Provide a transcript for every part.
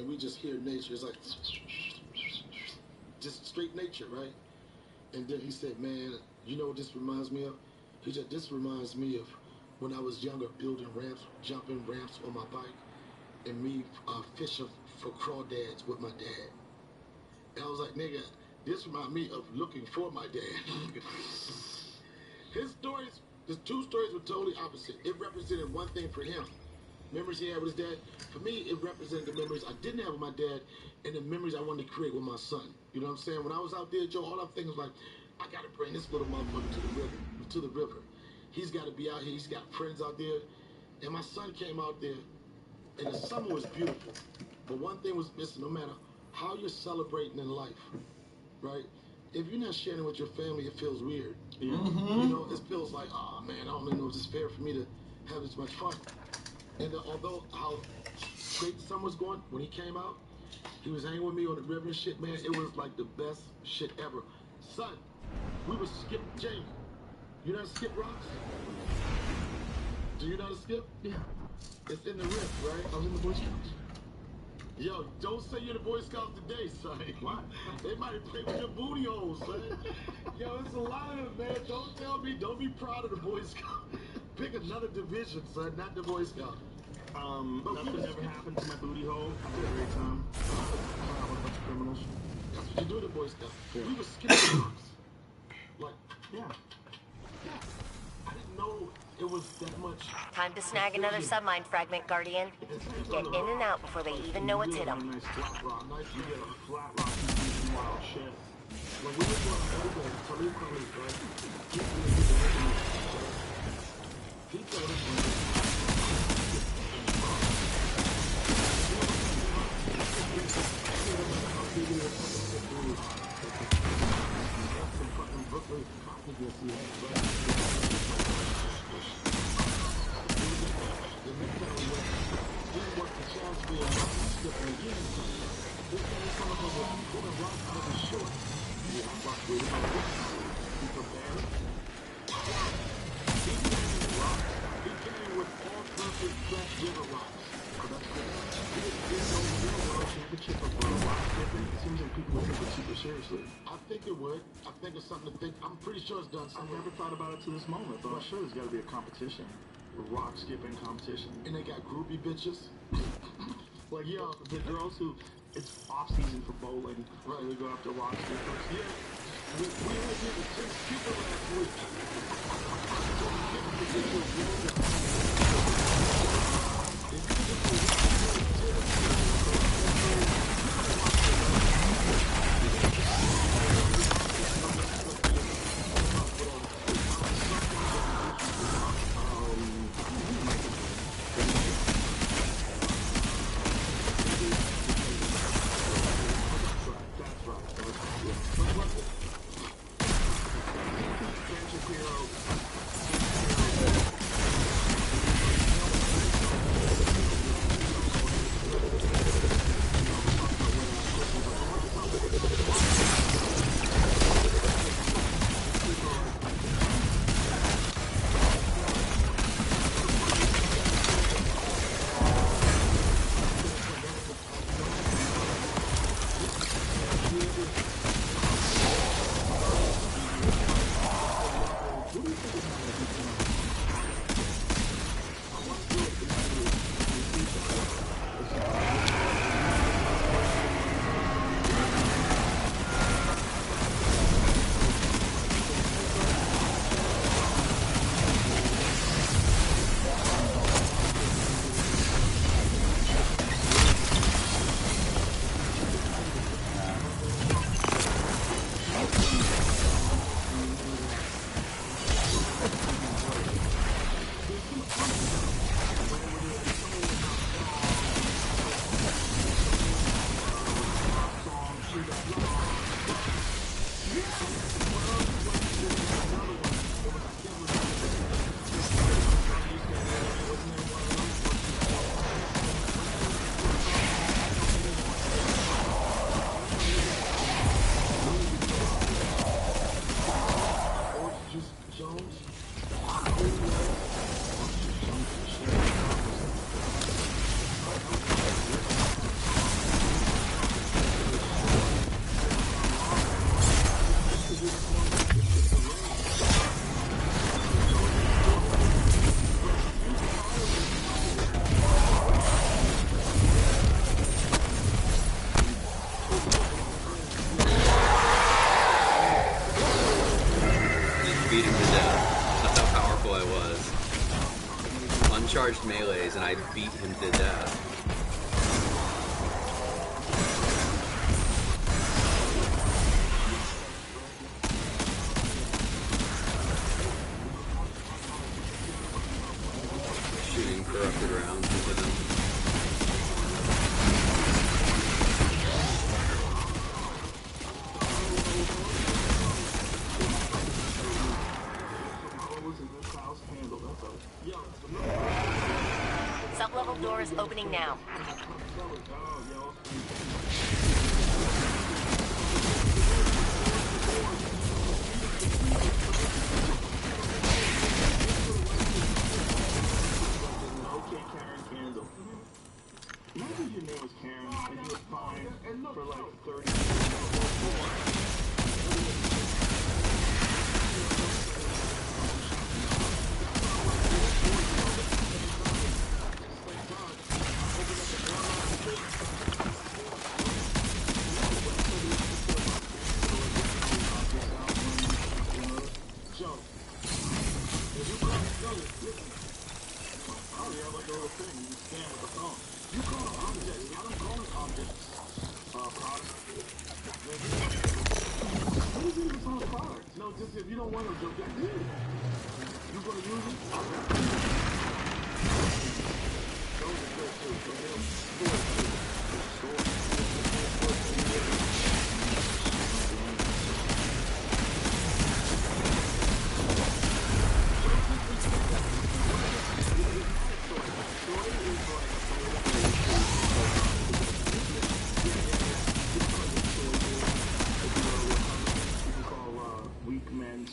and we just hear nature. It's like just straight nature, right? And then he said, man, you know what this reminds me of? He said, this reminds me of when I was younger, building ramps, jumping ramps on my bike, and me fishing for crawdads with my dad. And I was like, nigga, this reminds me of looking for my dad. His stories, his two stories were totally opposite. It represented one thing for him. Memories he had with his dad. For me, it represented the memories I didn't have with my dad and the memories I wanted to create with my son. You know what I'm saying? When I was out there, Joe, all I'm thinking was like, I gotta bring this little motherfucker to the river. He's gotta be out here, he's got friends out there. And my son came out there, and the summer was beautiful. But one thing was missing, no matter how you're celebrating in life, right? If you're not sharing with your family, it feels weird. Yeah. You know, it feels like, oh man, I don't even know if it's fair for me to have this much fun. And although how great the summer was going, when he came out, he was hanging with me on the river and shit, man. It was like the best shit ever. Son, we would skip, Jamie, you know how to skip rocks? Do you know how to skip? Yeah. It's in the rift, right? I was in the Boy Scouts. Yo, don't say you're the Boy Scouts today, son. Why? They might have played with your booty holes, son. Yo, it's a lot of them, man. Don't tell me, don't be proud of the Boy Scouts. Pick another division, son, not the Boy Scout. Nothing ever happened to my booty hole. I had a great time. I was a bunch of criminals. That's what you do to Boy Scouts. Yeah. We were skipping rocks. Like, yeah. I didn't know it was that much. Time to snag another submine fragment, Guardian. Get in and out before they even know what's hit them. Nice flat rock. Nice, you get a flat rock and do some wild shit. When we were going over Khalid Khalid, right? He told us I think it would. I think it's something to think. I'm pretty sure it's done something. I've never thought about it to this moment, but I'm sure there's got to be a competition. A rock skipping competition. And they got groupie bitches. Like, yo, the girls who, it's off-season for bowling. Right. They go after rock skippers. Yeah. We only did the 6 people last week. charged melees and I beat him to death. Shooting corrupted rounds into them. Sub-level door is opening now. Imagine your name was Karen and you were fine for like 30 if you don't want to joke, you gonna use it?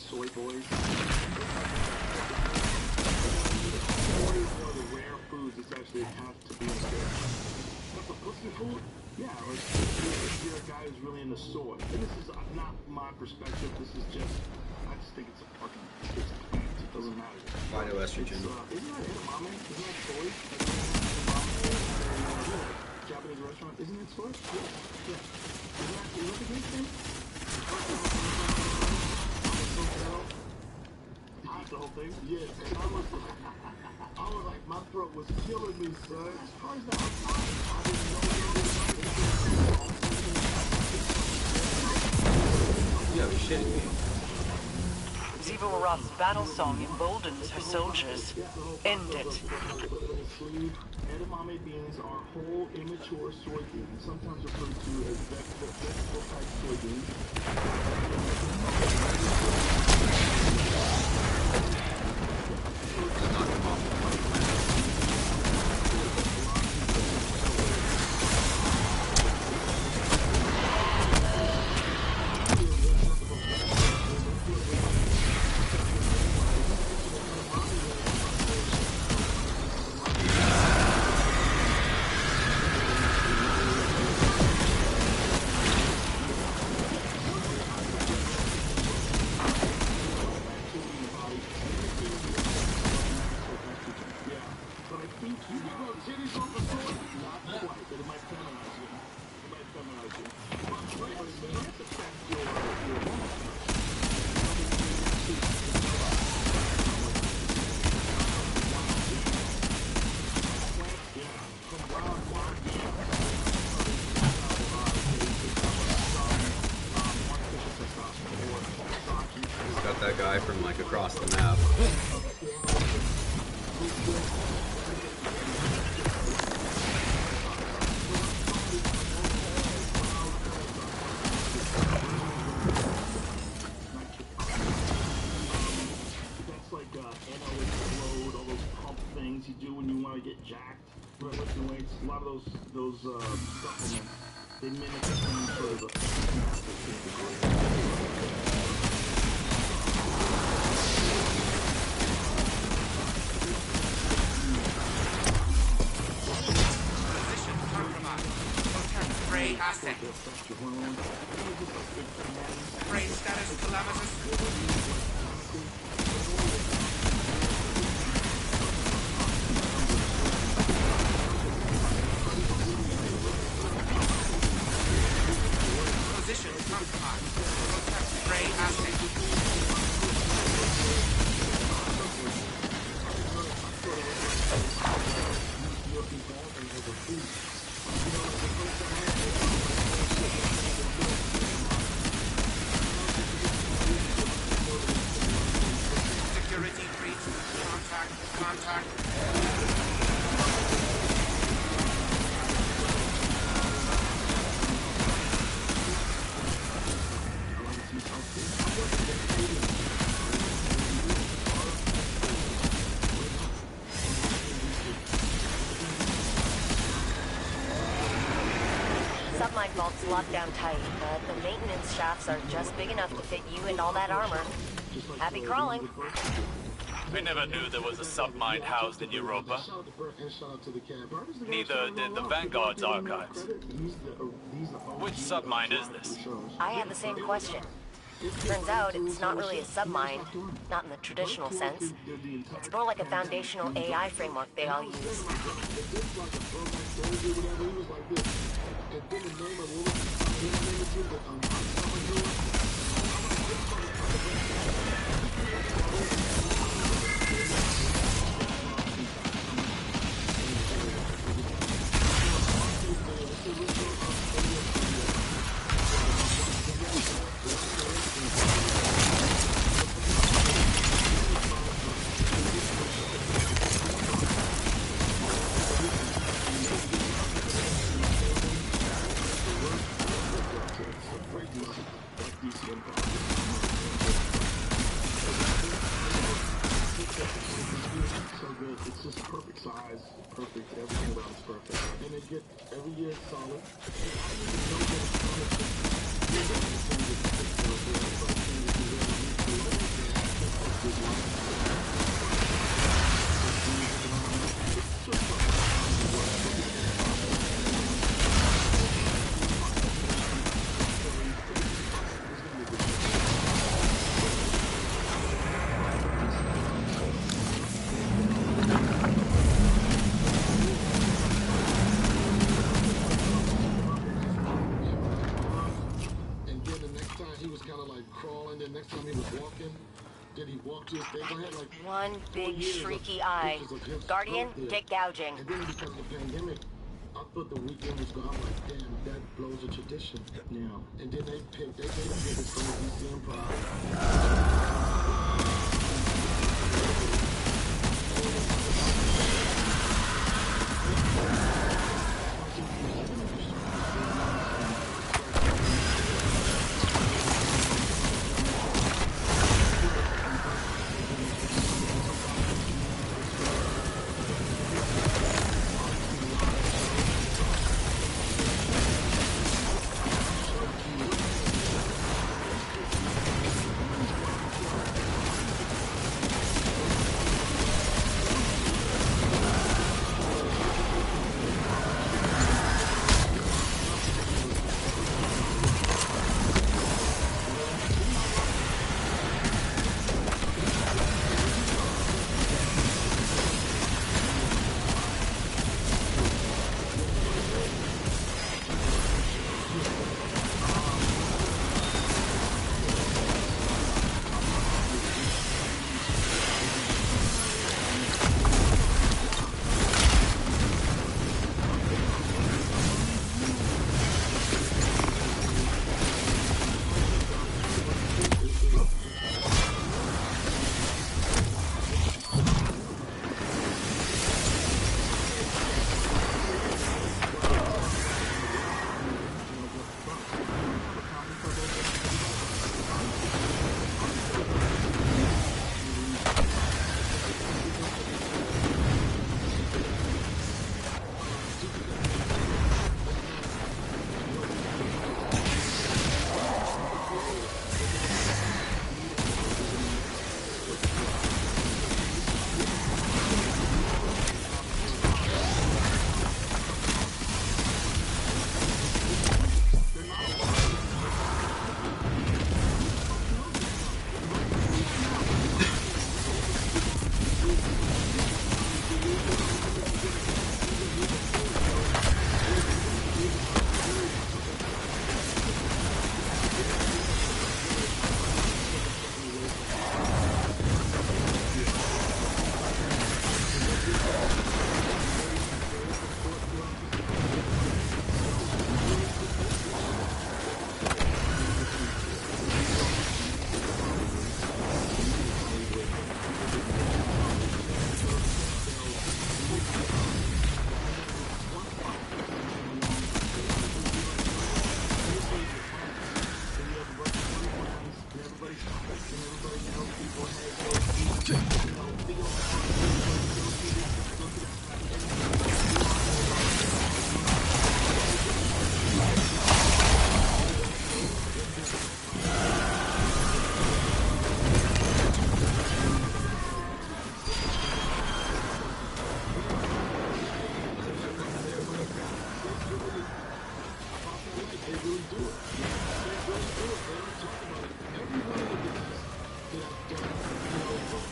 Soy boys. Soy is one of the rare foods that's actually have to be in there. That's a pussy food? Yeah, like if you're a guy who's really into soy. And this is not my perspective, this is just, I just think it's a fucking, it's a plant, it doesn't matter. Phytoestrogen. Isn't that edamame? Isn't that soy? Japanese restaurant, isn't it soy? Yeah. Isn't that the big thing? The whole thing? Yeah, and I was like, my throat was killing me, son. How is that? I didn't know. Yo, shitting me. Ziva Roth's battle song emboldens her soldiers. End it. Edamame beans are whole, immature soybeans, sometimes referred to as vegetable-type soybeans. That guy from like across the map. That's like NO explode, all those pump things you do when you want to get jacked. Lifting weights, a lot of those supplements, they mimic the same sort of Prey asset. Prey status calamitous. Position compromised. Protect prey asset. submine vault's locked down tight, but the maintenance shafts are just big enough to fit you and all that armor. Happy crawling. I never knew there was a submine housed in Europa. Neither did the Vanguard's archives. Which submine is this? I had the same question. Turns out it's not really a submine, not in the traditional sense. It's more like a foundational AI framework they all use. It's just perfect size, perfect, everything about it's perfect. And they get every year it's solid. One big shrieky eye. Guardian, get gouging. And then because of the pandemic, I thought the weekend was gone. I'm like, damn, that blows a tradition. Yeah. And then they made a visit from the DC Empire. They really do it. They really do it. They don't talk about it. Every one of the guys that I've done, from the whole crew.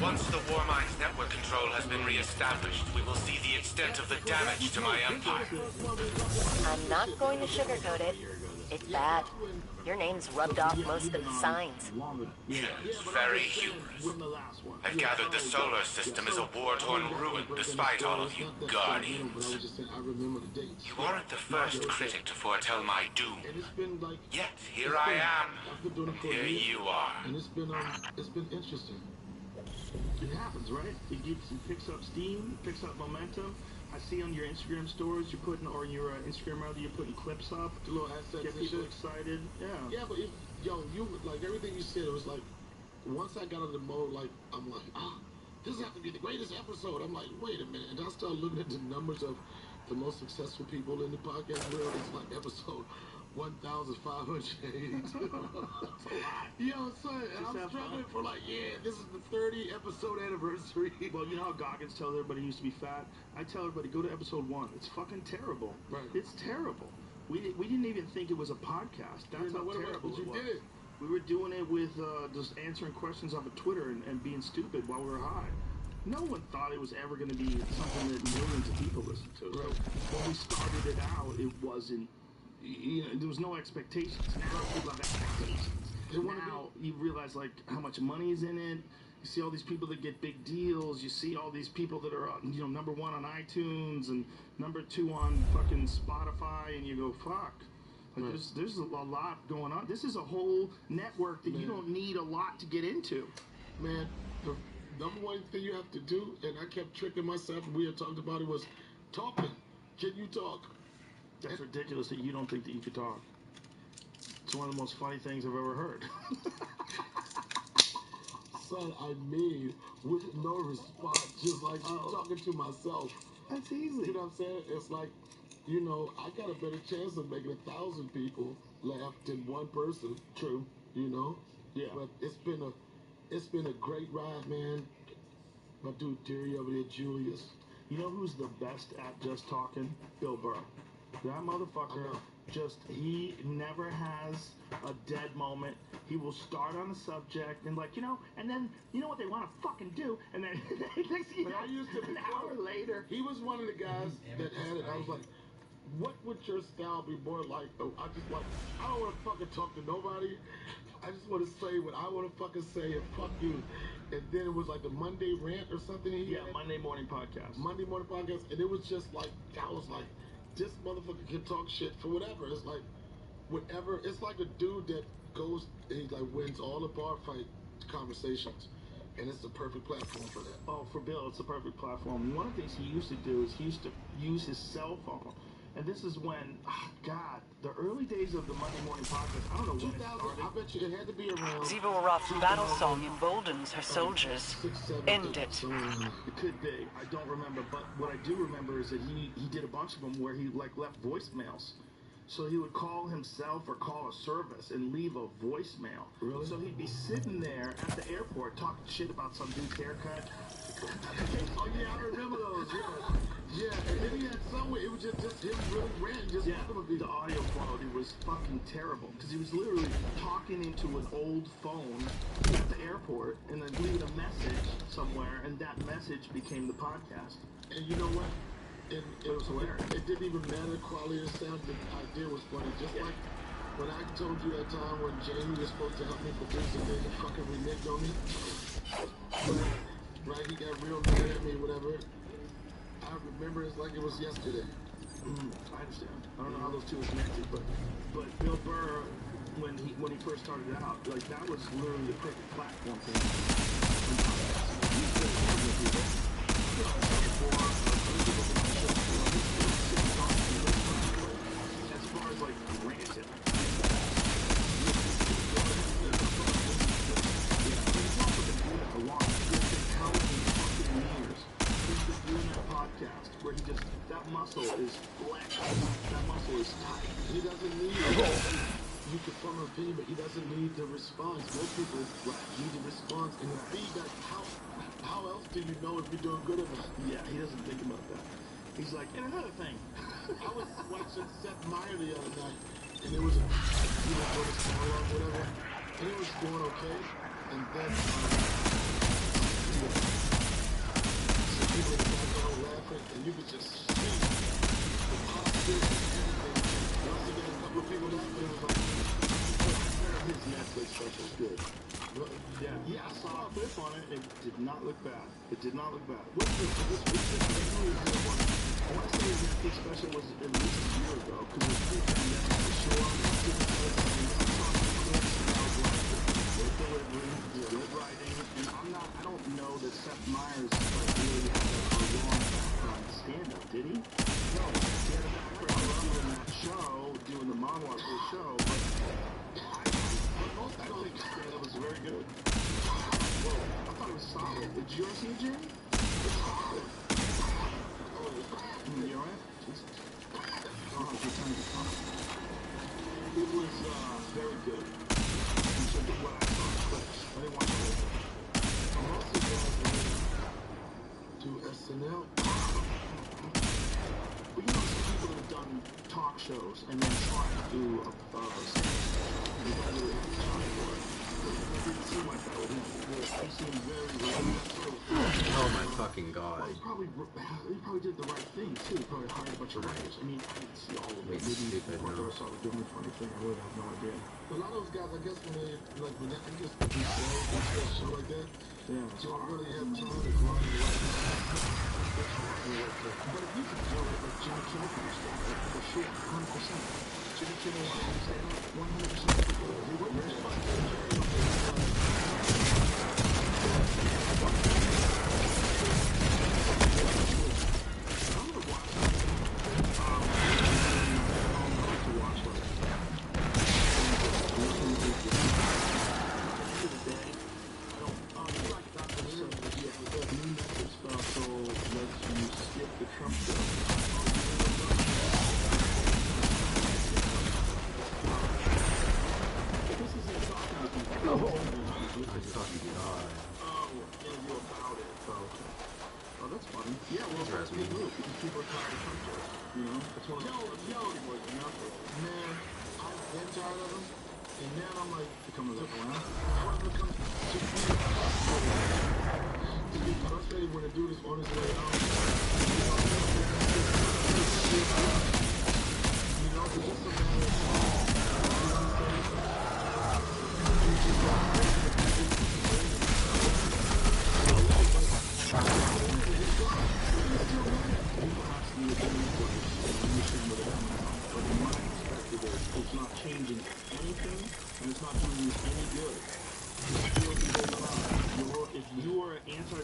Once the Warmind's network control has been re-established, we will see the extent of the damage to my empire. I'm not going to sugarcoat it. It's bad. Your name's rubbed off most of the signs. Yes, very humorous. I've gathered the solar system is a war-torn ruin despite all of you Guardians. You aren't the first critic to foretell my doom. Yet, here I am. Here you are. And it's been interesting. It happens, right? It picks up steam, picks up momentum. I see on your Instagram stories you're putting, or your Instagram rather, you're putting clips up, The little assets get and people shit. excited. Yeah. Yeah, but you like everything you said. It was like once I got in the mode, like I'm like, this has to be the greatest episode. I'm like, wait a minute, and I started looking at the numbers of the most successful people in the podcast world. It's like episode 1,582. You know what I'm saying? And I'm struggling for like, this is the 30 episode anniversary. Well, you know how Goggins tells everybody he used to be fat? I tell everybody, go to episode 1. It's fucking terrible. Right. It's terrible. We didn't even think it was a podcast. That's how terrible But you it was. did it. We were doing it with just answering questions off of Twitter and being stupid while we were high. No one thought it was ever going to be something that millions of people listened to. So when we started it out, it wasn't, there was no expectations. Now people have expectations. Now you realize like how much money is in it. You see all these people that get big deals. You see all these people that are, number 1 on iTunes and number 2 on fucking Spotify, and you go, fuck. Like there's a lot going on. This is a whole network that you don't need a lot to get into. Man, the number one thing you have to do, and I kept tricking myself, and we had talked about it, was talking. Can you talk? That's ridiculous that you don't think that you could talk. It's one of the most funny things I've ever heard. Son, I mean, with no response, just like talking to myself. That's easy. You know what I'm saying? It's like, I got a better chance of making 1,000 people laugh than one person. True. Yeah. But it's been a great ride, man. My dude Terry over there, Julius. You know who's the best at just talking? Bill Burr. That motherfucker he never has a dead moment. He will start on a subject and and then you know what they want to fucking do, and then next thing you know, I used to an hour later. He was one of the guys that had it. I was like, what would your style be more like? I don't want to fucking talk to nobody. I just want to say what I want to fucking say and fuck you. And then it was like the Monday rant or something. Monday morning podcast. Monday morning podcast, and it was just like, I was like, this motherfucker can talk shit for whatever. It's like, whatever. It's like a dude that goes, and he like wins all the bar fight conversations. And it's the perfect platform for that. Oh, for Bill, it's the perfect platform. One of the things he used to do is he used to use his cell phone And this is when, God, the early days of the Monday Morning Podcast, I don't know when it started. I bet you it had to be around. Ziva Araf's battle song emboldens her soldiers. End it. It could be. I don't remember, but what I do remember is that he did a bunch of them where he like left voicemails. So he would call himself or call a service and leave a voicemail. Really? So he'd be sitting there at the airport talking shit about some dude's haircut. Oh yeah, I remember those. Yeah, and then he had somewhere. It was just him really ranting. Just the audio quality was fucking terrible because he was literally talking into an old phone at the airport and then leaving a message somewhere, and that message became the podcast. And you know what? It was hilarious. It didn't even matter the quality of the sound. The idea was funny. Just like when I told you that time when Jamie was supposed to help me produce and then fucking reneged on me. Right, he got real mad at me, whatever. I remember it's like it was yesterday. I understand. I don't know how those two are connected, but Bill Burr, when he first started out, like that was literally the perfect platform for him. As far as like ranting. Podcast where he just that muscle is flex, that muscle is tight. He doesn't need you can form an opinion, but he doesn't need the response. Most people need the response and the feedback. How else do you know if you're doing good or not? Yeah, he doesn't think about that. He's like, and another thing. I was watching Seth Meyers the other night, and it was a whatever, and it was going okay, and then people in the background laughing, and you could just see the positive and everything. Once again, a couple of people laughing, it was like, his Netflix special is good. Yeah, I saw a clip on it. It did not look bad. It did not look bad. I want to say his Netflix special was at least a year ago, because it was pre-pandemic for sure. Good delivery, good writing, and I don't know that Seth Meyers really had a long background in stand-up, did he? No, he had a background in that show, doing the monologue for the show, but I think stand-up was very good. Whoa, I thought it was solid. Did you ever see it, Jerry? It's solid. You alright? Jesus. I don't know if you're trying to come. It was very good. So what I saw clips. I didn't watch it. most of guys do SNL. But you know, some people have done talk shows and then try to do a stand-up. They don't really have the time for it. It didn't seem like that with him. He seemed very Oh my fucking god. Well, he probably did the right thing too. He probably hired a bunch of writers. I mean, I didn't see all of it. Maybe I saw it doing a funny thing. I really have no idea. A lot of those guys, I guess, when they just do show like that, Yeah. so I really have time to grind and write. But if you could do it like Jimmy Kimmel kind of stuff, for sure, 100%. Jimmy Kimmel wanted to say that 100%. He wouldn't.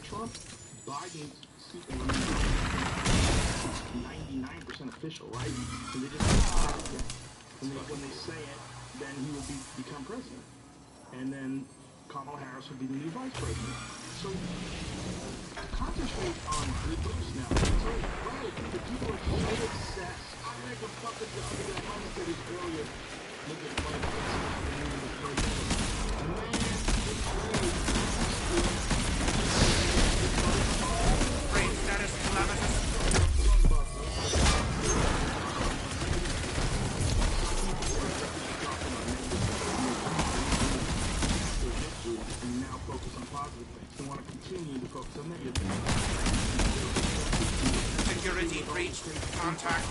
Trump, Biden, 99% 100% official, right? And they just say it. And then when they say it, then he will become president. And then Kamala Harris will be the new vice president. So concentrate on the Bruce now. So, right, the people are so obsessed. I make a fucking job of that. I said it earlier. Look at Mike Brain status calamitous. and now focus on positive things. They want to continue to focus on negative things. Security breached. Contact.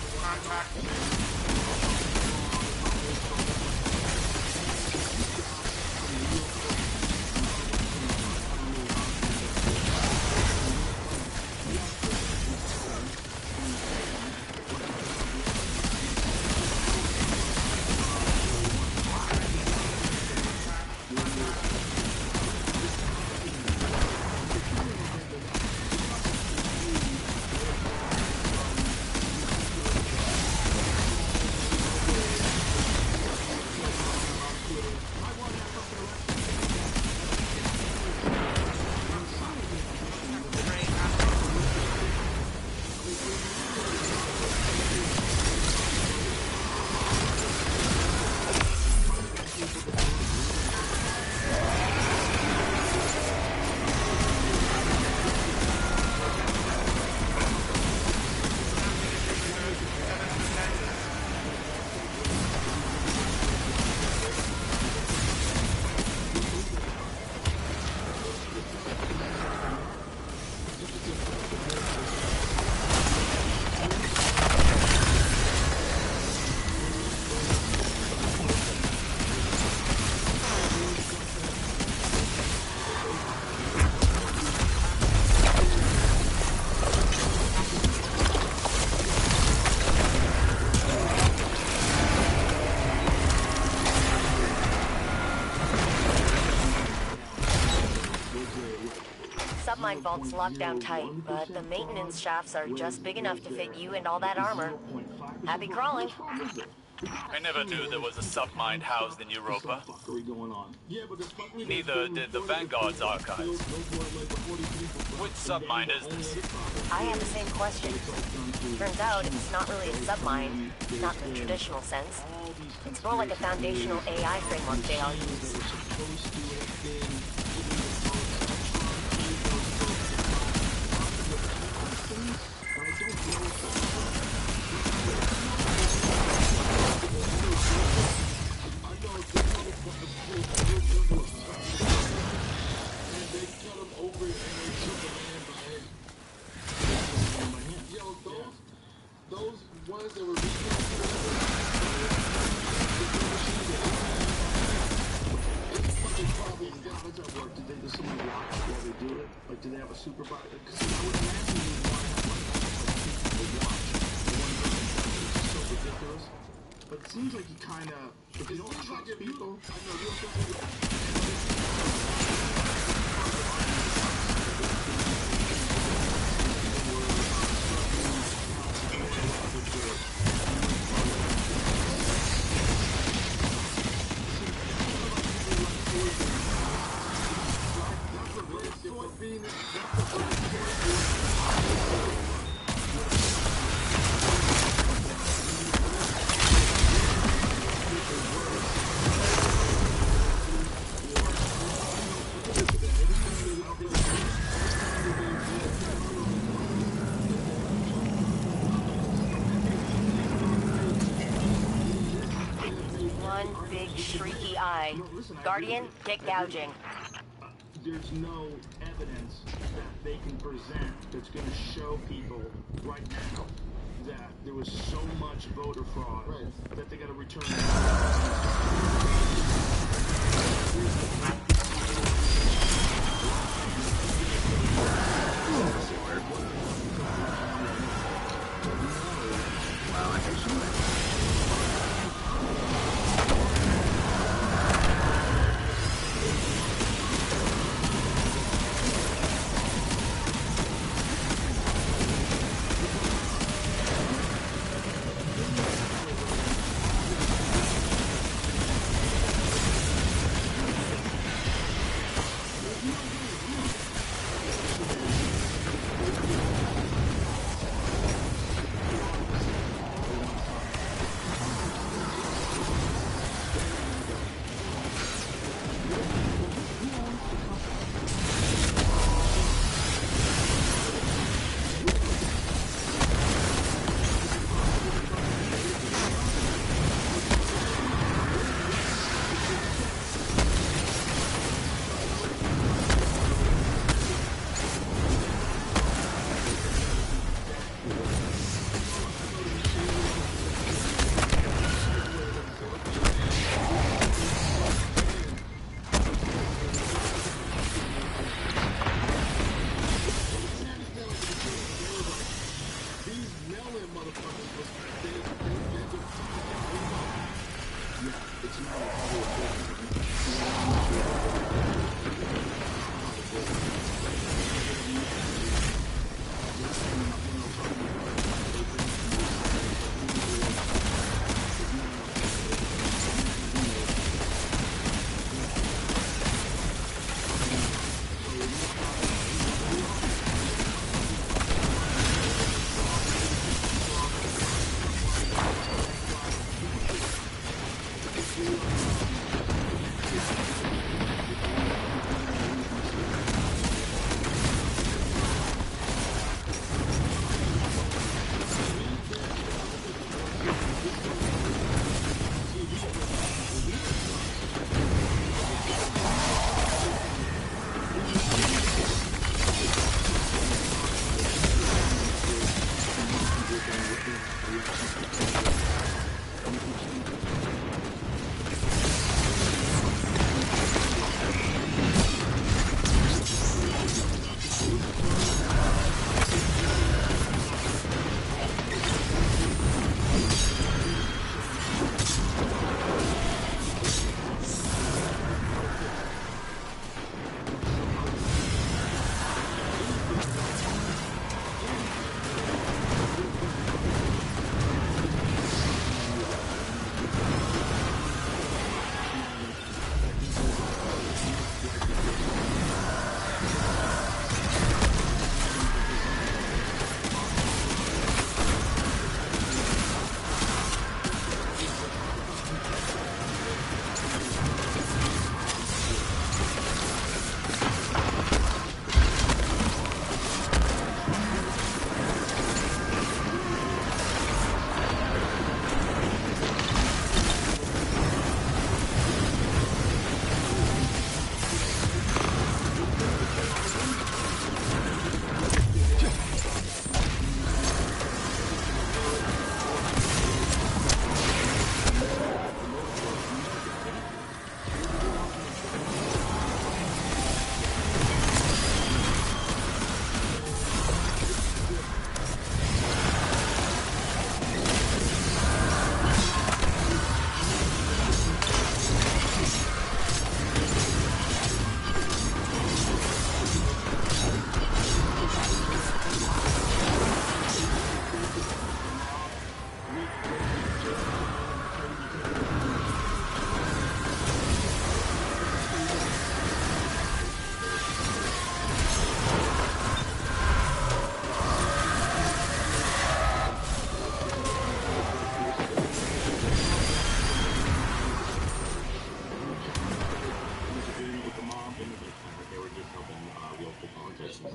Submine vault's locked down tight, but the maintenance shafts are just big enough to fit you and all that armor. Happy crawling. I never knew there was a submind housed in Europa. Neither did the Vanguard's archives. Which submind is this? I had the same question. Turns out it's not really a submine, not in the traditional sense. It's more like a foundational AI framework they all use. Those ones that were Does someone watch while they do it? Like, do they have a supervisor? Because I would imagine you want to have like watch. The one person is so ridiculous. But it seems like you kind of, if you don't trust people, I know you One big shrieky eye. Guardian, get gouging. There's no evidence that they can present that's going to show people right now that there was so much voter fraud that they got to return. Wow, I can show it.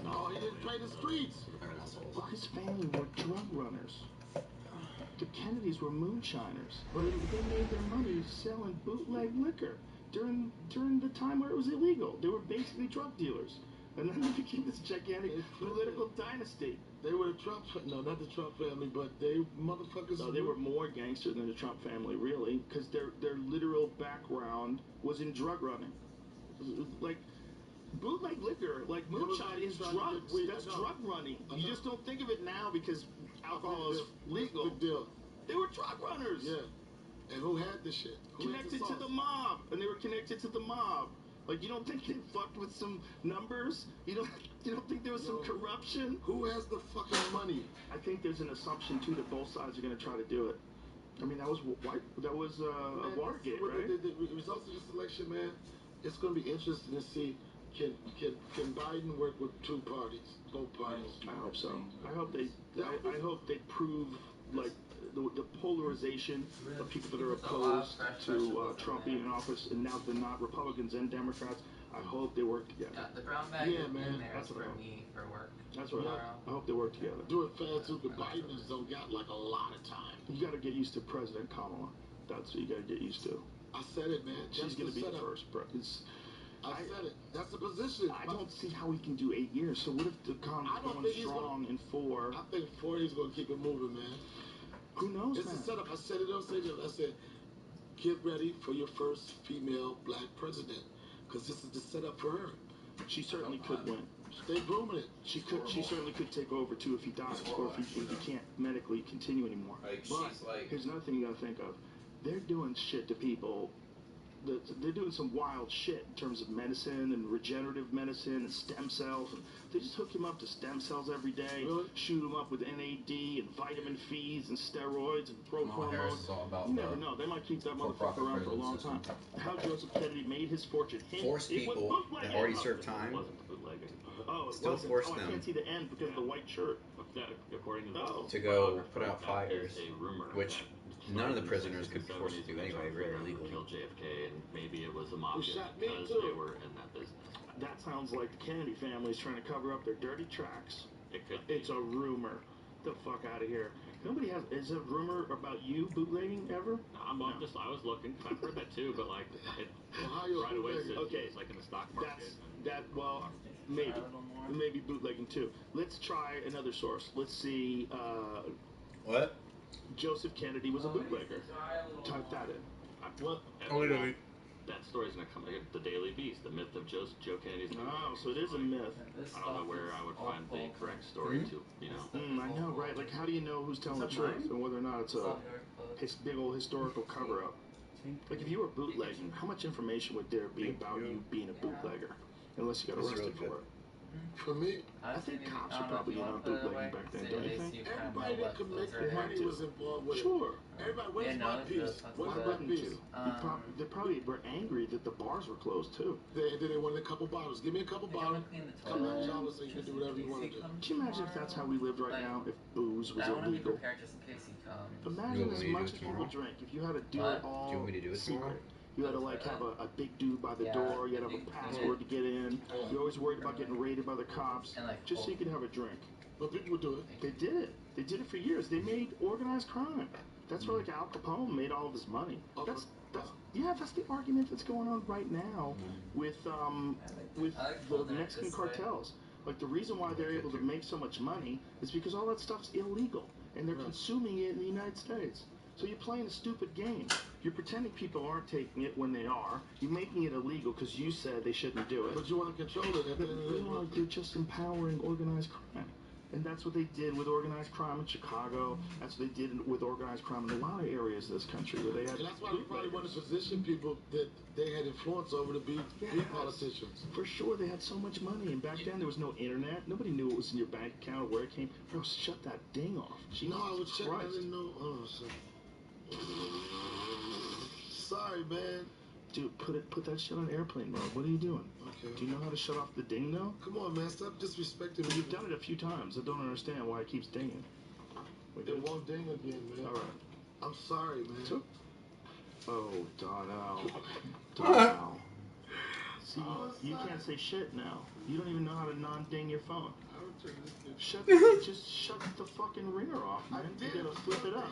Oh, he didn't play the streets. Well, his family were drug runners. The Kennedys were moonshiners. But they made their money selling bootleg liquor during the time where it was illegal. They were basically drug dealers. And then they became this gigantic political dynasty. They were the Trump, no, not the Trump family, but they motherfuckers. No, they were more gangster than the Trump family, really, because their literal background was in drug running. Like, bootleg liquor, like moonshine, is drugs. That's drug running. You just don't think of it now because alcohol is legal. Big deal. They were drug runners. Yeah. And who had the shit? Connected to the mob. And they were connected to the mob. Like, you don't think they fucked with some numbers? You don't think there was some corruption? Who has the fucking money? I think there's an assumption too that both sides are going to try to do it. I mean, that was Watergate, right? The results of this election, man, it's going to be interesting to see can Biden work with two parties, both parties. I hope so. I hope they prove like the polarization of people that are opposed to Trump being in office, and now they're not Republicans and Democrats. I hope they work together. Yeah, the brown bag yeah, man. That's for me for work. That's right. I hope they work together. Do it fast too, because Biden don't got like a lot of time. You got to get used to President Kamala. That's what you got to get used to. I said it, man. She's going to be the first. I said it. That's the position. I don't see how we can do 8 years. So what if the Congress going strong in 4? I think 4 is going to keep it moving, man. Who knows, It's a setup. I said it on stage. I said, get ready for your first female black president, because this is the setup for her. She certainly could win. They grooming it. She certainly could take over too if he dies, or if he can't medically continue anymore. But here's another thing you got to think of. They're doing shit to people. They're doing some wild shit in terms of medicine and regenerative medicine and stem cells. And they just hook him up to stem cells every day, shoot him up with NAD and vitamin feeds and steroids and growth hormones. You never know. They might keep that motherfucker around for a long time. How Joseph Kennedy made his fortune. Forced people that already served time. Oh, still forced them. I can't see the end because of the white shirt. According to to go put out fires, which none of the prisoners could be forced to do anyway, really legally. Killed JFK, and maybe it was a mafia because they were in that business. That sounds like the Kennedy family's trying to cover up their dirty tracks. It could. It's a rumor. Get the fuck out of here. Nobody has. Is a rumor about you bootlegging ever? I was looking. I've heard that too, but like, right away it's like in the stock market. Maybe bootlegging too. Let's try another source. Let's see. What? Joseph Kennedy was a bootlegger. Type that in. What? Oh, really? That story's gonna come like the Daily Beast, the myth of Joe Kennedy's. Oh, so it is a myth. I don't know where I would find the correct story to, you know. I know, right? Like, how do you know who's telling the truth and whether or not it's a big old historical cover-up? Like, if you were bootlegging, how much information would there be about you being a bootlegger? Unless you got arrested for it. For me, I think cops were probably in on bootlegging back then, don't you think? everybody that could make money was involved with it. Sure. Everybody, where's my piece? Where's Why my wouldn't piece? you? They probably were angry that the bars were closed, too. They wanted a couple bottles. Give me a couple bottles. Come back, Java, so you can do whatever you want to do. Can you imagine if that's how we lived right now? If booze was illegal? Imagine as much as people drink. If you had to do it all Do you want me to do it secret. tomorrow? You had to like have a big dude by the door. You had to have a password to get in. You're always worried about getting raided by the cops, just so you could have a drink. But people would do it. They did it. They did it for years. They made organized crime. That's where like Al Capone made all of his money. That's the argument that's going on right now with the Mexican cartels. Like the reason why they're able to make so much money is because all that stuff's illegal and they're consuming it in the United States. So you're playing a stupid game. You're pretending people aren't taking it when they are. You're making it illegal because you said they shouldn't do it. But you want to control it. They're just empowering organized crime. And that's what they did with organized crime in Chicago. That's what they did with organized crime in a lot of areas of this country where they had. And that's why they probably wanted to position people that they had influence over to be politicians. For sure, they had so much money. And back then, there was no internet. Nobody knew what was in your bank account or where it came. Bro, shut that ding off. No, I was checking. I didn't know. Oh, shit. Sorry, man. Dude, put that shit on airplane mode. What are you doing? Okay. Do you know how to shut off the ding though? Come on, man. Stop disrespecting me. You've done it a few times. I don't understand why it keeps dinging. It won't ding again, man. All right. I'm sorry, man. Oh, Donnell. See, you can't say shit now. You don't even know how to non-ding your phone. Just shut the fucking ringer off, man. You gotta flip it up.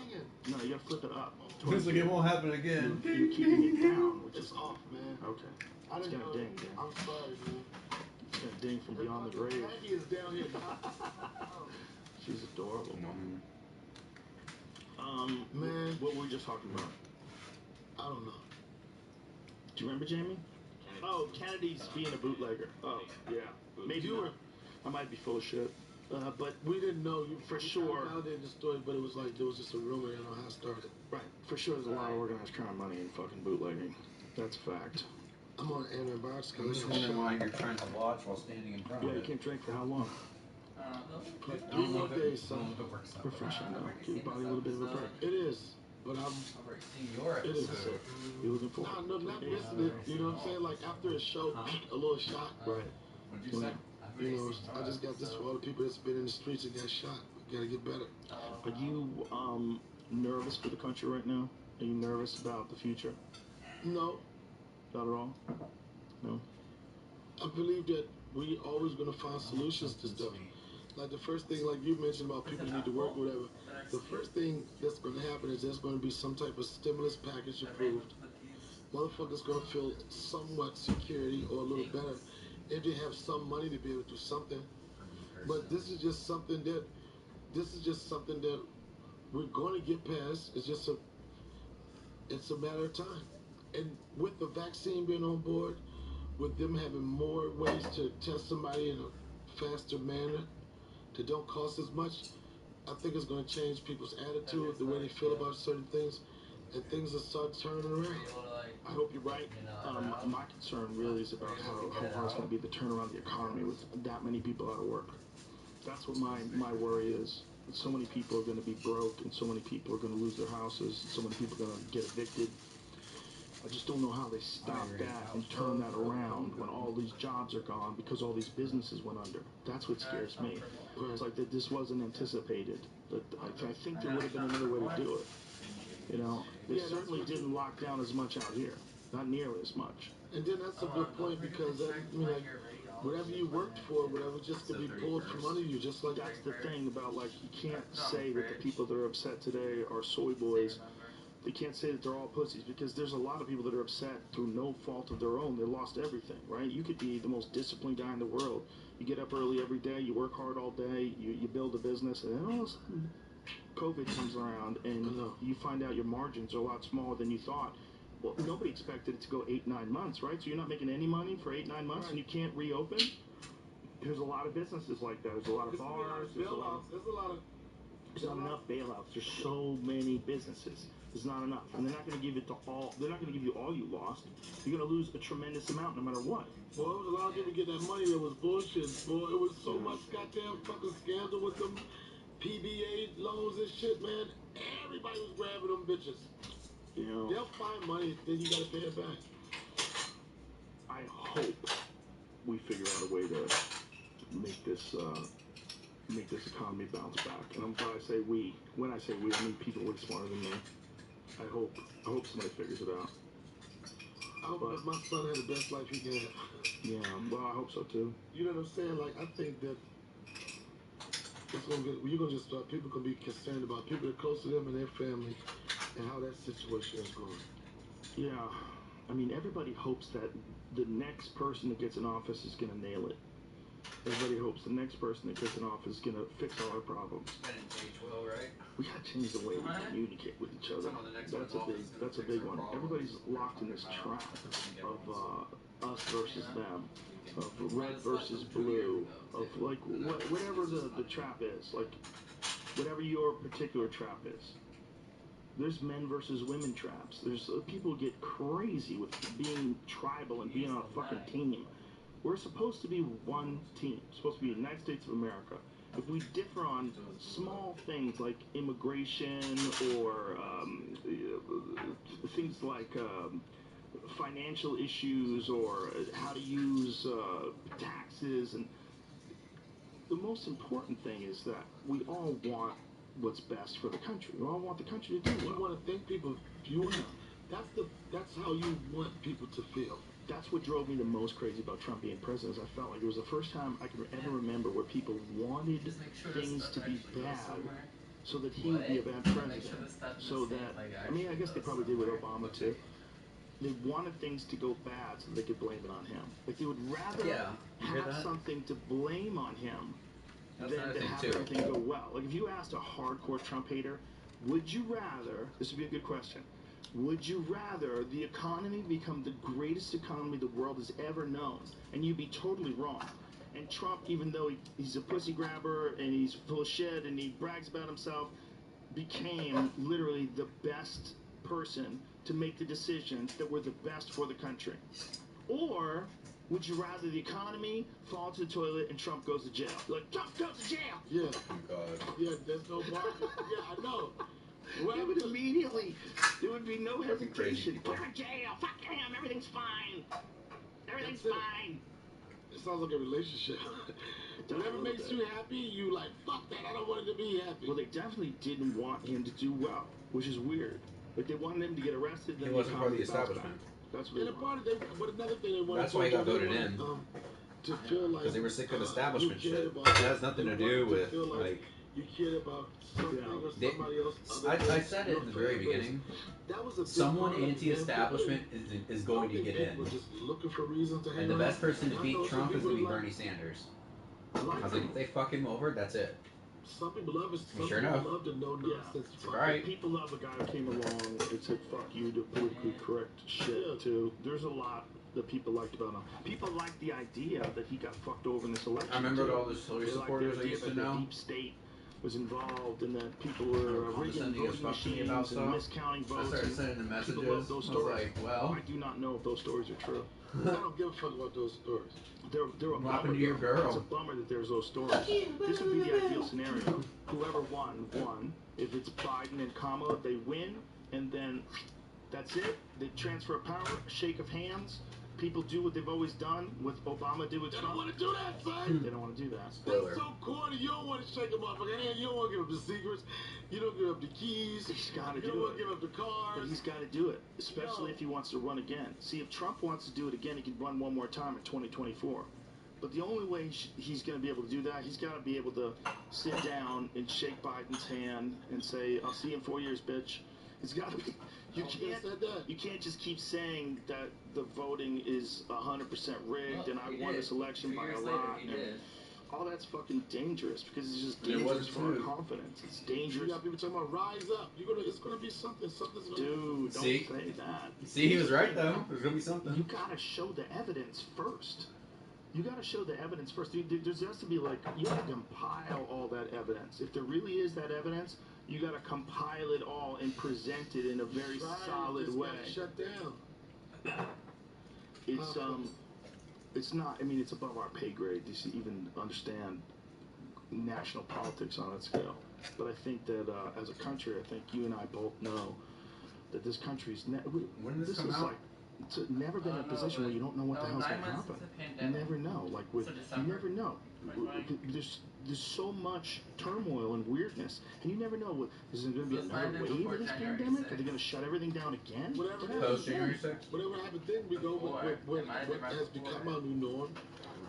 No, you gotta flip it up. Feels like it won't happen again. You're keeping it down, which is off, man. Okay. It's gonna ding, man. I'm sorry, man. It's gonna ding from beyond the grave. Maggie is down here. She's adorable. Man, what were we just talking about? I don't know. Do you remember, Jamie? Oh, Kennedy's being a bootlegger. Oh, yeah. Maybe you were. I might be full of shit. But we didn't know you for sure. I validated the story, but it was like there was just a rumor. I don't know how it started. Right. For sure, there's a lot of organized crime money in fucking bootlegging. That's a fact. I'm on Aaron Box. I'm just wondering why you're trying to watch while standing in front of it. Yeah, you can't drink for how long? 3 more days, son. Refreshing though. Give your body a little bit of a break. It is, but I'm. It is. You're looking forward. No, not missing it. You know what I'm saying? Like after a show, a little shot. Right. What'd you say? You know, I just got this for all the people that's been in the streets and got shot. We gotta get better. Are you nervous for the country right now? Are you nervous about the future? No. Not at all? No? I believe that we always gonna find solutions to stuff. Like the first thing, like you mentioned about people need to work or whatever, the first thing that's gonna happen is there's gonna be some type of stimulus package approved. Motherfuckers gonna feel somewhat security or a little better if they have some money to be able to do something. But this is just something that we're going to get past. It's a matter of time. And with the vaccine being on board, with them having more ways to test somebody in a faster manner that don't cost as much, I think it's going to change people's attitude, the way they feel about certain things, and things will start turning around. I hope you're right. My concern really is about how hard it's going to be to turn around the economy with that many people out of work. That's what my worry is. So many people are going to be broke, and so many people are going to lose their houses, and so many people are going to get evicted. I just don't know how they stop that and turn that around when all these jobs are gone because all these businesses went under. That's what scares me. It's like that this wasn't anticipated. But I think there would have been another way to do it. You know, they certainly didn't lock down as much out here. Not nearly as much. And then that's a good point because like whatever you worked for, whatever just could be pulled from under you, just like that's the thing about like you can't say that the people that are upset today are soy boys. They can't say that they're all pussies because there's a lot of people that are upset through no fault of their own. They lost everything, right? You could be the most disciplined guy in the world. You get up early every day, you work hard all day, you build a business, and then all of a sudden, COVID comes around and you find out your margins are a lot smaller than you thought. Well, nobody expected it to go 8-9 months, right? So you're not making any money for 8-9 months and you can't reopen. There's a lot of businesses like that. There's a lot of bars. There's not enough bailouts. There's so many businesses. There's not enough, and they're not going to give it to all. They're not going to give you all you lost. You're going to lose a tremendous amount no matter what. Boy, it was a lot of people get that money that was bullshit. Boy, it was so much goddamn fucking scandal with them PBA loans and shit, man. Everybody was grabbing them bitches. You know, they'll find money, then you gotta pay it back. I hope we figure out a way to make this economy bounce back. And I'm glad I say we. When I say we, I mean people way smarter than me. I hope somebody figures it out. I hope that my son had the best life he can have. Yeah, well, I hope so too. You know what I'm saying? Like, I think that it's gonna get. You're gonna just start. People gonna be concerned about people that are close to them and their family and how that situation is going. Yeah, I mean, everybody hopes that the next person that gets in office is gonna nail it. Everybody hopes the next person that gets in office is gonna fix all our problems. That didn't age well, right? We gotta change the way we communicate with each other. That's a big one. Everybody's locked in this trap of us versus them, of red versus blue, of like whatever the trap is, like whatever your particular trap is. There's men versus women traps. There's people get crazy with being tribal and being on a fucking team. We're supposed to be one team. We're supposed to be the United States of America. If we differ on small things like immigration or things like financial issues or how to use taxes, and the most important thing is that we all want what's best for the country. We all want the country to do well. You want to think people. That's how you want people to feel. That's what drove me the most crazy about Trump being president. Is I felt like it was the first time I could ever remember where people wanted things to be bad so that he would be a bad president. So that, I mean, I guess they probably did with Obama too. They wanted things to go bad so they could blame it on him. Like they would rather have something to blame on him than to have everything go well. Like if you asked a hardcore Trump hater, would you rather, this would be a good question, would you rather the economy become the greatest economy the world has ever known, and you'd be totally wrong, and Trump, even though he's a pussy grabber and he's full of shit and he brags about himself, became literally the best person to make the decisions that were the best for the country? Or would you rather the economy fall to the toilet and Trump goes to jail? Like, Trump goes to jail! Yeah. Oh, God. Yeah, there's no bar. Yeah, I know. Well, it would immediately, there would be no hesitation. Put him in jail, fuck him, everything's fine. Everything's That's it. fine. It sounds like a relationship. Whatever makes you happy, you like, fuck that, I don't want it to be happy. Well, they definitely didn't want him to do well, which is weird. Like, they wanted him to get arrested. He wasn't part of the establishment. That's what but another thing they wanted. That's why he got voted in. To feel like because they were sick of establishment shit. It about, has nothing to do with like you cared about something or somebody else. I said it in the very beginning. That was a someone anti-establishment is going to get in. Just looking for reasons to hang and the on. best person to beat Trump is going to be Bernie Sanders. I was like, if they fuck him over, that's it. Some people love it. Some sure people enough. love to know nonsense. Right. People love a guy who came along and said fuck you to politically correct shit too. There's a lot that people liked about him. People liked the idea that he got fucked over in this election. I remember all those Hillary supporters I used to know. The deep state was involved and that people were rigging voting machines and miscounting votes. I started sending them messages. People love those stories. I was like, well, I do not know if those stories are true. I don't give a fuck about those stories. They're a what happened to your girl? It's a bummer that there's those stories. This would be the ideal scenario. Whoever won. If it's Biden and Kamala, they win, and then that's it. They transfer power, a shake of hands. People do what they've always done. What Obama did with Trump. They don't want to do that, son. They don't want to do that. That's so corny. You don't want to shake them off. You don't want to give up the secrets. You don't give up the keys. He's got to do it. You don't want to give up the cars. But he's got to do it, especially if he wants to run again. See, if Trump wants to do it again, he can run one more time in 2024. But the only way he's going to be able to do that, he's got to be able to sit down and shake Biden's hand and say, "I'll see you in 4 years, bitch." It's got to be. You can't just keep saying that the voting is 100% rigged and I won this election by a lot. all that's fucking dangerous because it's just It dangerous was for our too. confidence. It's You dangerous. got people talking about rise up. It's gonna be something. Something's gonna Dude, don't See? say that. See, he was right though. There's gonna be something. You gotta show the evidence first. You gotta show the evidence first. There has to be like, you have to compile all that evidence. If there really is that evidence, you gotta compile it all and present it in a very solid way. Shut down. It's not. I mean, it's above our pay grade to even understand national politics on that scale. But I think that as a country, I think you and I both know that this country's When did this come is out? like, it's never been in a position where you don't know what the hell's going to happen. You never know. Like with, you never know. There's so much turmoil and weirdness, and you never know. What is there going to be another wave of this pandemic? Are they going to shut everything down again? Whatever Post January 6th? Whatever happened then, we go with what has become our new norm.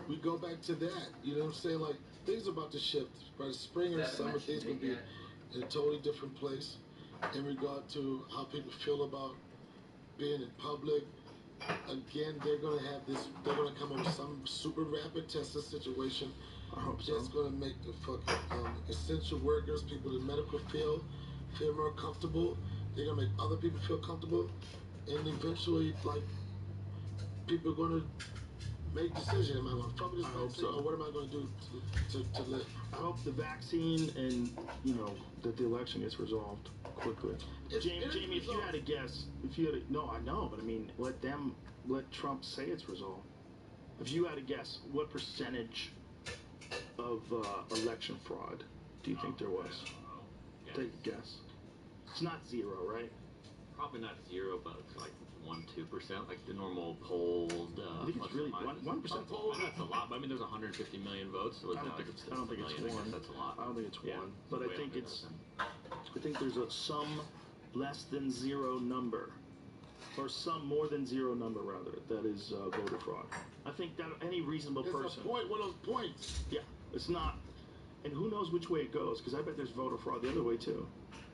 We go back to that. You know what I'm saying? Like, things are about to shift. By the spring or summer, things will be in a totally different place in regard to how people feel about being in public. Again, they're gonna come up with some super rapid testing situation. I hope so. That's gonna make the fucking essential workers, people in the medical field, feel more comfortable. They're gonna make other people feel comfortable, and eventually, like, people are gonna make decisions. Am I gonna fuck with this vaccine, or what am I gonna do to live? I hope the vaccine and, that the election gets resolved quickly. Jamie, if you had a guess, no, I know, but I mean, let Trump say it's resolved. If you had a guess, what percentage of election fraud do you think there was? Take a guess. It's not zero, right? Probably not zero, but it's like 1-2%, like the normal polled. I think it's really 1%. That's a lot. But I mean, there's 150 million votes, so I don't think it's one. That's a lot. I don't think it's Yeah, one, but I think there's some less than zero number, or some more than zero number rather, that is voter fraud. I think that any reasonable person. It's a point, one of those points. Yeah, it's not, and who knows which way it goes? Because I bet there's voter fraud the other way too.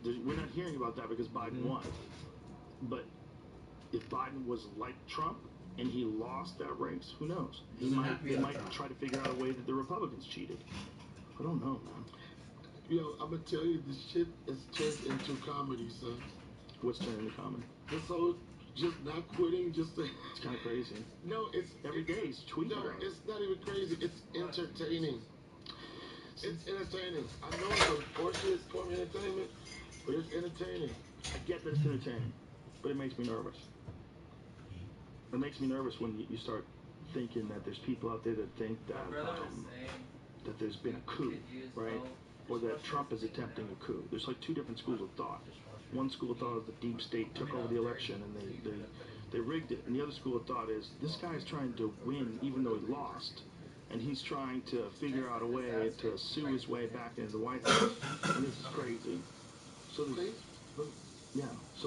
We're not hearing about that because Biden won, but if Biden was like Trump and he lost that race, who knows? He might try to figure out a way that the Republicans cheated. I don't know, man. I'm gonna tell you, this shit is turned into comedy, son. What's turning into comedy? This whole just not quitting, it's kind of crazy. No, it's every day he's tweeting. No, it's not even crazy. It's entertaining. It's entertaining. I know it's unfortunate form of entertainment, but it's entertaining. I get that it's entertaining, but it makes me nervous. It makes me nervous when you start thinking that there's people out there that think that that there's been a coup, right? Or that Trump is attempting a coup. There's like two different schools of thought. One school of thought is the deep state took over the election and they rigged it. And the other school of thought is this guy's trying to win even though he lost. And he's trying to figure out a way to sue his way back into the White House. And this is crazy. So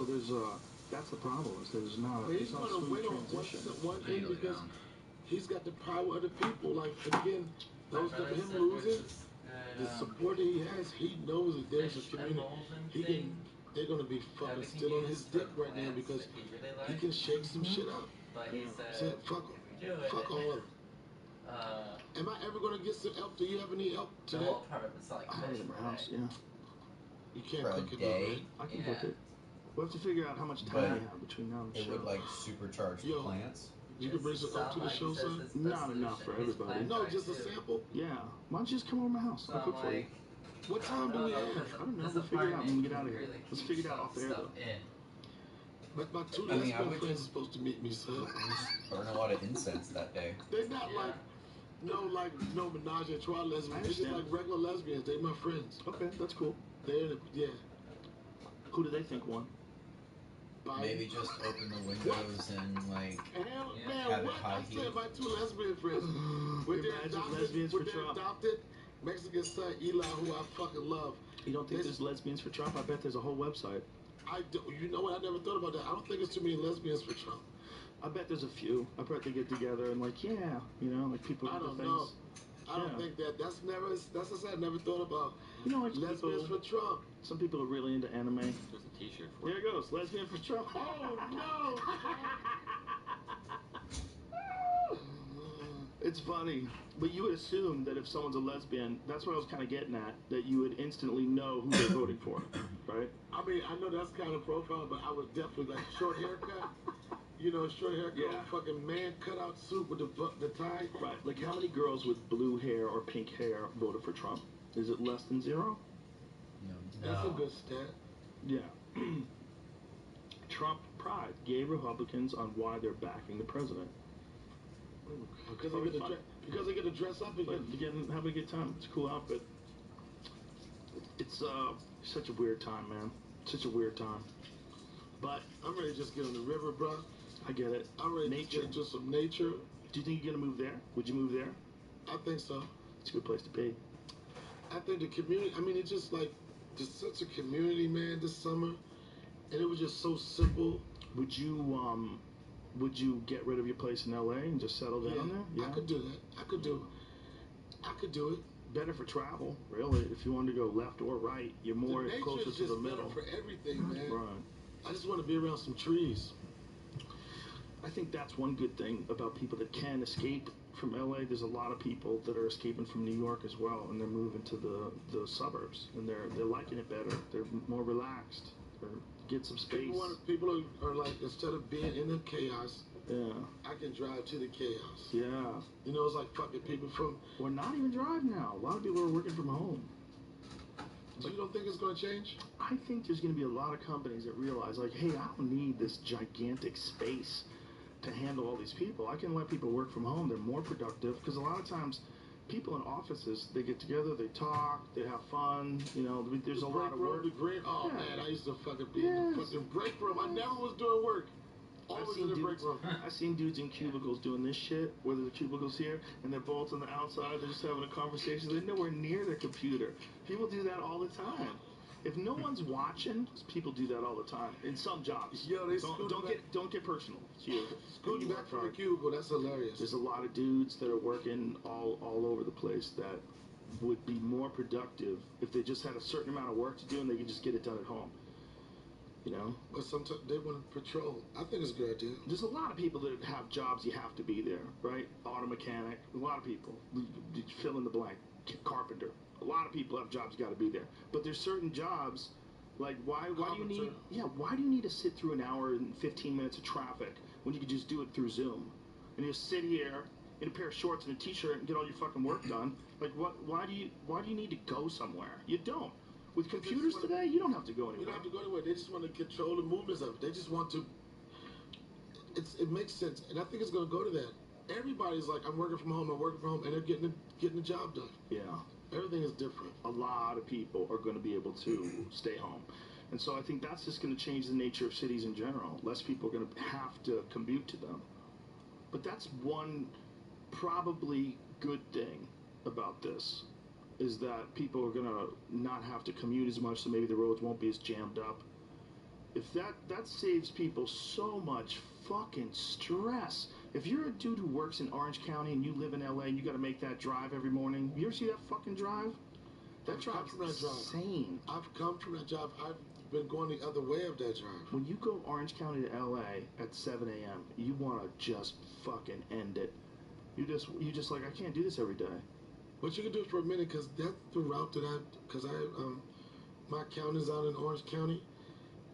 there's that's the problem, is there's not he's going to win on one thing because he's got the power of the people. Like, again, those of him losing, the support that he has, he knows that there's a community. They're going to be fucking still on his dick right now because he can shake some shit up. Say, fuck him. Fuck all of them. Am I ever going to get some help? Do you have any help today? I have it in my house, yeah. You can't cook it, right? I can cook it. We'll have to figure out how much time we have between now and the show. It would like supercharge the plants. You can bring some up to the show, son? Not enough for everybody. No, just a sample? Yeah. Why don't you just come over to my house? I'll cook for you. What time do we have? I don't know. We'll figure it out when we get out of here. Let's figure it out off air, though. But my two lesbian friends are supposed to meet me, son. Burn a lot of incense that day. They're not like no menage a trois lesbians. They're just like regular lesbians. They're my friends. Okay, that's cool. Yeah. Who do they think won? Biden. Maybe just open the windows and like man, have it what? high I heat. said my two lesbian friends. With their adopted Mexican son Eli, who I fucking love. You don't think there's lesbians for Trump? I bet there's a whole website. I do. You know what? I never thought about that. I don't think there's too many lesbians for Trump. I bet there's a few. I bet they get together and like, like people. I don't know. I don't think that. That's what I never thought about. Like lesbians for Trump. Some people are really into anime. There's a T-shirt for There it goes. Lesbian for Trump. Oh no! It's funny, but you would assume that if someone's a lesbian, that's what I was kind of getting at, that you would instantly know who they're voting for, right? I mean, I know that's kind of profile, but I would definitely like short haircut. You know, short haircut, fucking man cutout suit with the tie. Right. Like, how many girls with blue hair or pink hair voted for Trump? Is it less than 0? No. That's a good stat. Yeah. Trump pride, gay Republicans on why they're backing the president. Because they get to dress up again. Have a good time. It's a cool outfit. It's such a weird time, man. Such a weird time. But I'm ready to just get on the river, bro. I get it. I'm ready to get into some nature. Do you think you're gonna move there? Would you move there? I think so. It's a good place to be. I think the community, I mean, it's just like, just such a community, man, this summer. And it was just so simple. Would you get rid of your place in LA and just settle down there? Yeah, I could do that. I could do it. Better for travel, really. If you wanted to go left or right, you're more closer to the middle. For everything, man. Right. I just want to be around some trees. I think that's one good thing about people that can escape from LA. There's a lot of people that are escaping from New York as well, and they're moving to the suburbs, and they're liking it better. They're more relaxed. They're get some space. People are like, instead of being in the chaos, I can drive to the chaos. Yeah. You know, it's like fucking people from... Or not even drive now. A lot of people are working from home. So you don't think it's going to change? I think there's going to be a lot of companies that realize, like, hey, I don't need this gigantic space to handle all these people. I can let people work from home. They're more productive. Because a lot of times, people in offices, they get together, they talk, they have fun. You know, there's a lot of work. Oh, man, I used to fucking be in the fucking break room. I never was doing work. I've seen dudes in cubicles doing this shit, where the cubicles here, and they're both on the outside, they're just having a conversation. They're nowhere near their computer. People do that all the time. If no one's watching, people do that all the time. In some jobs. Yo, they don't get personal. Scooting back from the cubicle, that's hilarious. There's a lot of dudes that are working all over the place that would be more productive if they just had a certain amount of work to do and they could just get it done at home. You know? But sometimes they want to patrol. I think it's a good idea. There's a lot of people that have jobs you have to be there, right? Auto mechanic, a lot of people. Fill in the blank. Carpenter. A lot of people have jobs you got to be there. But there's certain jobs, like why do you need to sit through an hour and 15 minutes of traffic when you could just do it through Zoom? And you sit here in a pair of shorts and a t-shirt and get all your fucking work done. Like why do you need to go somewhere? You don't. With computers today, you don't have to go anywhere. You don't have to go anywhere. They just want to control the movements of it. They just want to... It makes sense. And I think it's going to go to that. Everybody's like, I'm working from home, and they're getting the job done. Yeah. Everything is different. A lot of people are going to be able to stay home. And so I think that's just going to change the nature of cities in general. Less people are going to have to commute to them. But that's one probably good thing about this, is that people are going to not have to commute as much, so maybe the roads won't be as jammed up. If that saves people so much fucking stress. If you're a dude who works in Orange County and you live in LA and you got to make that drive every morning, you ever see that fucking drive? That drive's insane. I've come from that drive. I've been going the other way of that drive. When you go Orange County to LA at 7 a.m., you want to just fucking end it. You just like, I can't do this every day. But you can do it for a minute, because that's the route that my accountant's out in Orange County,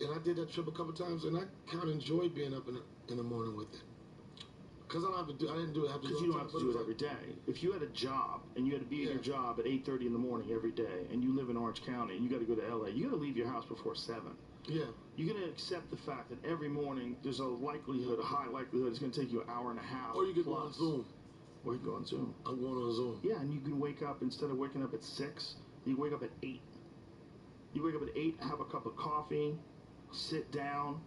and I did that trip a couple times, and I kind of enjoyed being up in the morning with it. Because I didn't do it. Because you don't have to do it every day. If you had a job, and you had to be at your job at 8:30 in the morning every day, and you live in Orange County, and you got to go to LA, you got to leave your house before 7. Yeah. You're going to accept the fact that every morning there's a high likelihood it's going to take you an hour and a half. Or you can go on Zoom. Or you can go on Zoom. I'm going on Zoom. Yeah, and you can wake up, instead of waking up at 6, you wake up at 8. You wake up at 8, have a cup of coffee, sit down,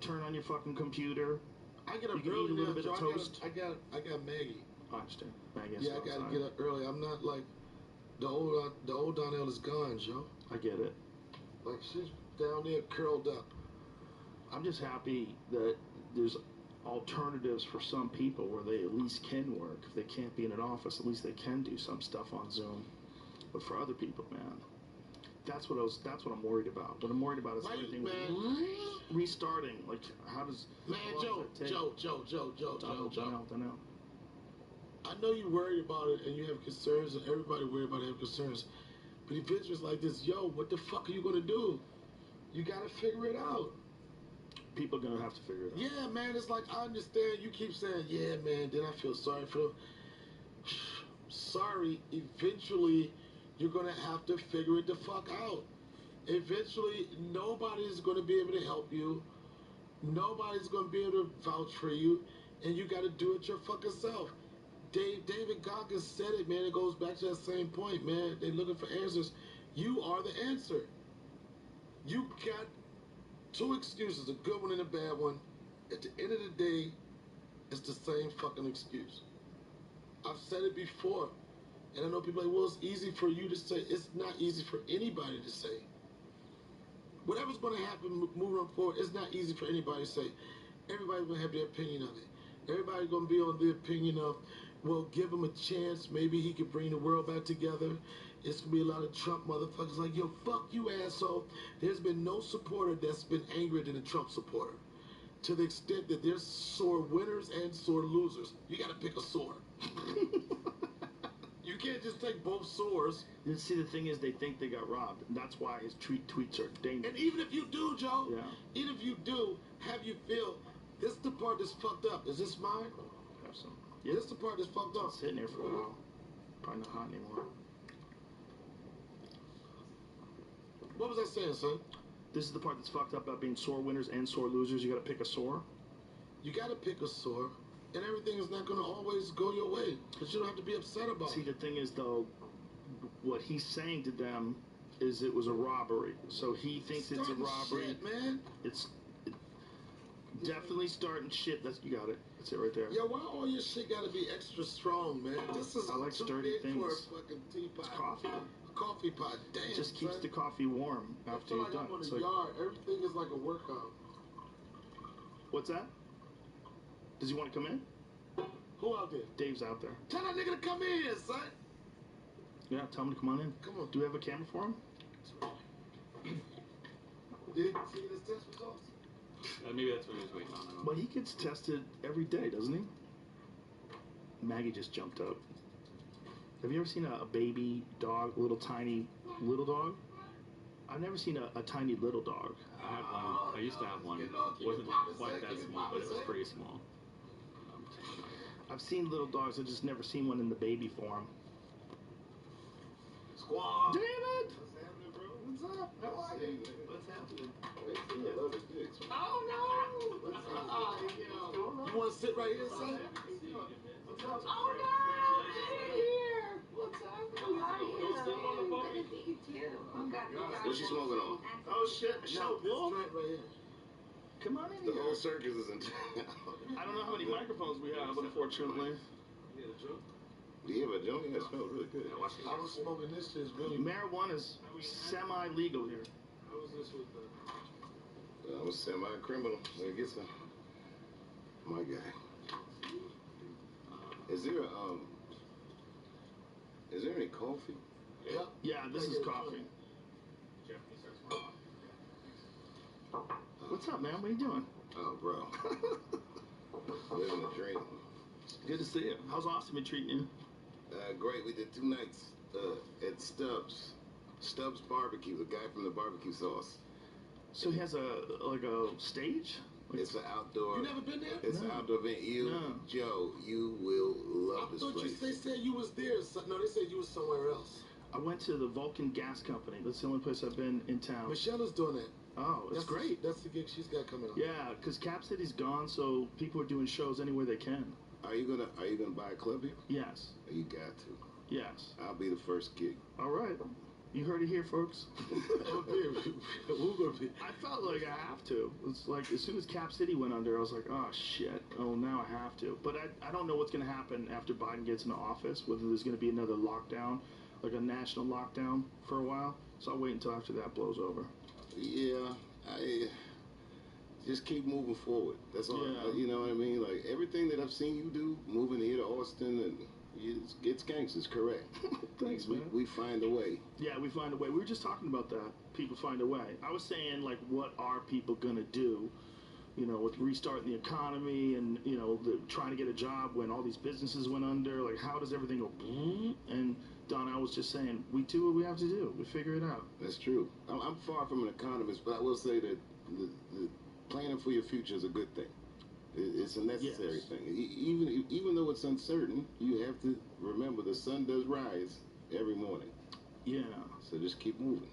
turn on your fucking computer. I get up you can early eat a little bit now, of toast. I got Maggie. I understand. Maggie, I got to get up early. I'm not like the old Donnell is gone, Joe. I get it. Like, she's down there curled up. I'm just happy that there's alternatives for some people where they at least can work. If they can't be in an office, at least they can do some stuff on Zoom. But for other people, man, that's what I'm worried about. What I'm worried about is everything restarting. Like, how does... Man, Joe. I know you're worried about it and you have concerns, and everybody worried about it have concerns. But eventually it's like this, yo, what the fuck are you gonna do? You gotta figure it out. People are gonna have to figure it out. Yeah, man, it's like, I understand you keep saying, yeah, man, then I feel sorry for them. Sorry, eventually you're gonna have to figure it the fuck out. Eventually, nobody's gonna be able to help you. Nobody's gonna be able to vouch for you, and you gotta do it your fucking self. David Goggins said it, man. It goes back to that same point, man. They're looking for answers. You are the answer. You got two excuses, a good one and a bad one. At the end of the day, it's the same fucking excuse. I've said it before, and I know people are like, well, it's easy for you to say. It's not easy for anybody to say. Whatever's going to happen moving forward, it's not easy for anybody to say. Everybody's going to have their opinion of it. Everybody's going to be on the opinion of, well, give him a chance. Maybe he could bring the world back together. It's going to be a lot of Trump motherfuckers like, yo, fuck you, asshole. There's been no supporter that's been angrier than a Trump supporter. To the extent that there's sore winners and sore losers. You got to pick a sore. You can't just take both sores. You see, the thing is, they think they got robbed. That's why his tweets are dangerous. And even if you do, Joe, yeah. Even if you do, have you feel, this is the part that's fucked up. Is this mine? Have some. Yeah. This is the part that's fucked up. It's sitting there for a while. Probably not hot anymore. What was I saying, son? This is the part that's fucked up about being sore winners and sore losers. You gotta pick a sore. You gotta pick a sore. And everything is not going to always go your way. But you don't have to be upset about it. See, the thing is, though, what he's saying to them is it was a robbery. So he thinks it's a robbery. Shit, man. It's definitely starting shit. You got it. That's it right there. Yo, why all your shit got to be extra strong, man? This is I like too sturdy big things. for a fucking teapot. It's coffee. A coffee pot. Damn, It just keeps son. the coffee warm after you're done. I'm on It's the like, yard. Everything is like a workout. what's that? Does he want to come in? Who out there? Dave's out there. Tell that nigga to come in, son. Yeah, tell him to come on in. Come on. Do we have a camera for him? Did he see his test results? Maybe that's what he was waiting on. I don't know. Well, he gets tested every day, doesn't he? Maggie just jumped up. Have you ever seen a baby dog, tiny little dog? I've never seen a tiny little dog. I had one. I used to have one. It wasn't quite that small, but it was pretty small. I've seen little dogs. I've just never seen one in the baby form. Squad. Damn it! What's happening, bro? What's up? How are you? What's happening? Oh, no! What's up? You want to sit right here, son? What's up? Oh, no! Here! What's up? How are you? Good to see you, too. What's she smoking on? Oh, shit. Michelle Wolf? Right here. Come on in The here. whole circus is in town. I don't know how many microphones we have, unfortunately. Yeah, but Joe, yeah, it smells really good. I was smoking this shit. Really. Marijuana is semi-legal here. How was this with I was semi-criminal. Let me get some. My guy. Is there any coffee? Yeah. Yeah, this is coffee. What's up, man? What are you doing? Oh, bro. Living the dream. Good to see you. How's Austin been treating you? Great. We did 2 nights at Stubbs. Stubbs Barbecue, the guy from the barbecue sauce. So he has a stage? It's an outdoor. You never been there? It's an outdoor event. Joe, you will love this place. They said you was there. No, they said you was somewhere else. I went to the Vulcan Gas Company. That's the only place I've been in town. Michelle is doing that. Oh, that's great. That's the gig she's got coming up. Yeah, because Cap City's gone, so people are doing shows anywhere they can. Are you gonna buy a club here? Yes. You got to. Yes. I'll be the first gig. All right. You heard it here, folks. I felt like I have to. It's like as soon as Cap City went under, I was like, oh shit. Oh, now I have to. But I don't know what's going to happen after Biden gets into office. Whether there's going to be another lockdown, like a national lockdown for a while. So I'll wait until after that blows over. Yeah, I just keep moving forward. That's all. Yeah. You know what I mean? Like everything that I've seen you do, moving here to Austin, and it's gangsters, correct? Thanks, man. We find a way. Yeah, we find a way. We were just talking about that. People find a way. I was saying, like, what are people gonna do you know, with restarting the economy and, you know, trying to get a job when all these businesses went under. Like, how does everything go boom? And Donnell was just saying, we do what we have to do. We figure it out. That's true. I'm far from an economist, but I will say that the planning for your future is a good thing. It's a necessary thing. Even though it's uncertain, you have to remember the sun does rise every morning. Yeah. So just keep moving.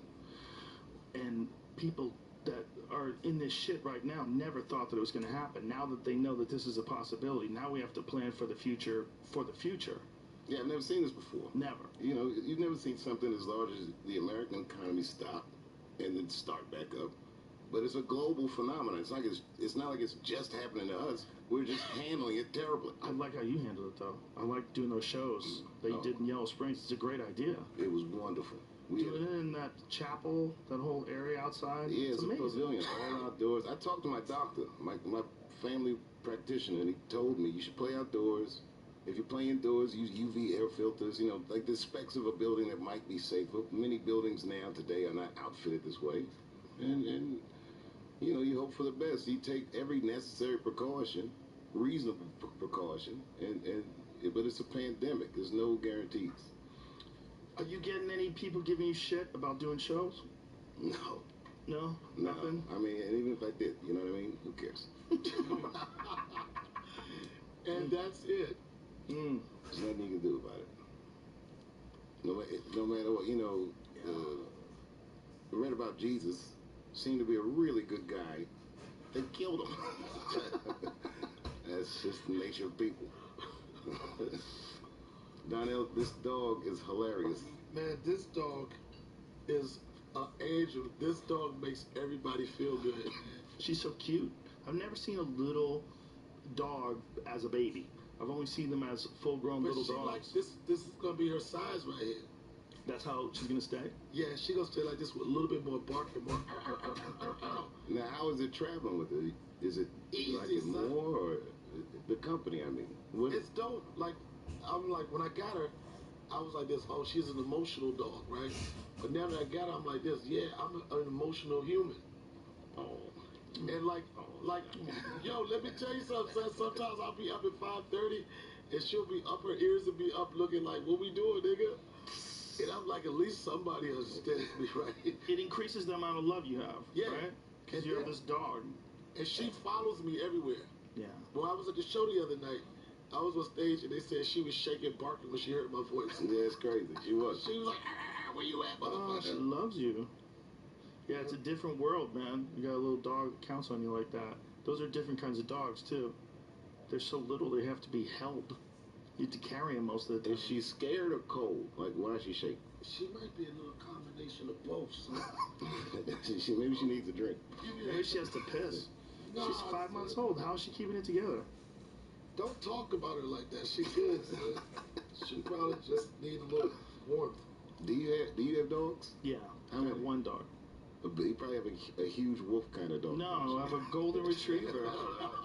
And people that are in this shit right now never thought that it was going to happen. Now that they know that this is a possibility, now we have to plan for the future. Yeah, I've never seen this before. Never. You know, you've never seen something as large as the American economy stop and then start back up. But it's a global phenomenon. It's not like it's just happening to us. We're just handling it terribly. I like how you handle it, though. I like doing those shows that you did in Yellow Springs. It's a great idea. It was wonderful. Doing it in that chapel, that whole area outside. Yeah, it's amazing. A pavilion, all outdoors. I talked to my doctor, my family practitioner, and he told me you should play outdoors. If you're playing indoors, use UV air filters, you know, like the specs of a building that might be safer. Many buildings now today are not outfitted this way. And you know, you hope for the best. You take every necessary precaution, reasonable precaution, but it's a pandemic. There's no guarantees. Are you getting any people giving you shit about doing shows? No. No? Nothing? I mean, and even if I did, you know what I mean? Who cares? And that's it. There's nothing you can do about it. No matter what, you know, I read about Jesus, seemed to be a really good guy. They killed him. That's just the nature of people. Donnell, this dog is hilarious. Man, this dog is an angel. This dog makes everybody feel good. She's so cute. I've never seen a little dog as a baby. I've only seen them as full-grown little dogs. Like this is gonna be her size right here. That's how she's gonna stay? Yeah, she's gonna stay like this with a little bit more bark and more. Now, how is it traveling with it? Is it easy, like it more or the company? I mean, it's dope. Like I'm like when I got her, I was like this. Oh, she's an emotional dog, right? But now that I got her, I'm like this. Yeah, I'm an emotional human. Oh. And like, yo, let me tell you something, son. Sometimes I'll be up at 5:30, and she'll be up, her ears will be up, looking like, "What we doing, nigga?" And I'm like, at least somebody understands me, right? It increases the amount of love you have, right? Because you have this dog. And she follows me everywhere. Yeah. Well, I was at the show the other night. I was on stage, and they said she was shaking, barking when she heard my voice. Yeah, it's crazy. She was. She was like, "Where you at, motherfucker?" Oh, she loves you. Yeah, it's a different world, man. You got a little dog that counts on you like that. Those are different kinds of dogs, too. They're so little, they have to be held. You have to carry them most of the time. Is she scared or cold? Like, why is she shaking? She might be a little combination of both, son. Maybe she needs a drink. Maybe she has to piss. No, She's 5 months old. How is she keeping it together? Don't talk about her like that. She good, son. She probably just need a little warmth. Do you have dogs? Yeah, I have one dog. You probably have a huge wolf kind of dog. No, I have a golden retriever.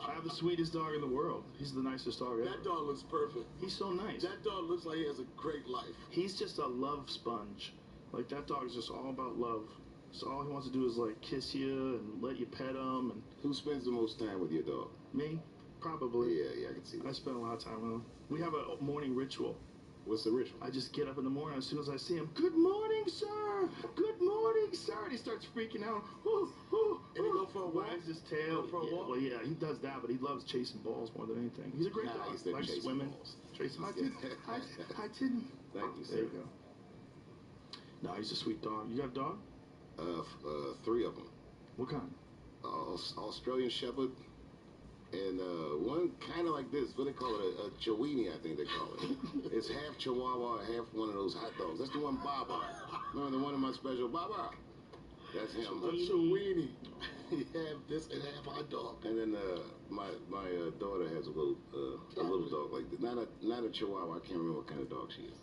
I have the sweetest dog in the world. He's the nicest dog ever. That dog looks perfect. He's so nice. That dog looks like he has a great life. He's just a love sponge. Like, that dog is just all about love. So all he wants to do is, like, kiss you and let you pet him. And who spends the most time with your dog? Me? Probably. Yeah, I can see that. I spend a lot of time with him. We have a morning ritual. What's the ritual? I just get up in the morning as soon as I see him. Good morning, sir. Good morning, sir. And he starts freaking out. And he go for a walk? Wags his tail. Well, yeah, he does that, but he loves chasing balls more than anything. He's a great dog. He likes swimming. Chasing balls. Hi, Tidden. Thank you, sir. There you go. No, he's a sweet dog. You got a dog? 3 of them. What kind? Australian Shepherd. And one kind of like this, what they call it, a Chiweenie, I think they call it. It's half Chihuahua, half one of those hot dogs. That's the one Baba. Remember the one in my special, Baba? That's him. A Chiweenie. He have this and half hot dog. And then my daughter has a little dog like this. Not a Chihuahua. I can't remember what kind of dog she is.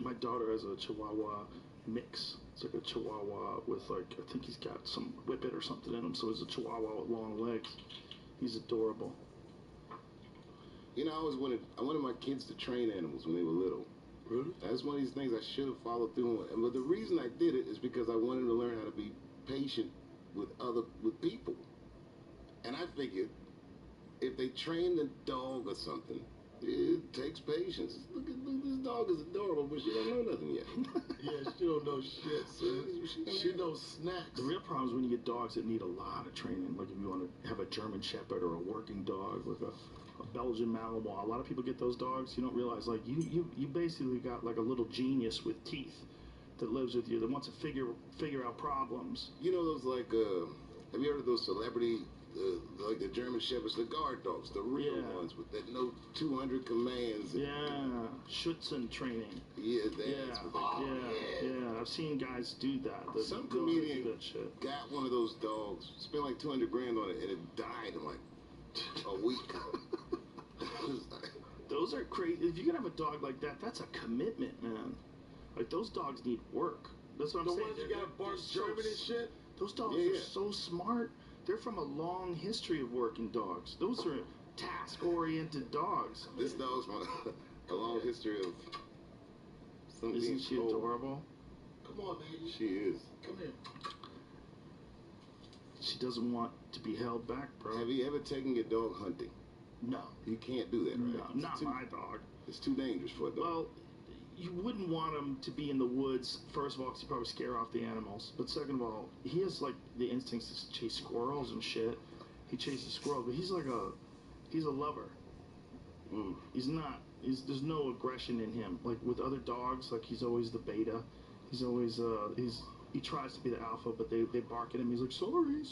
My daughter has a Chihuahua mix. It's like a Chihuahua with, like, I think he's got some whippet or something in him, so it's a Chihuahua with long legs. He's adorable. You know, I wanted my kids to train animals when they were little. Really? That's one of these things I should have followed through on. But the reason I did it is because I wanted to learn how to be patient with people. And I figured if they train the dog or something, it takes patience. Look, this dog is adorable, but she don't know nothing yet. Yeah, she don't know shit, son. She knows snacks. The real problem is when you get dogs that need a lot of training. Like if you want to have a German Shepherd or a working dog, like a Belgian Malinois. A lot of people get those dogs. You don't realize, like, you basically got like a little genius with teeth that lives with you that wants to figure out problems. You know those, like, have you heard of those celebrity, like the German Shepherds, the guard dogs, the real ones with that know 200 commands? Yeah, Schutzen training. Yeah, that's what they yeah. I've seen guys do that. Some comedian got one of those dogs, spent like 200 grand on it, and it died in like a week. Those are crazy. If you can have a dog like that, that's a commitment, man. Like, those dogs need work. That's what I'm saying. The ones you got bark German and shit? Those dogs are so smart. They're from a long history of working dogs. Those are task-oriented dogs. This dog's from a long history of something. Isn't she adorable? Come on, baby. She is. Come here. She doesn't want to be held back, bro. Have you ever taken your dog hunting? No. You can't do that, right? No, not my dog. It's too dangerous for a dog. Well, you wouldn't want him to be in the woods, first of all, because he'd probably scare off the animals. But second of all, he has, like, the instincts to chase squirrels and shit. He chases squirrels, but he's a lover. There's no aggression in him. Like, with other dogs, like, he's always the beta. He's always, he tries to be the alpha, but they bark at him. He's like, sorry.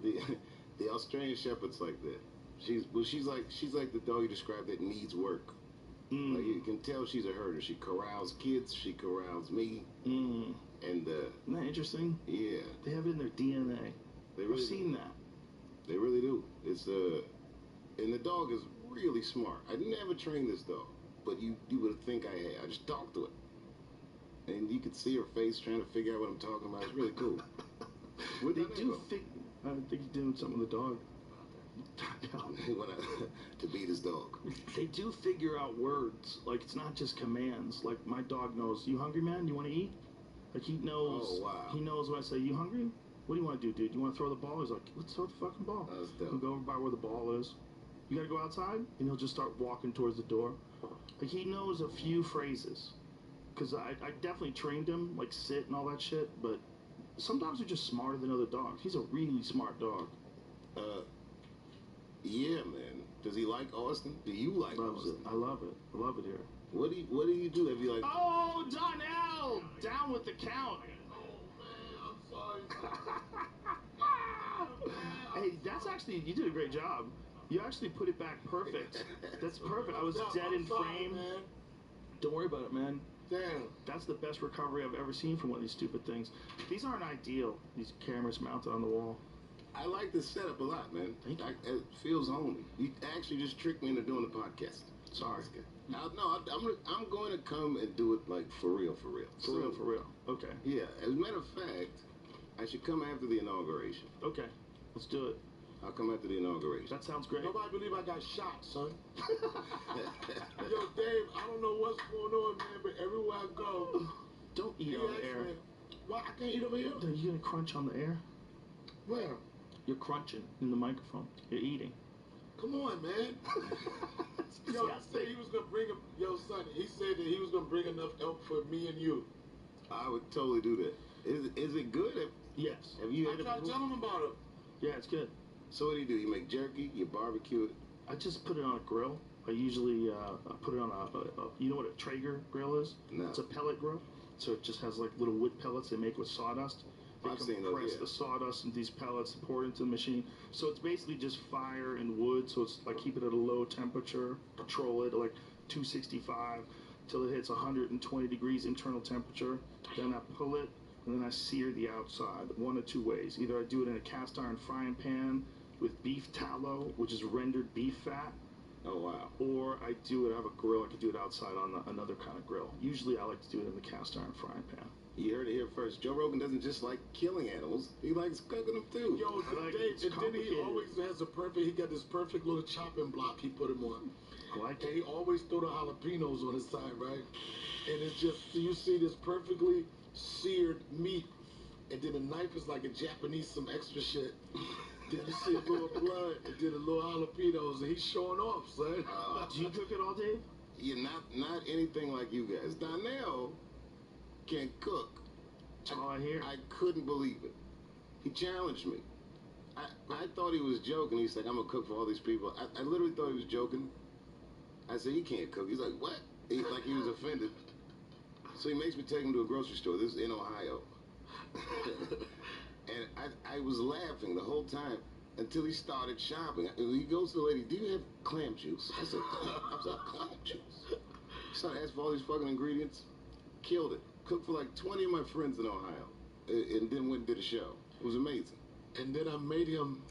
The Australian Shepherd's like that. She's like the dog you described that needs work. Like, you can tell she's a herder. She corrals kids. She corrals me. And isn't that interesting? Yeah, they have it in their DNA. I've seen that. They really do. It's and the dog is really smart. I never trained this dog, but you would think I had. I just talked to it, and you could see her face trying to figure out what I'm talking about. It's really cool. I think he's doing something with the dog. To beat his dog. They do figure out words. Like, it's not just commands. Like, my dog knows, you hungry, man? You want to eat? Like, he knows. Oh, wow. He knows when I say, you hungry? What do you want to do, dude? You want to throw the ball? He's like, let's throw the fucking ball. That's dope. He'll go over by where the ball is. You got to go outside? And he'll just start walking towards the door. Like, he knows a few phrases. Because I definitely trained him, like, sit and all that shit. But some dogs are just smarter than other dogs. He's a really smart dog. Yeah, man. Does he like Austin? Do you like Austin? I love it. I love it here. What do you do? Have you like? Oh, Donnell! Down with the count. Oh, man, I'm sorry. Hey, that's actually, you did a great job. You actually put it back perfect. That's perfect. I was dead in frame. Man. Don't worry about it, man. Damn. That's the best recovery I've ever seen from one of these stupid things. These aren't ideal, these cameras mounted on the wall. I like this setup a lot, man. It feels homey. You actually just tricked me into doing the podcast. Sorry. I'm going to come and do it, like, for real. For real. Okay. Yeah. As a matter of fact, I should come after the inauguration. Okay. Let's do it. I'll come after the inauguration. That sounds great. Nobody believe I got shot, son. Yo, Dave, I don't know what's going on, man, but everywhere I go, don't eat on the air. Man, why I can't eat over here? Are you gonna crunch on the air? Where? You're crunching in the microphone. You're eating. Come on, man. Yo, he said he was gonna bring him. Yo, son, he said that he was gonna bring enough elk for me and you. I would totally do that. Is it good? Yes. Have you? I tried to tell him about it. Yeah, it's good. So what do? You make jerky? You barbecue it? I just put it on a grill. I usually put it on a you know what a Traeger grill is? No. It's a pellet grill. So it just has like little wood pellets they make with sawdust. They compress the sawdust into these pellets, pour it into the machine. So it's basically just fire and wood. So it's like keep it at a low temperature, control it at like 265 till it hits 120 degrees internal temperature. Then I pull it and then I sear the outside one of two ways. Either I do it in a cast iron frying pan with beef tallow, which is rendered beef fat. Oh, wow. Or I do it, I have a grill, I could do it outside on another kind of grill. Usually I like to do it in the cast iron frying pan. You heard it here first. Joe Rogan doesn't just like killing animals, he likes cooking them too. Yo, Dave, and then he always has he got this perfect little chopping block he put him on. And he always throw the jalapenos on his side, right? And it's just, you see this perfectly seared meat, and then the knife is like a Japanese, some extra shit. Then you see a little blood, and then a little jalapenos, and he's showing off, son. Do you cook it all, Dave? Yeah, not anything like you guys. Donnell can cook. That's all I hear. I couldn't believe it. He challenged me. I thought he was joking. He's like, I'm gonna cook for all these people. I literally thought he was joking. I said, he can't cook. He's like, what? Like he was offended. So he makes me take him to a grocery store. This is in Ohio. And I was laughing the whole time until he started shopping. He goes to the lady, do you have clam juice? I said, clam juice. Started asking for all these fucking ingredients. Killed it. Cooked for like 20 of my friends in Ohio. And then went and did a show. It was amazing. And then I made him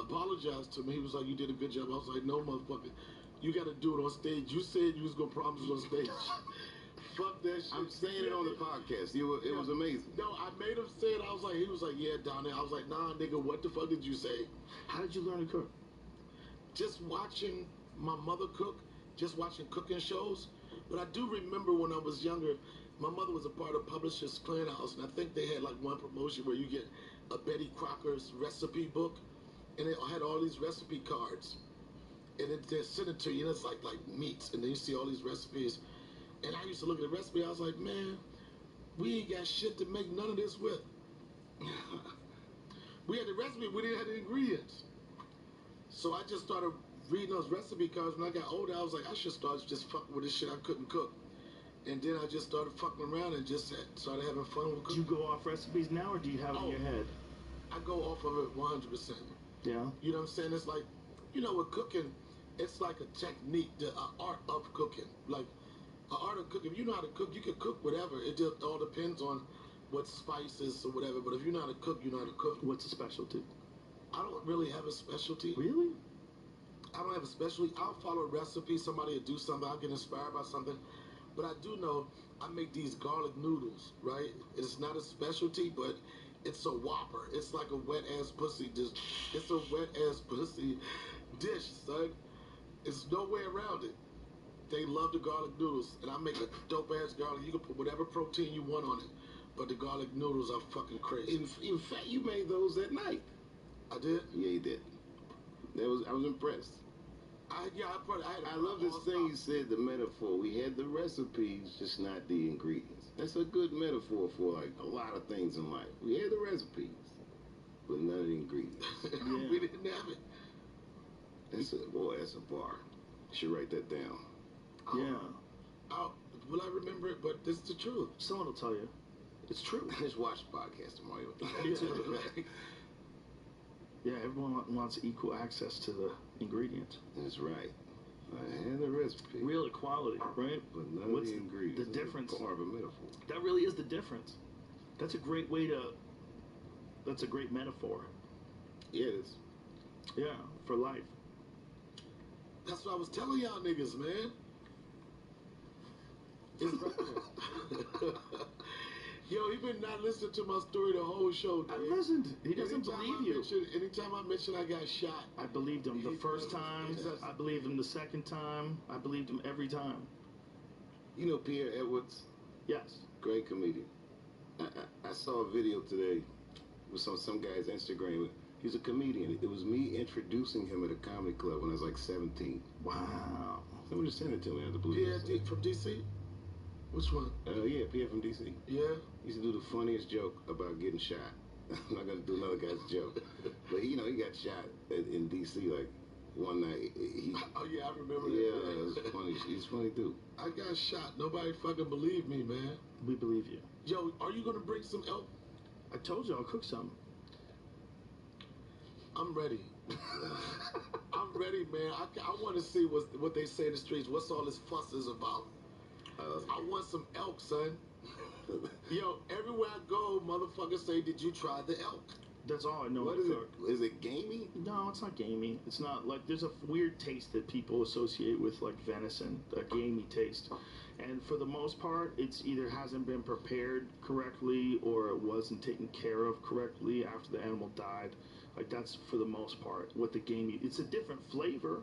apologize to me. He was like, you did a good job. I was like, no, motherfucker. You got to do it on stage. You said you was going to promise on stage. Fuck that shit. I'm saying it on the podcast. It was amazing. No, I made him say it. He was like, yeah, down there. I was like, nah, nigga, what the fuck did you say? How did you learn to cook? Just watching my mother cook, just watching cooking shows. But I do remember when I was younger, my mother was a part of Publishers Clearinghouse, and I think they had like one promotion where you get a Betty Crocker's recipe book, and it had all these recipe cards. And they send it to you, and it's like meats, and then you see all these recipes. And I used to look at the recipe, I was like, man, we ain't got shit to make none of this with. We had the recipe, we didn't have the ingredients. So I just started reading those recipe cards. When I got older, I was like, I should start just fucking with this shit I couldn't cook. And then I just started fucking around and just started having fun with cooking. Do you go off recipes now, or do you have it in your head? I go off of it 100%. Yeah? You know what I'm saying? It's like, you know, with cooking, it's like a technique, the art of cooking. Like, an art of cooking. If you know how to cook, you can cook whatever. It just all depends on what spices or whatever. But if you know how to cook, you know how to cook. What's a specialty? I don't really have a specialty. Really? I don't have a specialty. I'll follow a recipe. Somebody will do something. I'll get inspired by something. But I do know I make these garlic noodles, right? It's not a specialty, but it's a whopper. It's like a wet-ass pussy dish. It's a wet-ass pussy dish, son. There's no way around it. They love the garlic noodles, and I make a dope-ass garlic. You can put whatever protein you want on it, but the garlic noodles are fucking crazy. In fact, you made those that night. I did? Yeah, you did. I was impressed. I love this thing you said, the metaphor. We had the recipes, just not the ingredients. That's a good metaphor for like a lot of things in life. We had the recipes, but none of the ingredients. Yeah. We didn't have it. That's a bar. You should write that down. Yeah. Will I remember it? But this is the truth. Someone will tell you. It's true. Just watch the podcast tomorrow. Yeah, everyone wants equal access to the ingredients. That's right. And the recipe. Real equality, right? But none of the ingredients. The difference? Part of a metaphor. That really is the difference. That's a great way to... That's a great metaphor. Yeah, it is. Yeah, for life. That's what I was telling y'all niggas, man. It's right there. Yo, he been not listening to my story the whole show, dude. I listened. He doesn't believe you. Anytime I mention I got shot. I believed him the first time. I believed him the second time. I believed him every time. You know Pierre Edwards? Yes. Great comedian. I saw a video today with some guy's Instagram. He's a comedian. It was me introducing him at a comedy club when I was like 17. Wow. Somebody just sent it to me out of the blue. Pierre from DC? Which one? Yeah, Pierre from DC. Yeah? He used to do the funniest joke about getting shot. I'm not going to do another guy's joke. But, he got shot in DC like one night. Oh, yeah, I remember that. Yeah, it was funny. He's funny, too. I got shot. Nobody fucking believed me, man. We believe you. Yo, are you going to bring some elk? I told you I'll cook some. I'm ready. I'm ready, man. I want to see what they say in the streets. What's all this fuss is about? I want some elk, son. Yo, everywhere I go, motherfuckers say, did you try the elk? That's all I know. What is it? Is it gamey? No, it's not gamey. It's not like there's a weird taste that people associate with like venison, a gamey taste. And for the most part, it's either hasn't been prepared correctly or it wasn't taken care of correctly after the animal died. Like that's for the most part what the gamey. It's a different flavor,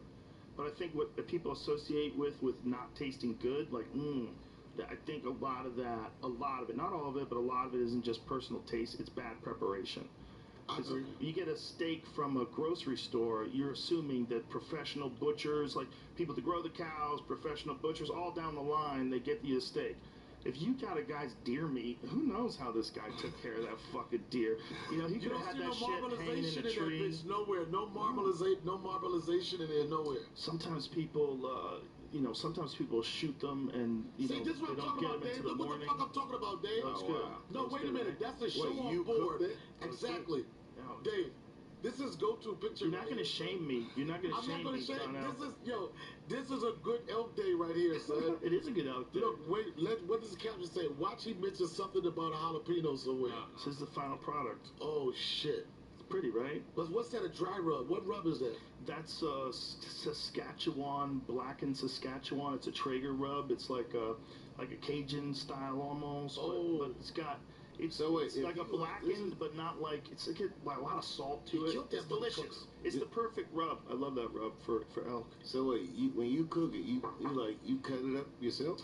but I think what people associate with not tasting good, like I think a lot of it, not all of it, but a lot of it isn't just personal taste. It's bad preparation. I agree. You get a steak from a grocery store, you're assuming that professional butchers, like people that grow the cows, professional butchers, all down the line, they get you a steak. If you got a guy's deer meat, who knows how this guy took care of that fucking deer? You know, he could have had that shit hanging in a tree. Bitch nowhere. No marbleization in there nowhere. Sometimes people, sometimes people shoot them and See, know, this is what they I'm don't talking get about, them into Dave. the Look morning. what the fuck I'm talking about, Dave. That's good. No, wait a minute. Right? That's a show on board. Exactly. Dave, this is go-to picture. You're not going to shame me. You're not going to shame me. I'm not going to shame. This is a good elk day right here, son. It is a good elk day. Look, wait, what does the caption say? Watch, he mentions something about a jalapeno somewhere. This is the final product. Oh, shit. It's pretty, right? But what's that, a dry rub? What rub is that? That's Saskatchewan, blackened Saskatchewan. It's a Traeger rub. It's like a Cajun style almost. But it's got... It's like a blackened, but not like it's like a lot of salt to it. It's delicious. It's the perfect rub. I love that rub for elk. So wait, when you cook it, you cut it up yourself?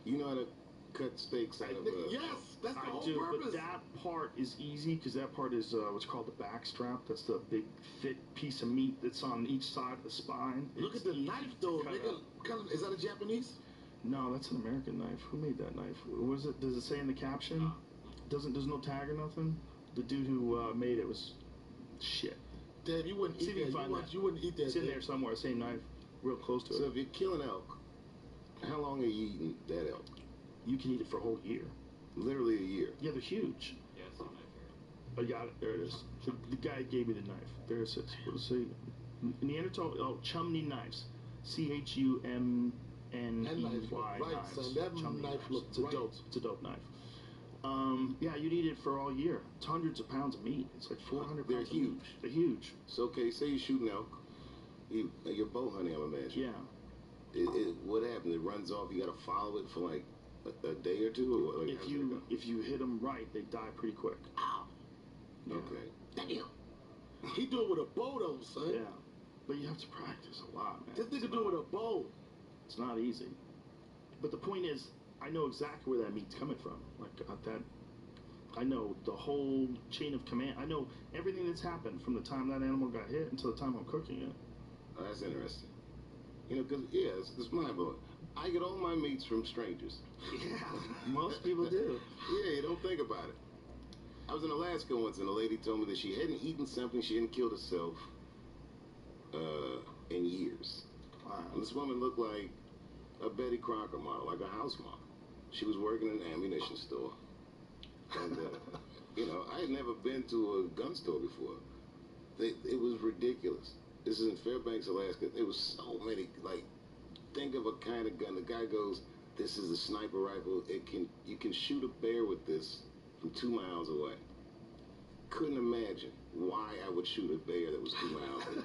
You know how to cut steaks out of Yes, that's the whole purpose. But that part is easy because that part is what's called the back strap. That's the big, thick piece of meat that's on each side of the spine. Look at the knife, though, nigga. Is that a Japanese? No, that's an American knife. Who made that knife? Was it? Does it say in the caption? There's no tag or nothing. The dude who made it was shit. Dave, you wouldn't eat that. You wouldn't eat that. It's in there somewhere. Same knife, real close to it. So if you're killing elk, how long are you eating that elk? You can eat it for a whole year. Literally a year. Yeah, they're huge. Yeah, it's not my favorite. I got it. There it is. The guy gave me the knife. There it sits. What does it say? Neanderthal. Chumney knives. CHUMNEY right, knives. Son, that knife looks dope. It's a dope knife. Yeah, you'd eat it for all year. It's hundreds of pounds of meat. It's like 400 They're pounds. huge. They're huge. So, okay, say you're shooting elk. You're bow hunting, I'm imagining. Yeah. What happens? It runs off. You got to follow it for like a day or two? Or like, if you hit them right, they die pretty quick. Ow. Yeah. Okay. Damn. He do it with a bow, though, son. Yeah. But you have to practice a lot, man. This nigga do it with a bow. It's not easy. But the point is, I know exactly where that meat's coming from. Like that, I know the whole chain of command. I know everything that's happened from the time that animal got hit until the time I'm cooking it. Oh, that's interesting. You know, because, yeah, it's my boy. I get all my meats from strangers. Yeah, most people do. Yeah, you don't think about it. I was in Alaska once, and a lady told me that she hadn't eaten something, she hadn't killed herself in years. Wow. And this woman looked like a Betty Crocker model, like a house model. She was working in an ammunition store. And, I had never been to a gun store before. It was ridiculous. This is in Fairbanks, Alaska. There was so many, like, think of a kind of gun. The guy goes, this is a sniper rifle. You can shoot a bear with this from 2 miles away. Couldn't imagine why I would shoot a bear that was 2 miles away.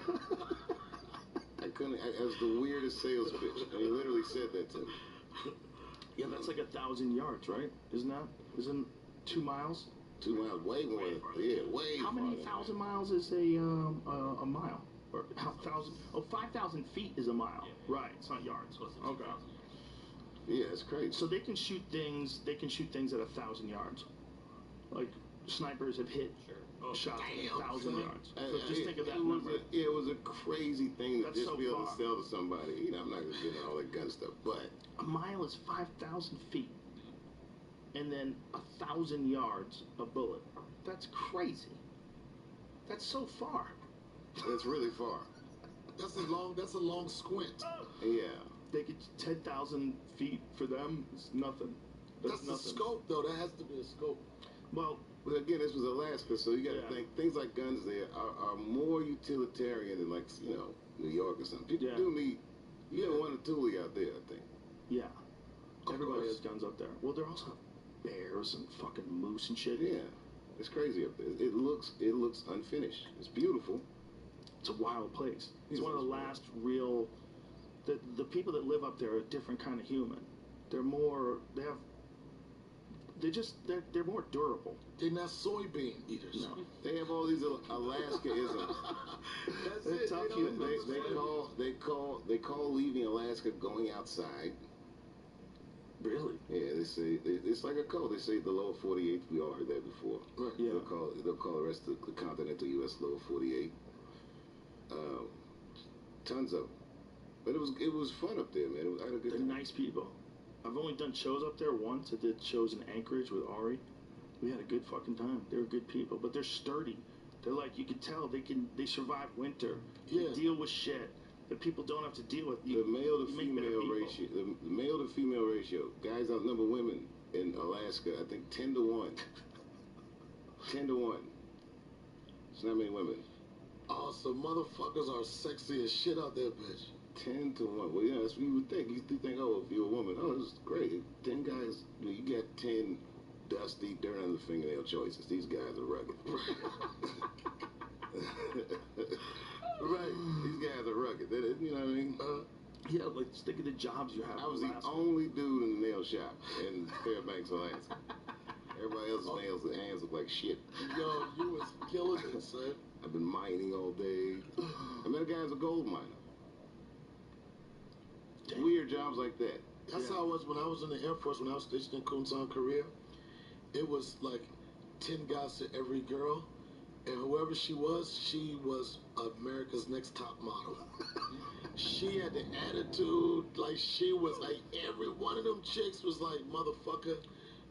I couldn't. It was the weirdest sales pitch. And he literally said that to me. Yeah, that's like 1,000 yards, right? Isn't 2 miles? 2 miles, way more. Yeah, way. How many thousand miles is a mile? Or how thousand? Oh, 5,000 feet is a mile. Yeah. Right. It's not yards. Okay. Yeah, it's crazy. So they can shoot things. They can shoot things at 1,000 yards. Like snipers have hit shots at 1,000 yards. So just think of that number. It was a crazy thing to just so be able far. to sell to somebody. You know, I'm not gonna get into all that gun stuff, but a mile is 5,000 feet, and then 1,000 yards a bullet. That's crazy. That's so far. That's really far. That's a long squint. Yeah. They get 10,000 feet for them. It's nothing. That's the scope, though. That has to be a scope. Well, but again, this was Alaska, so you got to think things like guns there are more utilitarian than like New York or something. People do need one or two out there, I think. Yeah. Everybody has guns up there. Well, there also have bears and fucking moose and shit. Yeah. It's crazy up there. It looks unfinished. It's beautiful. It's a wild place. It's one of the last real. The people that live up there are a different kind of human. They're more. They're more durable. They're not soybean eaters. No. They have all these Alaska-isms. That's tough humans. They call leaving Alaska going outside. Really? Yeah, they say it's like a code. They say the lower 48. We all heard that before. Right. Yeah. They'll call the rest of the continental U.S. lower 48. Tons of them. But it was fun up there, man. I had a good time. They're nice people. I've only done shows up there once. I did shows in Anchorage with Ari. We had a good fucking time. They were good people, but they're sturdy. They're like, you can tell they survive winter. Yeah. They deal with shit that people don't have to deal with. The male to female ratio. The male to female ratio. Guys outnumber women in Alaska. I think 10 to 1. 10 to 1. It's not many women. Oh, so motherfuckers are sexy as shit out there, bitch. 10 to 1. Well, yeah, that's what you would think. You think, oh, if you're a woman, oh, this is great. 10 guys, you got 10 dusty, dirt on the fingernail choices. These guys are rugged. Right. These guys are rugged. You know what I mean? Yeah, like, just think of the jobs you have. I was the only dude in the nail shop in Fairbanks, Alaska. Everybody else's nails and hands look like shit. Yo, you was killing it, son. I've been mining all day. I met a guy who's a gold miner. Weird jobs like that. That's how it was when I was in the Air Force, when I was stationed in Kunsan, Korea. It was like 10 guys to every girl. And whoever she was America's Next Top Model. She had the attitude, like she was like, every one of them chicks was like, motherfucker,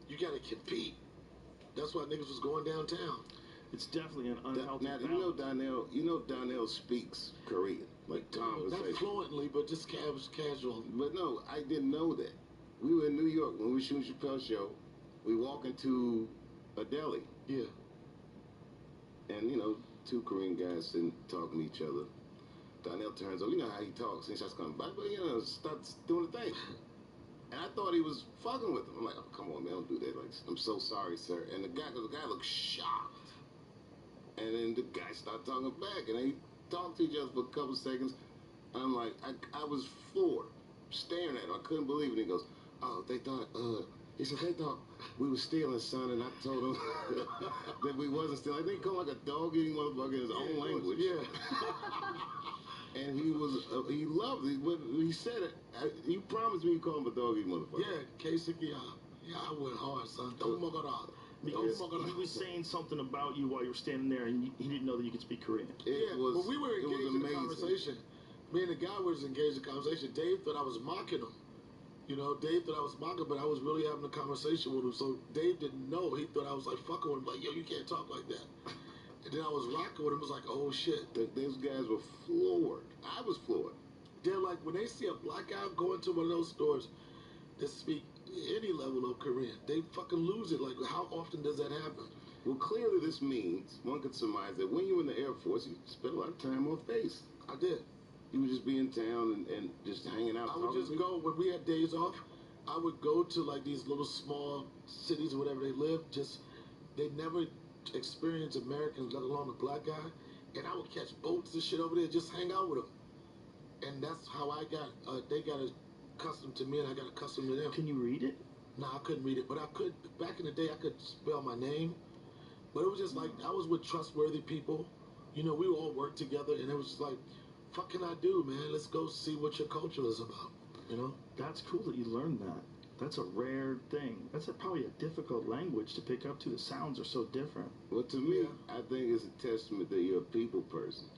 you gotta compete. That's why niggas was going downtown. It's definitely an unhealthy Now, balance. you know Donnell speaks Korean, like conversation. Not fluently, but just casual. But no, I didn't know that. We were in New York when we were shooting Chappelle's show. We walk into a deli. Yeah. And, you know, two Korean guys sitting talking to each other. Donnell turns over. You know how he talks. He starts going, but, you know, starts doing the thing. And I thought he was fucking with him. I'm like, oh, come on, man, don't do that. Like, I'm so sorry, sir. And the guy looked shocked. And then the guy started talking back. And they talked to each other for a couple seconds. And I'm like, I was floored, staring at him. I couldn't believe it. And he goes, oh, they thought we were stealing, son. And I told them that we wasn't stealing. They call him like a dog-eating motherfucker in his own language. Yeah. And he loved it. When he said it, he promised me he'd call him a dog-eating motherfucker. Yeah, Kasich, yeah, I went hard, son. Don't mug it up. Because he was saying something about you while you were standing there, and he didn't know that you could speak Korean. But we were engaged in the conversation. Me and the guy was engaged in the conversation. Dave thought I was mocking him. You know, Dave thought I was mocking, but I was really having a conversation with him. So Dave didn't know. He thought I was like fucking with him, like, yo, you can't talk like that. And then I was rocking with him. It was like, oh shit. Those guys were floored. I was floored. They're like, when they see a black guy go into one of those stores that speak any level of Korean, they fucking lose it. Like, how often does that happen? Well, clearly this means, one could surmise that when you were in the Air Force, you spent a lot of time off base. I did. You would just be in town and just hanging out. I would just go, when we had days off, I would go to like these little small cities or whatever they live. They never experience Americans, let alone a black guy. And I would catch boats and shit over there, just hang out with them. And that's how I got, they got accustomed to me and I got accustomed to them. Can you read it? No, I couldn't read it, but I could, back in the day, I could spell my name. But it was just like, I was with trustworthy people. You know, we all worked together and it was just like, what can I do, man? Let's go see what your culture is about, you know? That's cool that you learned that. That's a rare thing. That's probably a difficult language to pick up to. The sounds are so different. Well, to me, I think it's a testament that you're a people person,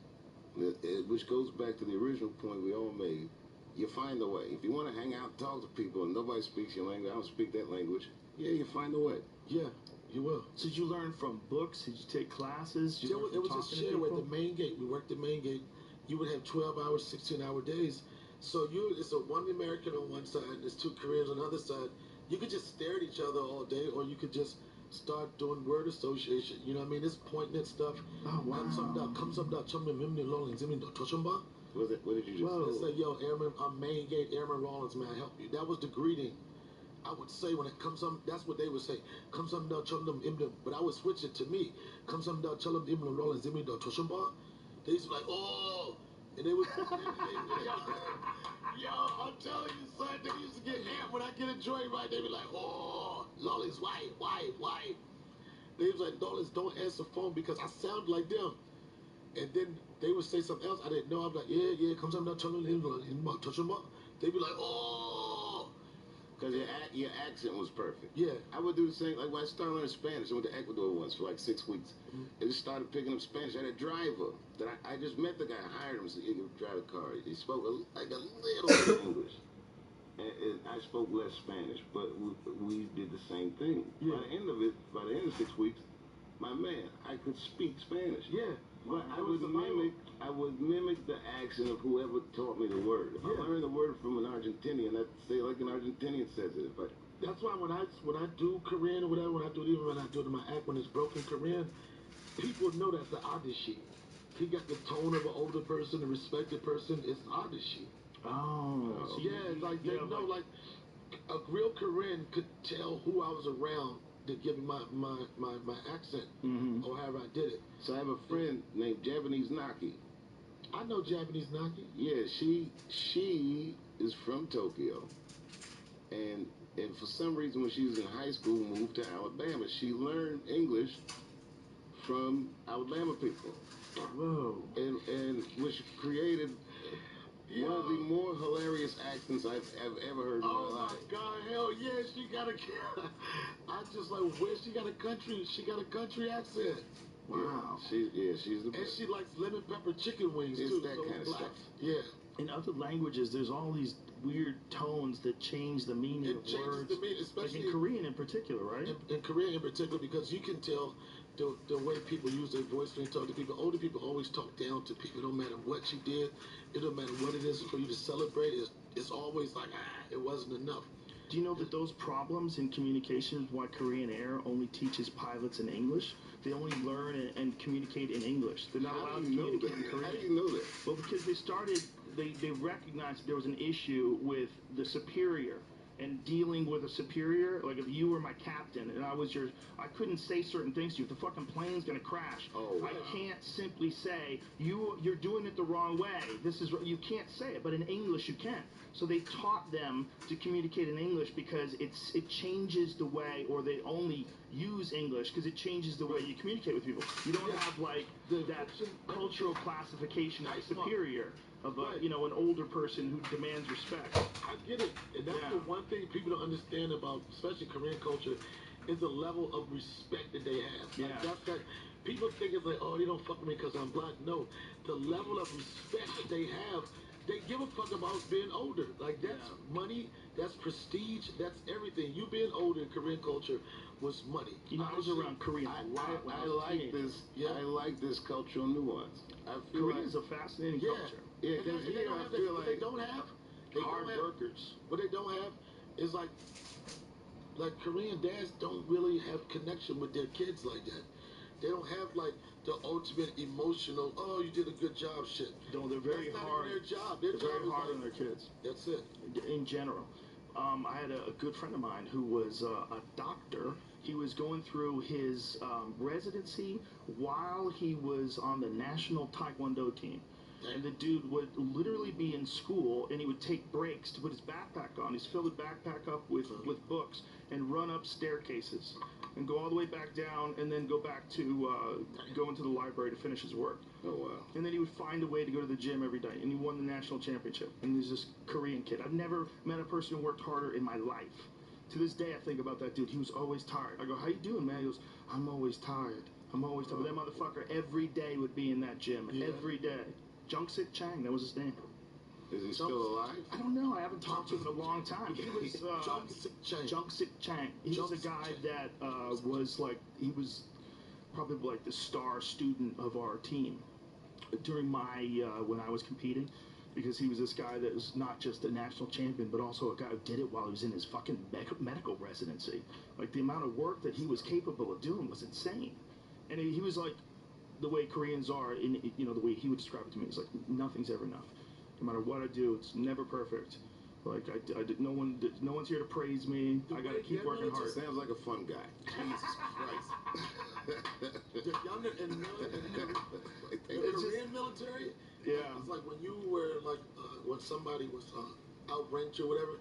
which goes back to the original point we all made. You find a way. If you want to hang out and talk to people and nobody speaks your language, I don't speak that language, yeah, you find a way. Yeah, you will. So did you learn from books? Did you take classes? It was just shared at the main gate. We worked the main gate. You would have 12-hour, 16-hour days. So it's a one American on one side, and there's two Koreans on the other side. You could just stare at each other all day, or you could just start doing word association. You know what I mean? This pointing at stuff. Oh, wow. What did you just say? Say, yo, Airman, I'm main gate, Airman Rollins, may I help you? That was the greeting. I would say when it comes on, that's what they would say. Come some da chum them imdum, but I would switch it to me. Come some da chum them imdum Rollins imdum da toshumba. They used to be like, oh, and they would. Yo, I'm telling you, son, they used to get amped when I get a joint right. They be like, oh, Lolly's white. They was like, Lolly's don't answer phone because I sound like them. And then they would say something else I didn't know. I'm like, yeah, come some da chum them imdum touch them up. They be like, oh. Because your accent was perfect. Yeah. I would do the same. Like when I started learning Spanish, I went to Ecuador once for like 6 weeks. I just started picking up Spanish. I had a driver that I just met the guy, hired him, so he could drive a car. He spoke like a little bit of English. And I spoke less Spanish, but we did the same thing. Yeah. By the end of 6 weeks, my man, I could speak Spanish. Yeah. But I would mimic the accent of whoever taught me the word. If I learned the word from an Argentinian, I'd say like an Argentinian says it. That's why when I do Korean or whatever, even when I do it in my act, when it's broken Korean, people know that's the Adashi. He got the tone of an older person, a respected person. It's Adashi. Oh. So yeah, like they know, like a real Korean could tell who I was around to give me my accent or however I did it. So I have a friend named Japanese Naki. I know Japanese Naki. Yeah, she is from Tokyo, and for some reason when she was in high school, moved to Alabama. She learned English from Alabama people. Whoa. And which created one of the more hilarious accents I've ever heard in my life. Oh my God, hell yeah, she got a I just like where she got a country accent. Wow. She's the best. And she likes lemon pepper chicken wings it's too. That kind of stuff. Yeah. In other languages, there's all these weird tones that change the meaning of words. The meaning, especially like in Korean in particular, right? In Korean in particular, because you can tell the way people use their voice when they talk to people. Older people always talk down to people. No matter what you did, it don't matter what it is for you to celebrate. It's always like, it wasn't enough. Do you know that those problems in communication is why Korean Air only teaches pilots in English? They only learn and communicate in English. They're not allowed to communicate in Korean. How do you know that? Well, because they recognized there was an issue with the superior and dealing with a superior. Like if you were my captain and I couldn't say certain things to you. If the fucking plane's gonna crash, I can't simply say you're doing it the wrong way. You can't say it, but in English you can. So they taught them to communicate in English because it changes the way, or they only use English because it changes the way you communicate with people. You don't have like that cultural classification of a superior, of an older person who demands respect. I get it, and that's the one thing people don't understand about, especially Korean culture, is the level of respect that they have. Yeah. Like that's that. People think it's like, oh, they don't fuck with me because I'm black. No, the level of respect that they have. They give a fuck about being older. Like, that's money, that's prestige, that's everything. You being older in Korean culture was money. I was around Korea a lot when I was a teenager. I like this cultural nuance. Korea is a fascinating culture. Yeah, because here I feel like... They don't have... hard workers. What they don't have is like Korean dads don't really have connection with their kids like that. They don't have like the ultimate emotional, oh, you did a good job shit. No, they're very hard. Their job. They're very hard on their kids. That's it. In general. I had a good friend of mine who was a doctor. He was going through his residency while he was on the national Taekwondo team. And the dude would literally be in school, and he would take breaks to put his backpack on. He's filled his backpack up with books and run up staircases and go all the way back down and then go back to go into the library to finish his work. Oh, wow. And then he would find a way to go to the gym every day, and he won the national championship. And he's this Korean kid. I've never met a person who worked harder in my life. To this day, I think about that dude. He was always tired. I go, how you doing, man? He goes, I'm always tired. I'm always tired. But that motherfucker every day would be in that gym. Yeah. Every day. Jung-Sik Chang, that was his name. Is he still alive? I don't know. I haven't talked to him in a long time. He was Jung-Sik Chang. He was a guy that he was probably like the star student of our team during my when I was competing, because he was this guy that was not just a national champion, but also a guy who did it while he was in his fucking medical residency. Like the amount of work that he was capable of doing was insane, and he was like the way Koreans are, the way he would describe it to me, is like nothing's ever enough. No matter what I do, it's never perfect. Like no one's here to praise me. I gotta keep working hard. Sounds like a fun guy. Jesus Christ. The Korean military. Yeah. It's like when you were like when somebody was outranked or whatever.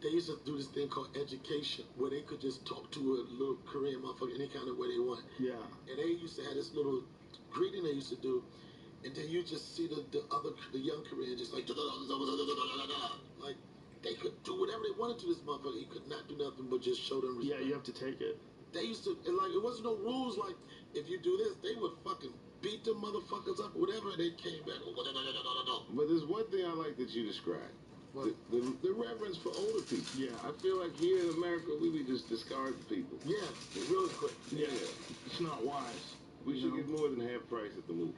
They used to do this thing called education, where they could just talk to a little Korean motherfucker any kind of way they want. Yeah. And they used to have this little greeting they used to do, and then you just see the young Korean just like they could do whatever they wanted to this motherfucker. He could not do nothing but just show them respect. Yeah, you have to take it. They used to, and like, it wasn't no rules like, if you do this, they would fucking beat them motherfuckers up or whatever, and they came back. Oh, no. But there's one thing I like that you described. The reverence for older people. Yeah. I feel like here in America, we be just discarding people. Yeah, really quick. Yeah. It's not wise. We should get more than half price at the movies.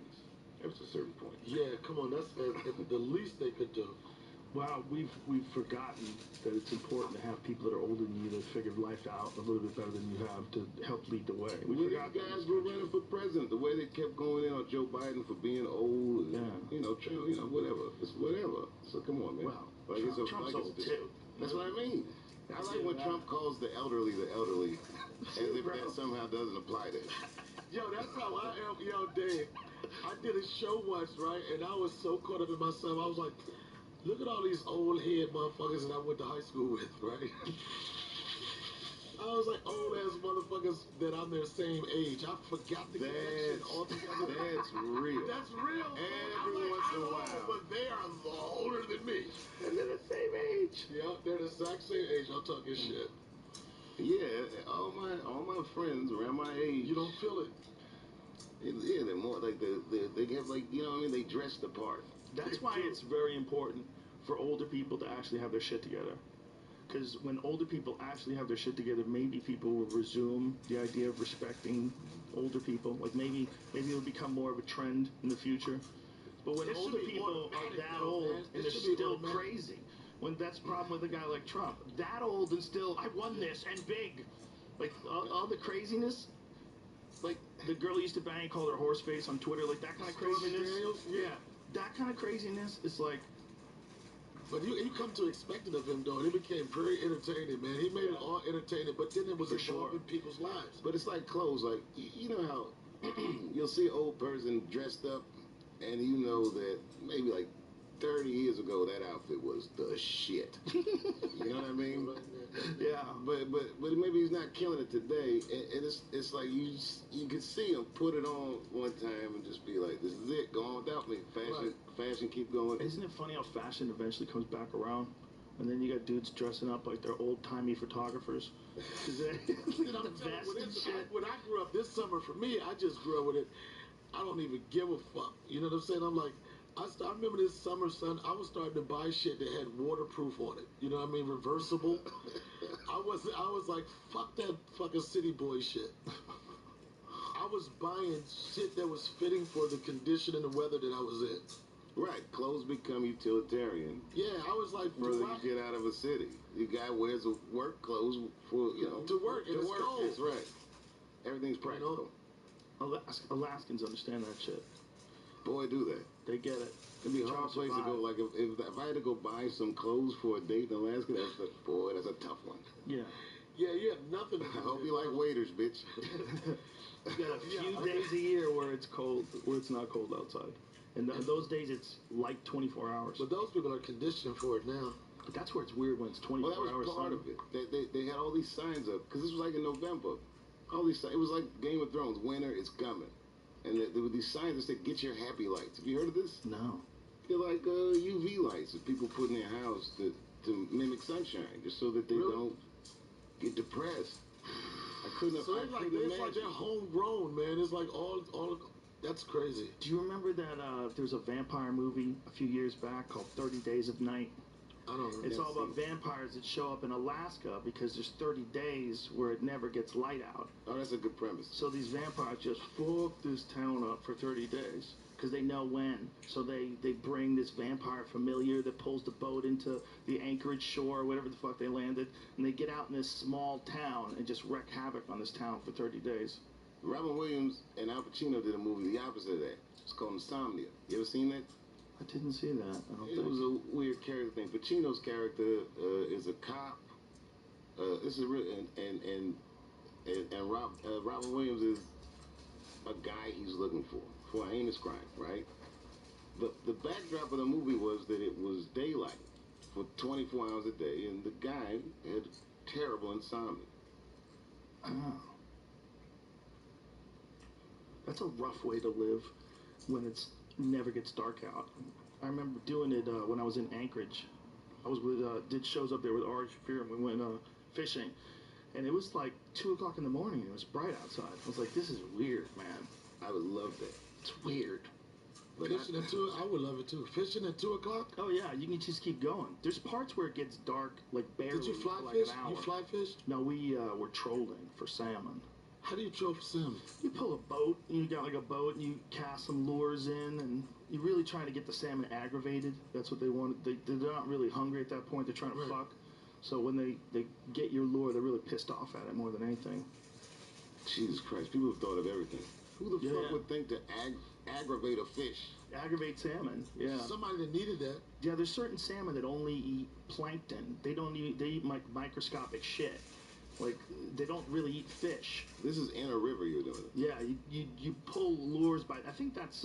That's a certain point. Yeah, come on, that's the least they could do. Wow, we've forgotten that it's important to have people that are older than you that figured life out a little bit better than you have to help lead the way. When these guys were running for president, the way they kept going in on Joe Biden for being old, and, Trump, whatever. It's whatever. So come on, man. Well, like Trump's old too. That's what I mean. I like when Trump calls the elderly, as if that somehow doesn't apply to him. Yo, that's how I am. Yo, Dave, I did a show once, right? And I was so caught up in myself. I was like, look at all these old head motherfuckers that I went to high school with, right? I was like, old ass motherfuckers that I'm their same age. I forgot the connection altogether. That's real. That's real. Every once in a while. But they are older than me. And they're the same age. Yeah, they're the exact same age. I'm talking shit. Yeah, all my friends around my age. You don't feel it. Yeah, they're more like they have like, you know what I mean? They dress the part. That's why it's very important for older people to actually have their shit together. Because when older people actually have their shit together, maybe people will resume the idea of respecting older people. Like maybe it'll become more of a trend in the future. But when older people are that old and they're still crazy, when that's the problem with a guy like Trump, that old and still, I won this and big. Like all the craziness. Like the girl he used to bang called her horse face on Twitter, like that kind of craziness. Yeah, that kind of craziness is like. But you come to expect it of him, though, and it became very entertaining, man. He made it all entertaining, but then it was involved in people's lives. But it's like clothes, like, you know how you'll see an old person dressed up, and you know that maybe like 30 years ago that outfit was the shit. You know what I mean? Yeah. But maybe he's not killing it today, and it's like you could see him put it on one time and just be like, this is it, go on without me. Fashion keep going. Isn't it funny how fashion eventually comes back around? And then you got dudes dressing up like they're old-timey photographers. When I grew up this summer, for me, I just grew up with it. I don't even give a fuck. You know what I'm saying? I'm like, I remember this summer, son, I was starting to buy shit that had waterproof on it. You know what I mean? Reversible. I was like, fuck that fucking city boy shit. I was buying shit that was fitting for the condition and the weather that I was in. Right, clothes become utilitarian. Yeah, I was like, further you get out of a city, the guy wears work clothes for to work. To work. That's right. Everything's practical. Alaskans understand that shit. Boy, do they. They get it. It'd be a hard place to go. Like if I had to go buy some clothes for a date in Alaska, that's a tough one. Yeah. Yeah, you have nothing. I hope you like waiters, bitch. You got a few days a year where it's cold, where it's not cold outside. And those days it's like 24 hours. But those people are conditioned for it now. But that's where it's weird when it's 24 hours. Well, that was part of it. They had all these signs up because this was like in November. All these it was like Game of Thrones. Winter is coming, and there were these signs that said "Get your happy lights." Have you heard of this? No. They're like UV lights that people put in their house to mimic sunshine, just so that they don't get depressed. I couldn't. So it's like they're homegrown, man. It's like all. That's crazy. Do you remember that there was a vampire movie a few years back called 30 Days of Night? I don't know. It's all about vampires that show up in Alaska because there's 30 days where it never gets light out. Oh, that's a good premise. So these vampires just fuck this town up for 30 days because they know when. So they bring this vampire familiar that pulls the boat into the Anchorage shore or whatever the fuck they landed, and they get out in this small town and just wreak havoc on this town for 30 days. Robin Williams and Al Pacino did a movie the opposite of that. It's called Insomnia. You ever seen that? I didn't see that. It was a weird character thing. Pacino's character is a cop. This is real, and Robin Williams is a guy he's looking for a heinous crime, right? The backdrop of the movie was that it was daylight for 24 hours a day, and the guy had terrible insomnia. Oh. That's a rough way to live when it's never gets dark out. I remember doing it when I was in Anchorage. I was with did shows up there with Ari Shafir, and we went fishing, and it was like 2 o'clock in the morning. And it was bright outside. I was like, this is weird, man. I would love that. It's weird. Fishing at 2, I would love it too. Fishing at 2 o'clock? Oh yeah, you can just keep going. There's parts where it gets dark, like barely. Did you fly for like fish? an hour. You fly fish? No, we were trolling for salmon. How do you troll for salmon? You pull a boat, and you got like a boat, and you cast some lures in, and you're really trying to get the salmon aggravated. That's what they want. They're not really hungry at that point. They're trying to fuck. So when they get your lure, they're really pissed off at it more than anything. Jesus Christ, people have thought of everything. Who the fuck would think to aggravate a fish? Aggravate salmon, yeah. Somebody that needed that. Yeah, there's certain salmon that only eat plankton. They eat microscopic shit. Like, they don't really eat fish. This is in a river you're doing it. Yeah, you pull lures by, I think that's,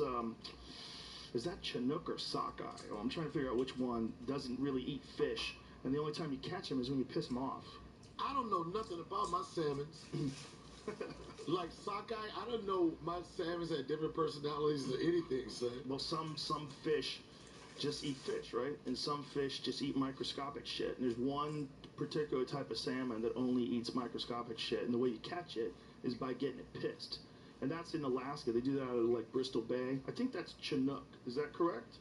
is that Chinook or sockeye? Oh, I'm trying to figure out which one doesn't really eat fish. And the only time you catch them is when you piss them off. I don't know nothing about my salmons. Like sockeye, I don't know my salmons had different personalities or anything, son. Well, some fish just eat fish, right? And some fish just eat microscopic shit. And there's one particular type of salmon that only eats microscopic shit. And the way you catch it is by getting it pissed. And that's in Alaska. They do that out of like Bristol Bay. I think that's Chinook. Is that correct?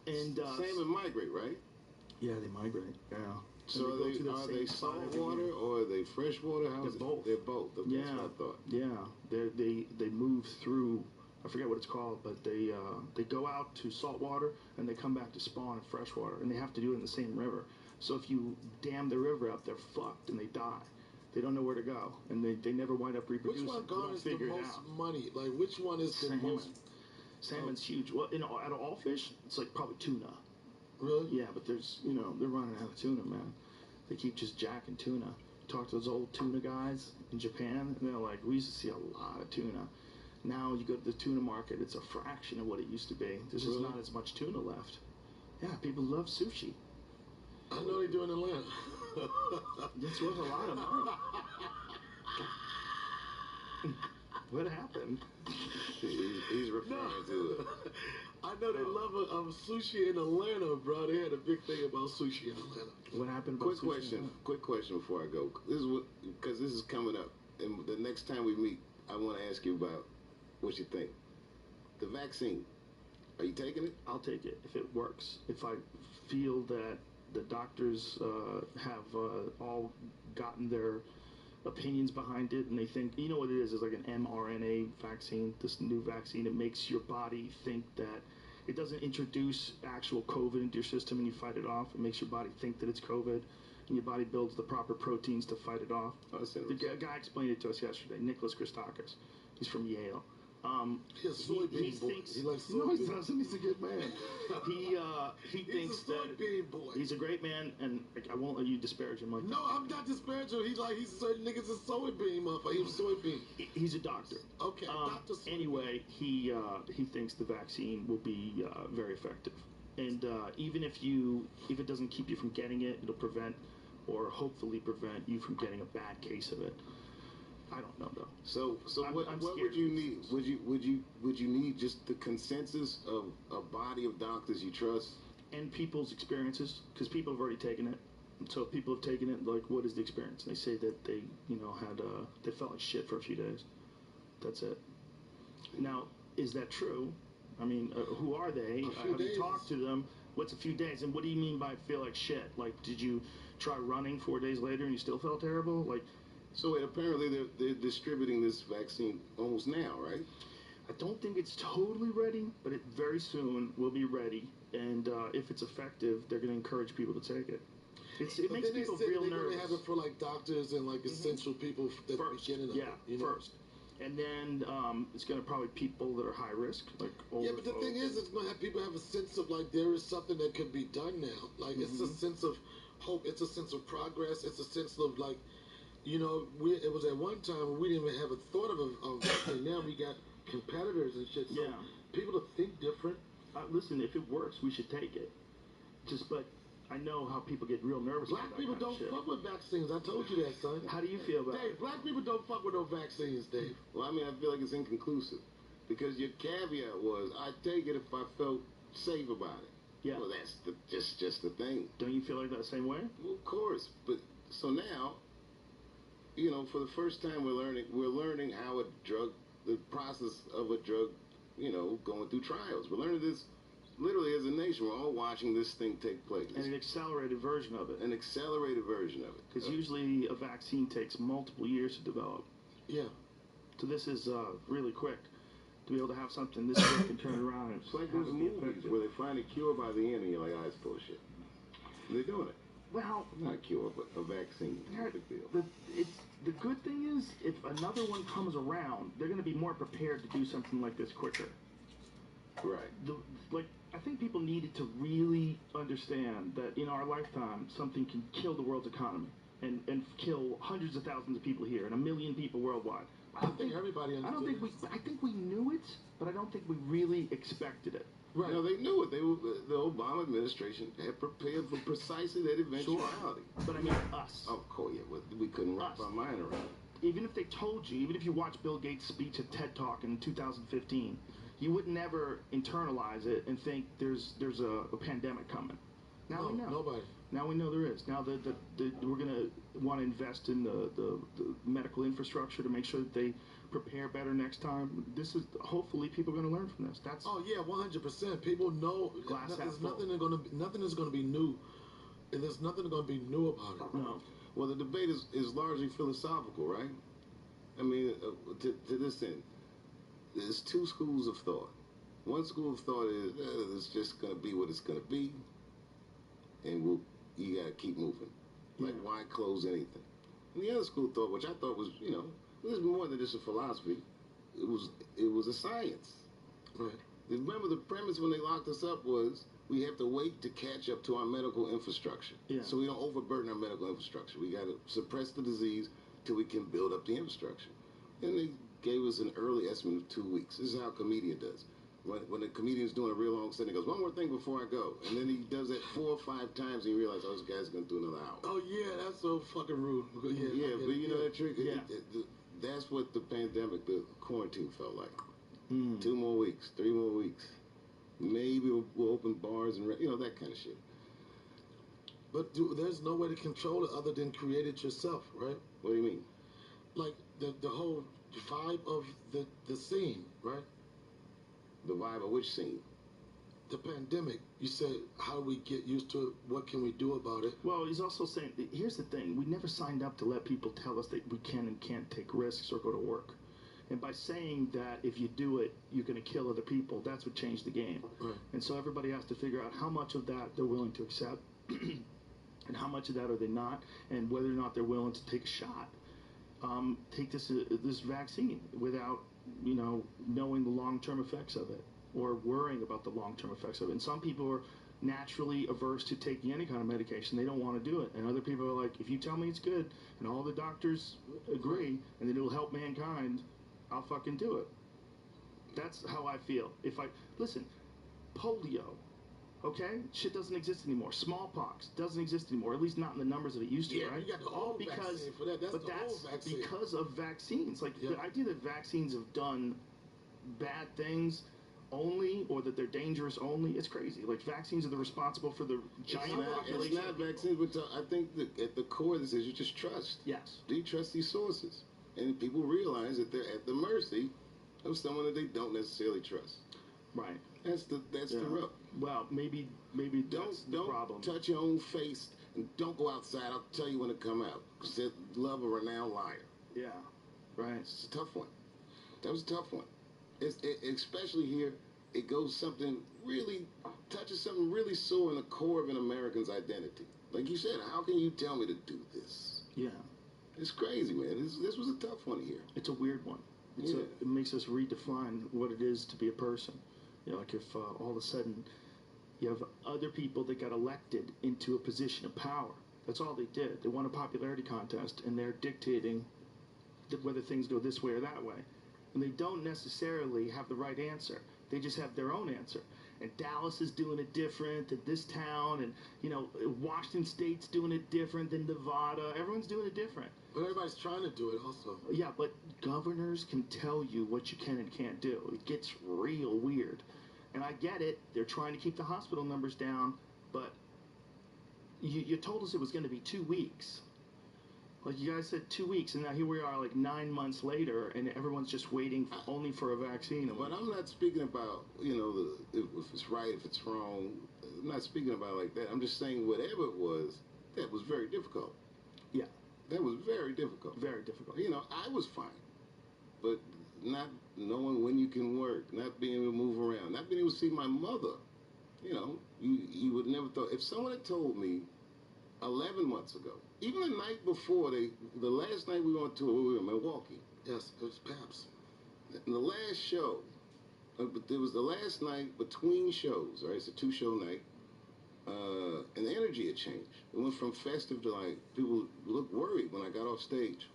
And salmon migrate, right? Yeah, they migrate. Yeah. So are they salt water or are they fresh water? They're both. They're both. That's yeah. what I thought. Yeah. They move through. I forget what it's called, but they go out to salt water and they come back to spawn in fresh water, and they have to do it in the same river. So if you dam the river up, they're fucked and they die. They don't know where to go, and they never wind up reproducing. Which one garners the most money? Like, which one is the most? Salmon's huge. Well, out of all fish, it's like probably tuna. Really? Yeah, but there's, they're running out of tuna, man. They keep just jacking tuna. Talk to those old tuna guys in Japan, and they're like, we used to see a lot of tuna. Now you go to the tuna market, it's a fraction of what it used to be. There's just not as much tuna left. Yeah, people love sushi. I know they do in Atlanta. This was a lot of money. What happened? He's referring to it. I know they love sushi in Atlanta, bro. They had a big thing about sushi in Atlanta. What happened about Quick question before I go. This is because this is coming up, and the next time we meet, I want to ask you about what you think. The vaccine. Are you taking it? I'll take it if it works. If I feel that the doctors have all gotten their opinions behind it, and they think, you know what it is like an mRNA vaccine, this new vaccine. It makes your body think that it doesn't introduce actual COVID into your system and you fight it off. It makes your body think that it's COVID, and your body builds the proper proteins to fight it off. The guy explained it to us yesterday, Nicholas Christakis. He's from Yale. He thinks he likes no, he doesn't. He's a good man. He thinks that boy. He's a great man, and I won't let you disparage him like that. No, I'm not disparaging. He's certain niggas a soybean motherfucker. He's a soybean. He's a doctor. Okay, doctor. Anyway, he thinks the vaccine will be very effective, and even if it doesn't keep you from getting it, it'll prevent or hopefully prevent you from getting a bad case of it. I don't know though. So what would you need? Would you need just the consensus of a body of doctors you trust? And people's experiences, because people have already taken it. So if people have taken it, like, what is the experience? They say that they, they felt like shit for a few days. That's it. Now, is that true? I mean, who are they? Have you talked to them? What's a few days? And what do you mean by feel like shit? Like, did you try running 4 days later and you still felt terrible? Like, so apparently they're distributing this vaccine almost now, right? I don't think it's totally ready, but it very soon will be ready. And if it's effective, they're going to encourage people to take it. It makes people real nervous. They have it for like doctors and like essential people at the beginning of it. First. And then it's going to probably people that are high risk, like older Yeah, but the thing is, it's going to have people have a sense of like there is something that could be done now. Like it's a sense of hope. It's a sense of progress. It's a sense of like, it was at one time when we didn't even have a thought of vaccine. Now we got competitors and shit. So people to think different. Listen, if it works, we should take it. But I know how people get real nervous. Black people don't fuck with vaccines. I told you that, son. How do you feel about Dave, it? Black people don't fuck with no vaccines, Dave. Well, I mean, I feel like it's inconclusive. Because your caveat was, I'd take it if I felt safe about it. Yeah. Well, that's just the thing. Don't you feel like that same way? Well, of course. But so now, for the first time, we're learning how the process of a drug, going through trials. We're learning this literally as a nation. We're all watching this thing take place. And an accelerated version of it. An accelerated version of it. Because usually a vaccine takes multiple years to develop. Yeah. So this is really quick. To be able to have something this quick and turn it around. It's like those movies where they find a cure by the end and you're like, oh, it's bullshit. They're doing it. Well, not a cure, but a vaccine. No big deal. The good thing is, if another one comes around, they're going to be more prepared to do something like this quicker. Right. I think people needed to really understand that in our lifetime, something can kill the world's economy and kill hundreds of thousands of people here and 1 million people worldwide. I think everybody understood. I think we knew it, but I don't think we really expected it. Right. They knew it. The Obama administration had prepared for precisely that eventuality. Sure. But I mean, us. Of course, yeah. We couldn't wrap our mind around it. Even if they told you, even if you watched Bill Gates' speech at TED Talk in 2015, you would never internalize it and think there's a pandemic coming. Now we know. Nobody. Now we know there is. Now that we're going to want to invest in the medical infrastructure to make sure that they prepare better next time. This is hopefully people are going to learn from this. That's 100%. People know nothing is going to be new, and there's nothing going to be new about it. No. Well, the debate is largely philosophical, right? I mean, to this end, there's two schools of thought. One school of thought is it's just going to be what it's going to be, and you got to keep moving. Like, why close anything? And the other school of thought, which I thought was, this is more than just a philosophy. It was a science. Right. Remember, the premise when they locked us up was we have to wait to catch up to our medical infrastructure. Yeah. So we don't overburden our medical infrastructure. We got to suppress the disease till we can build up the infrastructure. And they gave us an early estimate of 2 weeks. This is how a comedian does. When a comedian's doing a real long set, he goes, one more thing before I go. And then he does that 4 or 5 times, and you realize, this guy's going to do another hour. Oh, yeah, that's so fucking rude. Yeah, but you know that trick? Yeah. That's what the pandemic, the quarantine felt like. 2 more weeks, 3 more weeks. Maybe we'll open bars and, that kind of shit. But there's no way to control it other than create it yourself, right? What do you mean? Like the whole vibe of the scene, right? The vibe of which scene? The pandemic. You said, how do we get used to it? What can we do about it? Well, he's also saying, here's the thing. We never signed up to let people tell us that we can and can't take risks or go to work. And by saying that if you do it, you're going to kill other people, that's what changed the game. Right. And so everybody has to figure out how much of that they're willing to accept and how much of that are they not, and whether or not they're willing to take a shot. Take this vaccine without, knowing the long-term effects of it or worrying about the long-term effects of it. And some people are naturally averse to taking any kind of medication. They don't want to do it. And other people are like, if you tell me it's good and all the doctors agree and that it'll help mankind, I'll fucking do it. That's how I feel. Listen, polio, okay? Shit doesn't exist anymore. Smallpox doesn't exist anymore, at least not in the numbers that it used to, right? You got the old vaccine for that. That's vaccine. Because of vaccines. Like, the idea that vaccines have done bad things only, or that they're dangerous only, it's crazy. Like, vaccines are responsible for the giant population. It's not vaccines, but I think that at the core of this is you just trust. Yes. Do you trust these sources? And people realize that they're at the mercy of someone that they don't necessarily trust. Right. That's the rub. Well, maybe that's the problem. Don't touch your own face and don't go outside. I'll tell you when to come out. Because love a renowned liar. Yeah. Right. It's a tough one. That was a tough one. Especially here, it goes touches something really sore in the core of an American's identity. Like you said, how can you tell me to do this? Yeah. It's crazy, man. This was a tough one here. It's a weird one. It makes us redefine what it is to be a person. Like if all of a sudden you have other people that got elected into a position of power. That's all they did. They won a popularity contest, and they're dictating whether things go this way or that way. And they don't necessarily have the right answer. They just have their own answer. And Dallas is doing it different than this town, and Washington State's doing it different than Nevada. Everyone's doing it different. But everybody's trying to do it also. Yeah, but governors can tell you what you can and can't do. It gets real weird. And I get it. They're trying to keep the hospital numbers down, but you told us it was going to be 2 weeks. Like, you guys said 2 weeks, and now here we are, like, 9 months later, and everyone's just waiting only for a vaccine. But I'm not speaking about, if it's right, if it's wrong. I'm not speaking about it like that. I'm just saying whatever it was, that was very difficult. Yeah. That was very difficult. Very difficult. I was fine. But not knowing when you can work, not being able to move around, not being able to see my mother. You would never thought. If someone had told me 11 months ago, even the night before, the last night we were on tour, we were in Milwaukee. Yes, it was Paps. And the last show, it was the last night between shows, right? It's a 2-show night. And the energy had changed. It went from festive to, like, people looked worried when I got off stage.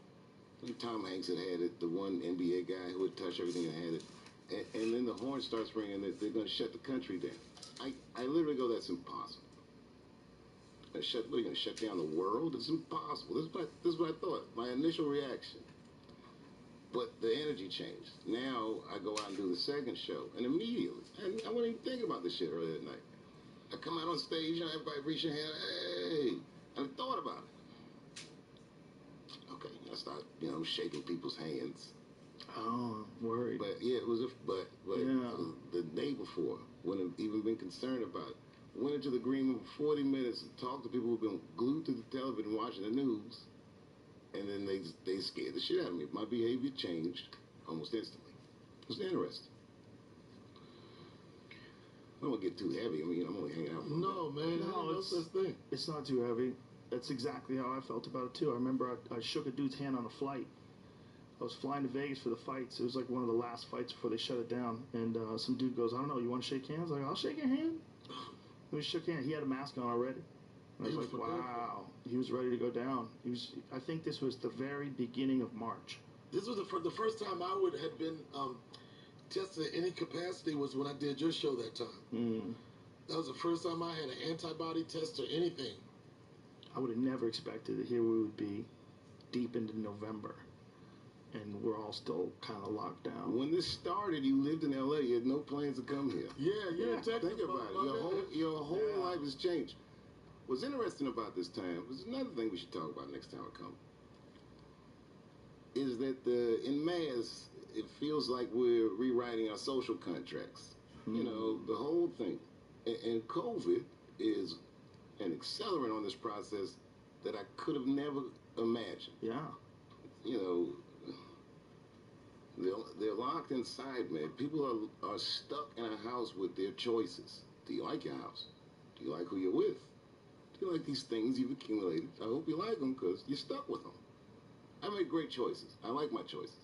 Tom Hanks had it, the one NBA guy who had touched everything and had it. And then the horn starts ringing that they're going to shut the country down. I literally go, that's impossible. What are you going to shut down the world? It's impossible. This is what I thought. My initial reaction. But the energy changed. Now I go out and do the second show, and immediately, I wasn't even thinking about this shit earlier that night. I come out on stage, everybody reaching hand, hey, and I thought about it. Okay, I start, shaking people's hands. Oh, worried. But yeah, it was the day before, wouldn't have even been concerned about it. Went into the green room for 40 minutes and talked to people who've been glued to the television watching the news, and then they scared the shit out of me. My behavior changed almost instantly. It was interesting. I don't want to get too heavy. I mean, I'm only hanging out. No, man. No such thing. It's not too heavy. That's exactly how I felt about it, too. I remember I shook a dude's hand on a flight. I was flying to Vegas for the fights. It was like one of the last fights before they shut it down. And some dude goes, I don't know, you want to shake hands? I was like, I'll shake your hand. We shook hands. He had a mask on already. And I was like, wow. He was ready to go down. I think this was the very beginning of March. This was the first time I would have been tested in any capacity was when I did your show that time. Mm. That was the first time I had an antibody test or anything. I would have never expected that here we would be deep into November, and we're all still kind of locked down. When this started, you lived in L.A. You had no plans to come here. Yeah, you're in Texas. Think about it. Your whole life has changed. What's interesting about this time, was another thing we should talk about next time I come, is that in mass, it feels like we're rewriting our social contracts. Mm. The whole thing. And COVID is an accelerant on this process that I could have never imagined. Yeah. They're locked inside, man. People are stuck in a house with their choices. Do you like your house? Do you like who you're with? Do you like these things you've accumulated? I hope you like them because you're stuck with them. I make great choices. I like my choices.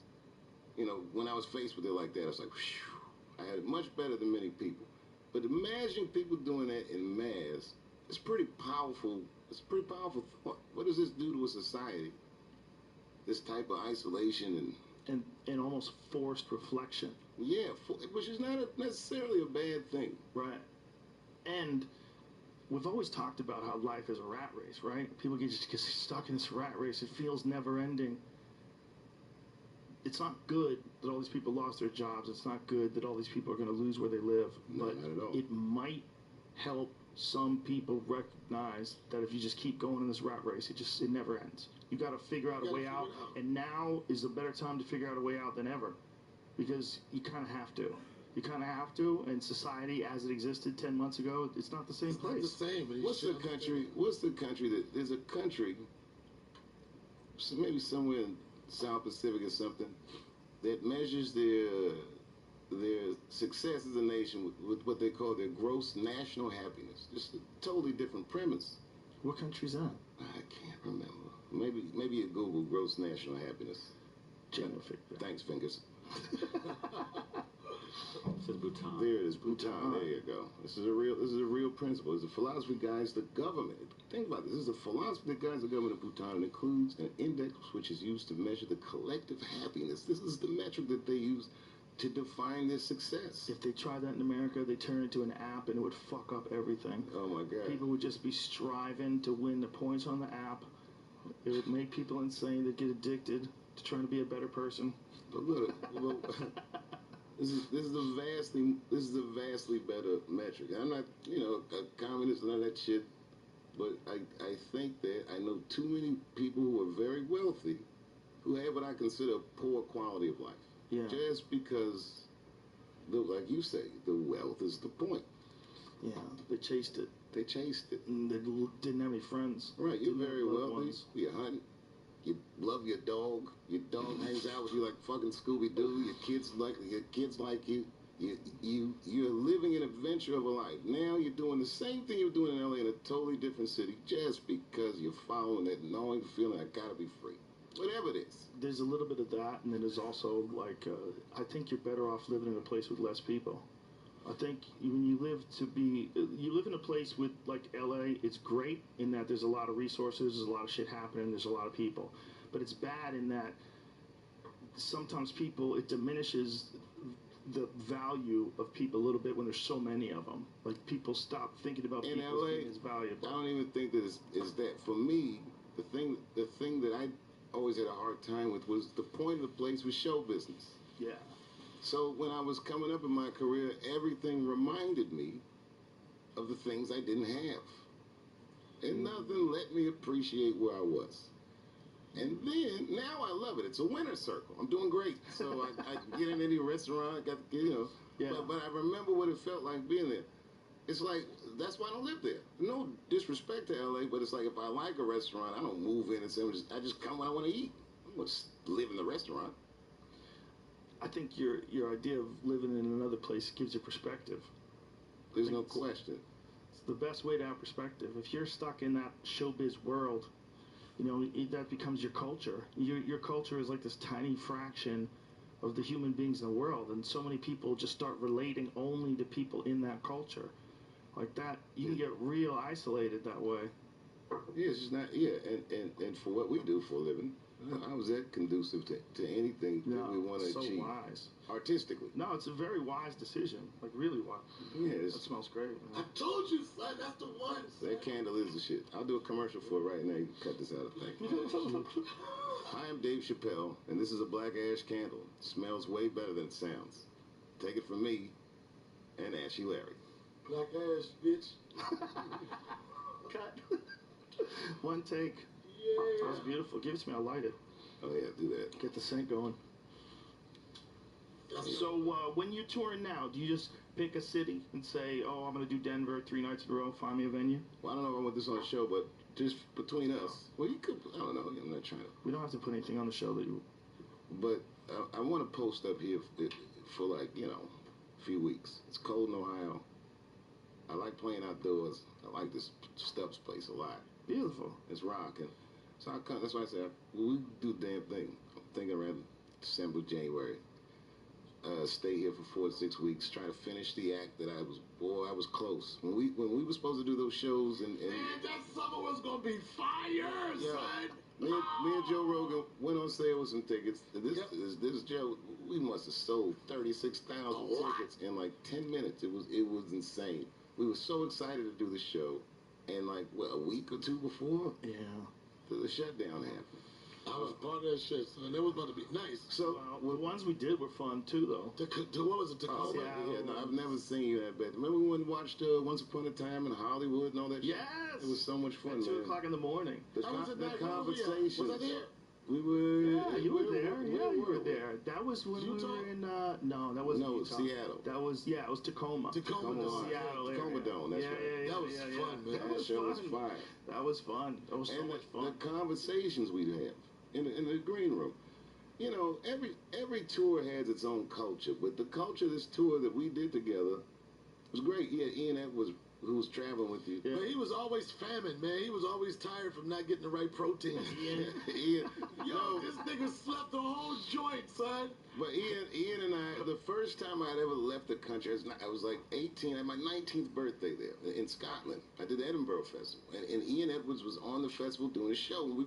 When I was faced with it like that, I was like, whew, I had it much better than many people. But imagine people doing that in mass. It's pretty powerful. It's a pretty powerful thought. What does this do to a society? This type of isolation and almost forced reflection. Yeah, which is not necessarily a bad thing. Right. And we've always talked about how life is a rat race, right? People get stuck in this rat race. It feels never ending. It's not good that all these people lost their jobs. It's not good that all these people are going to lose where they live. No, but not at all. It might help some people recognize that if you just keep going in this rat race, it never ends. You got to figure out a way out, and now is a better time to figure out a way out than ever, because you kind of have to. You kind of have to, and society as it existed 10 months ago, it's not the same place. It's not the same. What's the country that there's a country, maybe somewhere in South Pacific or something, that measures their success as a nation with what they call their gross national happiness. Just a totally different premise. What country's that? I can't remember. Maybe you Google gross national happiness. Thanks, fingers. It says Bhutan. There it is, Bhutan. There you go. This is a real principle. It's a philosophy that guides the government. Think about this. This is a philosophy that guides the government of Bhutan and includes an index which is used to measure the collective happiness. This is the metric that they use to define their success. If they tried that in America, they'd turn it into an app and it would fuck up everything. Oh my God. People would just be striving to win the points on the app. It would make people insane. They'd get addicted to trying to be a better person. But look, This is a vastly better metric. I'm not, a communist and all that shit, but I think that I know too many people who are very wealthy who have what I consider a poor quality of life. Yeah. Just because, like you say, the wealth is the point. Yeah, they chased it. They chased it. And they didn't have any friends. Right, you're very wealthy. Ones. You're hunting. You love your dog. Your dog hangs out with you like fucking Scooby-Doo. Your kids like you. You're living an adventure of a life. Now you're doing the same thing you're doing in LA in a totally different city just because you're following that gnawing feeling I gotta be free. Whatever it is. There's a little bit of that, and then there's also like I think you're better off living in a place with less people. I think when you live in a place with like LA, it's great in that there's a lot of resources, there's a lot of shit happening, there's a lot of people. But it's bad in that sometimes it diminishes the value of people a little bit when there's so many of them. Like people stop thinking about in people LA, as valuable. I don't even think that is that. For me, the thing that I always had a hard time with was the point of the place was show business. Yeah. So when I was coming up in my career, everything reminded me of the things I didn't have. And nothing let me appreciate where I was. And then, now I love it. It's a winner circle. I'm doing great. So I get in any restaurant, Yeah. But I remember what it felt like being there. It's like, that's why I don't live there. No disrespect to LA, but it's like if I like a restaurant, I don't move in and say, I just come when I want to eat. I'm going to live in the restaurant. I think your idea of living in another place gives you perspective. There's no question. It's the best way to have perspective. If you're stuck in that showbiz world, that becomes your culture. Your culture is like this tiny fraction of the human beings in the world, and so many people just start relating only to people in that culture. Like that, you can get real isolated that way. Yeah, it's just not, and for what we do for a living, how is that conducive to anything that we want to achieve? So wise. Artistically. No, it's a very wise decision. Like, really wise. Yeah, it smells great. Man. I told you, son, that's the one. That candle is the shit. I'll do a commercial for it right now. You can cut this out, I think. Hi, I'm Dave Chappelle, and this is a black ash candle. It smells way better than it sounds. Take it from me and Ashy Larry. Black ash, bitch. Cut. One take. Yeah. That was beautiful. Give it to me. I'll light it. Oh, yeah, do that. Get the scent going. So, when you're touring now, do you just pick a city and say, oh, I'm going to do Denver 3 nights in a row, find me a venue? Well, I don't know if I want this on the show, but just between us. Well, you could, I don't know. I'm not trying to. We don't have to put anything on the show that you... But I want to post up here for like, a few weeks. It's cold in Ohio. I like playing outdoors. I like this Stubbs place a lot. Beautiful. It's rocking. So that's why I said, we do the damn thing. I'm thinking around December, January. Stay here for 4 to 6 weeks. Try to finish the act that I was close. When we were supposed to do those shows and man, that summer was gonna be fire, son. Me and Joe Rogan went on sale with some tickets. This Joe, we must have sold 36,000 tickets in like 10 minutes. It was insane. We were so excited to do the show, and like a week or two before, the shutdown happened. I was part of that shit, son. It was about to be nice. So the ones we did were fun too, though. What was it, Tacoma? Yeah, no, I've never seen you that bad. Remember when we watched Once Upon a Time in Hollywood and all that shit? Yes! It was so much fun, At 2 o'clock in the morning. The conversations. Was I there? We were... Yeah, you were there. You were there. That was when Utah? we were in... no, that wasn't Utah. Seattle. That was... Yeah, it was Tacoma. Tacoma Dome. Seattle area. Tacoma Dome, that's right. That was fun, man. That show was fire. That was fun. That was so much fun. The conversations we'd have in the green room. Every tour has its own culture, but the culture of this tour that we did together was great. Yeah, Ian Edwards, who was traveling with you. Yeah. But he was always famine, man. He was always tired from not getting the right proteins. Ian, this nigga slept the whole joint, son. But Ian and I, the first time I'd ever left the country, I was like 18, I had my 19th birthday there in Scotland. I did the Edinburgh Festival. And Ian Edwards was on the festival doing a show. And we,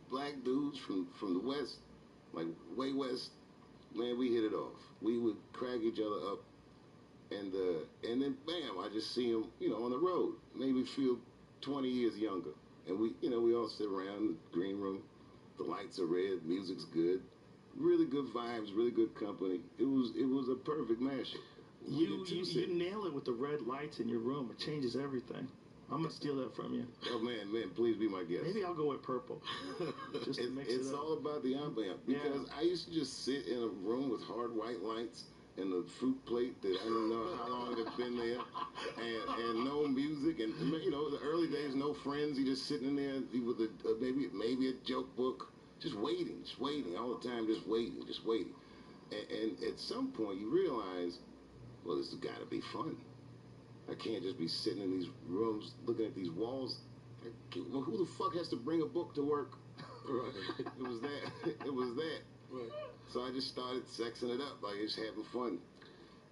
black dudes from the West, like way West, man, we hit it off. We would crack each other up. And then, bam, I just see him, on the road. Made me feel 20 years younger. And we all sit around in the green room. The lights are red, music's good. really good vibes, really good company. It was a perfect mashup. You nail it with the red lights in your room. It changes everything. I'm gonna steal that from you. Oh man, please be my guest. Maybe I'll go with purple. Just to mix it up. It's all about the ambiance because I used to just sit in a room with hard white lights and a fruit plate that I don't know how long it had been there, and no music, and you know the early days, no friends. You just sitting in there with maybe a joke book, just waiting all the time, just waiting. And at some point you realize, well, this has got to be fun. I can't just be sitting in these rooms looking at these walls. Well, who the fuck has to bring a book to work? Right. It was that. Right. So I just started sexing it up, like just having fun.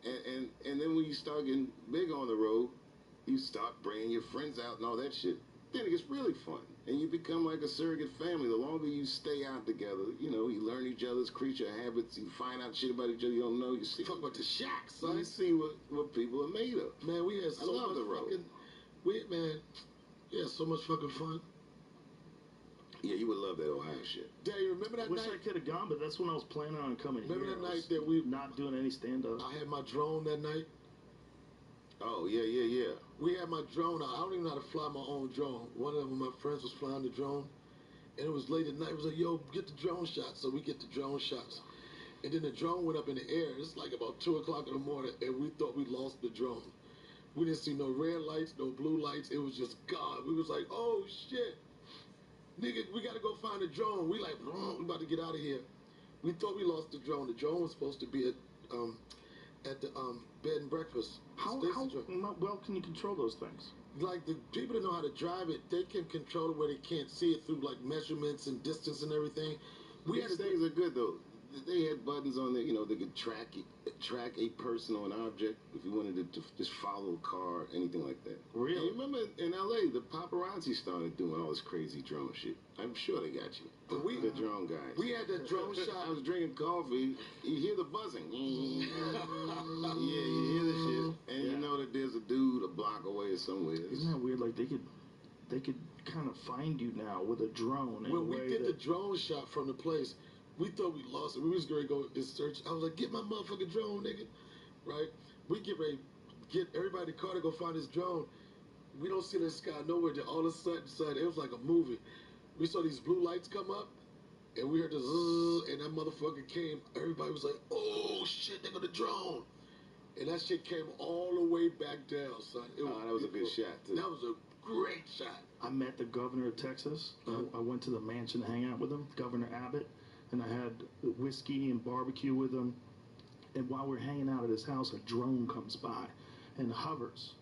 And then when you start getting big on the road, you start bringing your friends out and all that shit. Then it gets really fun. And you become like a surrogate family. The longer you stay out together, you know, you learn each other's creature habits. You find out shit about each other you don't know. You see, talk about the shacks, son. You see what people are made of. Man, we had so much fucking... We had so much fucking fun. Yeah, you would love that Ohio shit. Dad, you remember that night? I wish I could have gone, but that's when I was planning on coming here. Remember that night that we... Not doing any stand-up. I had my drone that night. Oh, yeah. We had my drone. I don't even know how to fly my own drone. One of my friends was flying the drone, and it was late at night. It was like, yo, get the drone shots. So we get the drone shots. And then the drone went up in the air. It's like about 2 o'clock in the morning, and we thought we lost the drone. We didn't see no red lights, no blue lights. It was just gone. We was like, oh, shit. Nigga, we got to go find the drone. We like, we about to get out of here. We thought we lost the drone. The drone was supposed to be at the bed and breakfast. How well can you control those things? Like the people that know how to drive it, they can control it where they can't see it through like measurements and distance and everything. These things are good though. They had buttons on there, you know, they could track a person or an object if you wanted to just follow a car, anything like that. Really? And remember in LA, the paparazzi started doing all this crazy drone shit. I'm sure they got you. The drone guys. We had that drone shot. I was drinking coffee. You hear the buzzing. Yeah, you hear the shit, and you know that there's a dude a block away or somewhere. Isn't that weird? Like they could kind of find you now with a drone. When we did the drone shot from the place, we thought we lost it. We was going to go and search. I was like, get my motherfucking drone, nigga. Right? We get ready, get everybody in the car to go find this drone. We don't see this guy nowhere. Then all of a sudden, it was like a movie. We saw these blue lights come up, and we heard the zzz, and that motherfucker came. Everybody was like, oh, shit, they got the drone. And that shit came all the way back down, son. That was a good shot, too. That was a great shot. I met the governor of Texas. I went to the mansion to hang out with him, Governor Abbott. And I had whiskey and barbecue with him. And while we're hanging out at his house, a drone comes by and hovers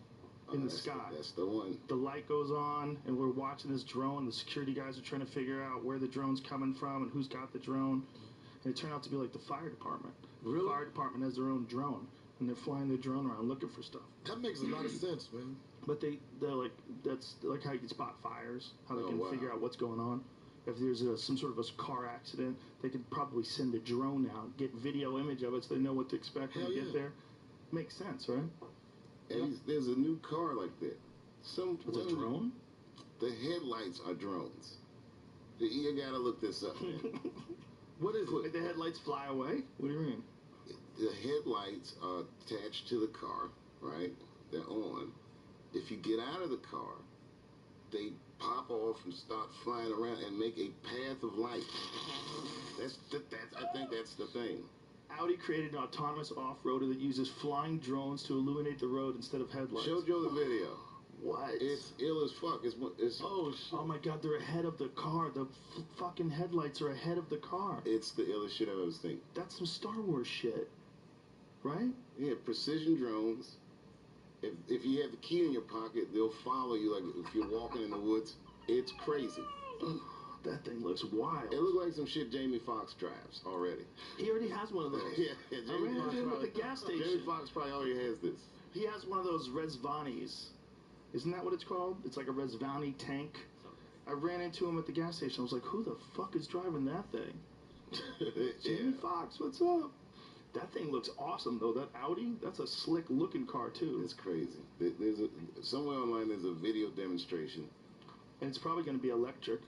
in the sky. That's the one. The light goes on, and we're watching this drone. The security guys are trying to figure out where the drone's coming from and who's got the drone. And it turned out to be like the fire department. Really? The fire department has their own drone, and they're flying their drone around looking for stuff. That makes a lot of sense, man. But they're like, that's like how you can spot fires, how they can figure out what's going on. If there's some sort of a car accident, they could probably send a drone out, get video image of it so they know what to expect when they get there. Makes sense, right? And there's a new car like that. It's a drone? The headlights are drones. You gotta look this up, man. What is it? Like the headlights fly away? What do you mean? The headlights are attached to the car, right? They're on. If you get out of the car, they pop off and start flying around and make a path of light. I think that's the thing. Audi created an autonomous off-roader that uses flying drones to illuminate the road instead of headlights. Show Joe the video. What? It's ill as fuck. Oh my god, they're ahead of the car. The fucking headlights are ahead of the car. It's the illest shit I've ever seen. That's some Star Wars shit, right? Yeah, precision drones. If you have the key in your pocket, they'll follow you like if you're walking in the woods. It's crazy. That thing looks wild. It looks like some shit Jamie Foxx drives already. He already has one of those. yeah, Jamie Foxx at the gas station. Jamie Foxx probably already has this. He has one of those Resvanis. Isn't that what it's called? It's like a Resvani tank. I ran into him at the gas station. I was like, who the fuck is driving that thing? Jamie Foxx, what's up? That thing looks awesome, though. That Audi, that's a slick-looking car, too. It's crazy. Somewhere online, there's a video demonstration. And it's probably going to be electric,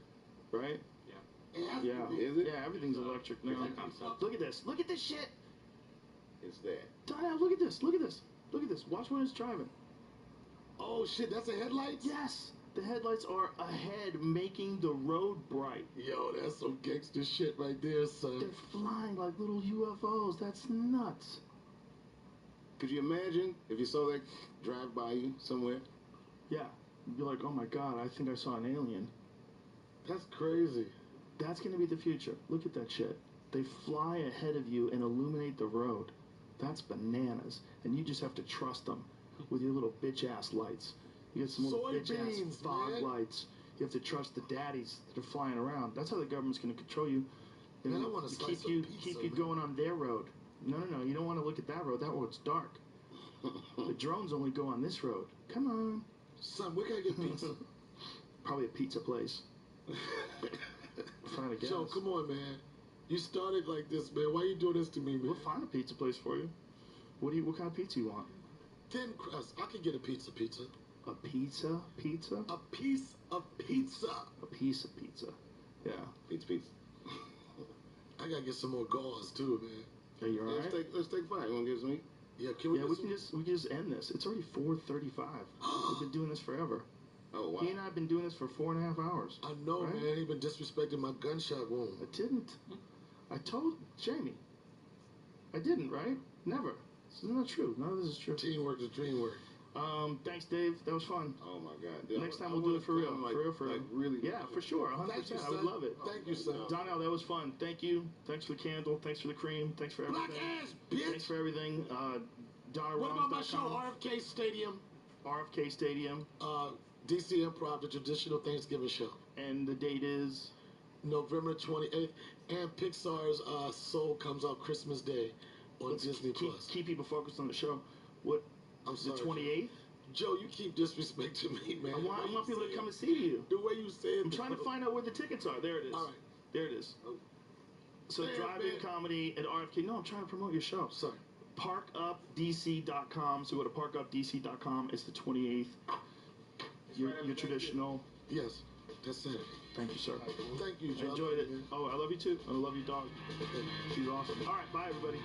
right? Yeah. Yeah. Is it? Yeah, everything's electric now. Look at this. Look at this shit. It's there. Dial, look at this. Look at this. Look at this. Watch when it's driving. Oh shit, that's the headlights? Yes. The headlights are ahead, making the road bright. Yo, that's some gangster shit right there, son. They're flying like little UFOs. That's nuts. Could you imagine if you saw that drive by you somewhere? Yeah. You'd be like, oh my god, I think I saw an alien. That's crazy. That's gonna be the future. Look at that shit. They fly ahead of you and illuminate the road. That's bananas. And you just have to trust them with your little bitch-ass lights. You get some little bitch-ass fog lights. You have to trust the daddies that are flying around. That's how the government's gonna control you. Man, I want to slice keep you pizza, keep you man. going on their road. No. You don't want to look at that road. That road's dark. The drones only go on this road. Come on. Son, where can I get pizza? Probably a pizza place. Find a gas. Joe, come on, man. You started like this, man. Why you doing this to me, man? We'll find a pizza place for you. What kind of pizza you want? Thin crust. I can get a pizza. A pizza? Pizza? A piece of pizza. A piece of pizza. Yeah. Pizza. I gotta get some more gauze too, man. Are you alright? Let's take 5. You wanna get some meat? Yeah, can we? Yeah, we can just end this. It's already 4:35. We've been doing this forever. Oh wow. He and I have been doing this for 4.5 hours. I know, right? man. He been disrespecting my gunshot wound. I didn't. I told Jamie. I didn't, right? Never. This is not true. None of this is true. Teamwork is dream work. Thanks, Dave. That was fun. Oh my God. Dude, Next time we'll do it for real. For real. Like really. Yeah, for sure. 100%. Thank you, I would son. love it. Thank you, son. Donnell, that was fun. Thank you. Thanks for the candle. Thanks for the cream. Thanks for everything. Black ass, bitch. Thanks for everything. What about my show, RFK Stadium? RFK Stadium. DC Improv, the traditional Thanksgiving show. And the date is? November 28th. And Pixar's Soul comes out Christmas Day on Disney Plus. Keep people focused on the show. What? I'm sorry, the 28th? Joe, you keep disrespecting me, man. I want people to come and see you. The way you say it. I'm trying to find out where the tickets are. There it is. All right. There it is. So Damn, drive-in man. comedy at RFK. No, I'm trying to promote your show. Sorry. Parkupdc.com. So go to parkupdc.com. It's the 28th. Your traditional. Yes, that's it. Thank you, sir. Thank you, Joe. I enjoyed it. Oh, I love you too. I love you, dog. She's awesome. All right, bye, everybody.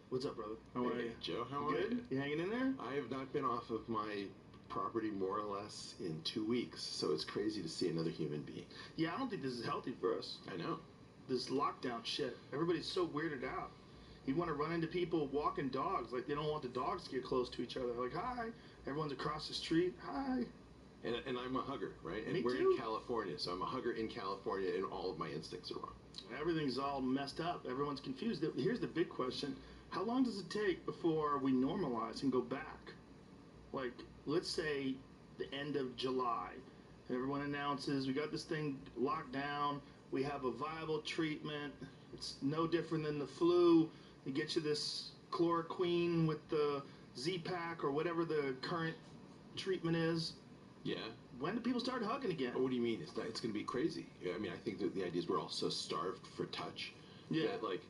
What's up, brother? How are you? Joe, how are Good? you? You hanging in there? I have not been off of my property more or less in 2 weeks, so it's crazy to see another human being. Yeah, I don't think this is healthy for us. I know. This lockdown shit. Everybody's so weirded out. You want to run into people walking dogs. Like, they don't want the dogs to get close to each other. Like, hi. Everyone's across the street. Hi. And I'm a hugger, right? And Me we're too. in California, so I'm a hugger in California, and all of my instincts are wrong. Everything's all messed up. Everyone's confused. Here's the big question. How long does it take before we normalize and go back? Like, let's say the end of July. Everyone announces, we got this thing locked down. We have a viable treatment. It's no different than the flu. They get you this chloroquine with the Z-Pack or whatever the current treatment is. Yeah. When do people start hugging again? What do you mean? It's going to be crazy. I mean, I think that the idea is we're all so starved for touch that, like,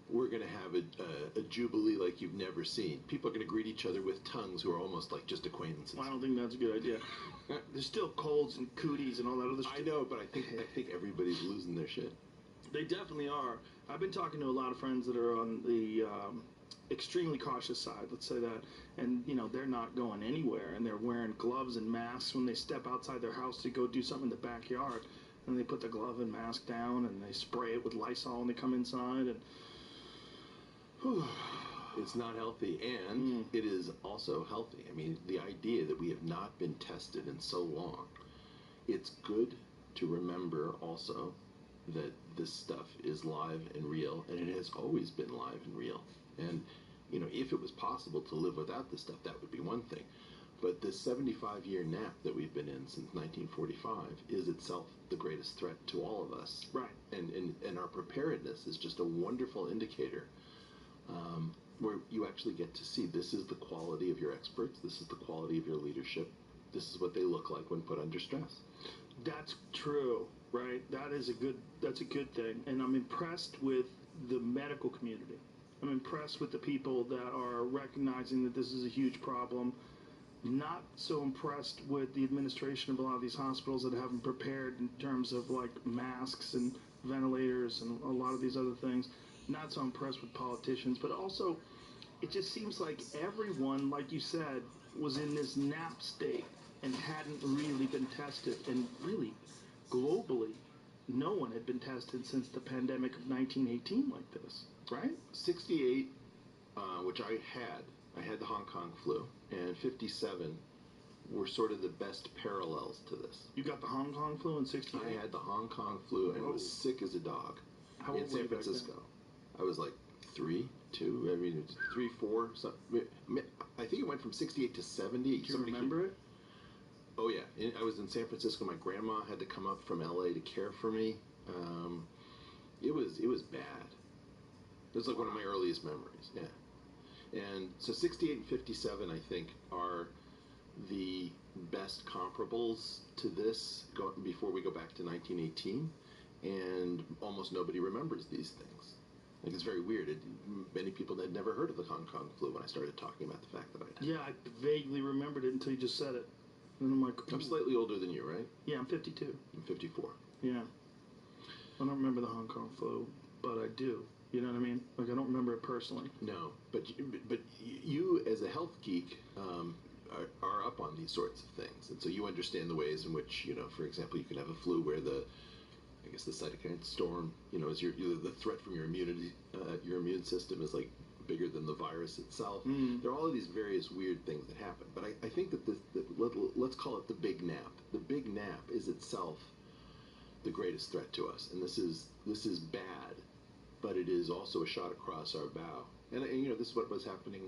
we're going to have a jubilee like you've never seen. People are going to greet each other with tongues who are almost like just acquaintances. Well, I don't think that's a good idea. There's still colds and cooties and all that other stuff. I know, but I think everybody's losing their shit. They definitely are. I've been talking to a lot of friends that are on the extremely cautious side, let's say that, and you know, they're not going anywhere, and they're wearing gloves and masks when they step outside their house to go do something in the backyard, and they put the glove and mask down and they spray it with Lysol when they come inside, and it's not healthy, and it is also healthy. I mean, the idea that we have not been tested in so long, it's good to remember also that this stuff is live and real, and it has always been live and real. And, you know, if it was possible to live without this stuff, that would be one thing. But this 75-year nap that we've been in since 1945 is itself the greatest threat to all of us. Right. And our preparedness is just a wonderful indicator where you actually get to see this is the quality of your experts, this is the quality of your leadership, this is what they look like when put under stress. That's true, right? That's a good thing. And I'm impressed with the medical community. I'm impressed with the people that are recognizing that this is a huge problem. Not so impressed with the administration of a lot of these hospitals that haven't prepared in terms of like masks and ventilators and a lot of these other things. Not so impressed with politicians, but also it just seems like everyone, like you said, was in this nap state and hadn't really been tested. And really, globally, no one had been tested since the pandemic of 1918 like this, right? 68, which I had the Hong Kong flu, and 57 were sort of the best parallels to this. You got the Hong Kong flu in 68? I had the Hong Kong flu and was sick as a dog in San Francisco. I was like 3, 2, I mean, 3, 4. I think it went from 68 to 70. Do you remember it? Oh, yeah. I was in San Francisco. My grandma had to come up from LA to care for me. It was bad. It was like one of my earliest memories, yeah. And so 68 and 57, I think, are the best comparables to this before we go back to 1918. And almost nobody remembers these things. Like, it's very weird. Many people had never heard of the Hong Kong flu when I started talking about the fact that I had. Yeah, I vaguely remembered it until you just said it. And I'm like, I'm slightly older than you, right? Yeah, I'm 52. I'm 54. Yeah. I don't remember the Hong Kong flu, but I do. You know what I mean? Like, I don't remember it personally. No, but you as a health geek are up on these sorts of things, and so you understand the ways in which, you know, for example, you can have a flu where the cytokine storm, you know, is the threat from your immune system is like bigger than the virus itself. There are all of these various weird things that happen, but I think that let's call it the big nap. The big nap is itself the greatest threat to us, and this is bad, but it is also a shot across our bow. And you know, this is what was happening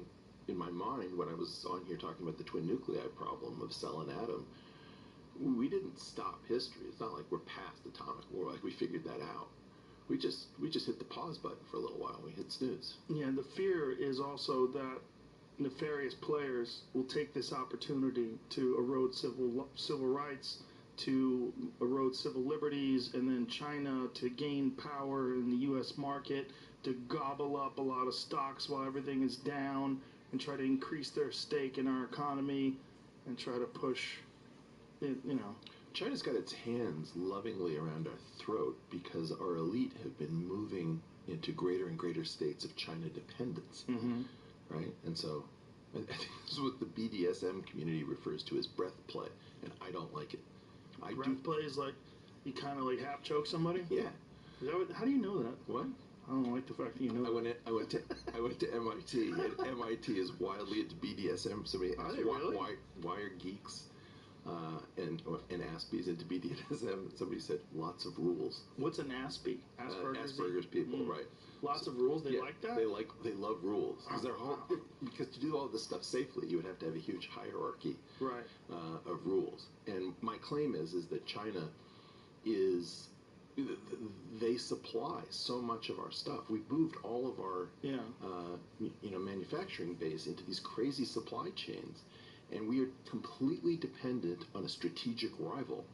in my mind when I was on here talking about the twin nuclei problem of cell and atom. We didn't stop history. It's not like we're past atomic war, like we figured that out. We just hit the pause button for a little while. We hit snooze. Yeah, and the fear is also that nefarious players will take this opportunity to erode civil rights, to erode civil liberties, and then China to gain power in the U.S. market, to gobble up a lot of stocks while everything is down, and try to increase their stake in our economy, and try to push it, you know. China's got its hands lovingly around our throat because our elite have been moving into greater and greater states of China dependence, right? And so I think this is what the BDSM community refers to as breath play, and I don't like it. Breath play is like you kind of like half choke somebody? Yeah. Is that how do you know that? What? I don't like the fact that you know. I went to MIT, and MIT is wildly into BDSM. Somebody asked why are geeks and Aspies into BDSM? Somebody said lots of rules. What's an Aspie? Asperger's people, right? Lots of rules. They like that. They love rules because to do all this stuff safely, you would have to have a huge hierarchy, right, of rules. And my claim is that China is. They supply so much of our stuff. We've moved all of our manufacturing base into these crazy supply chains, and we are completely dependent on a strategic rival.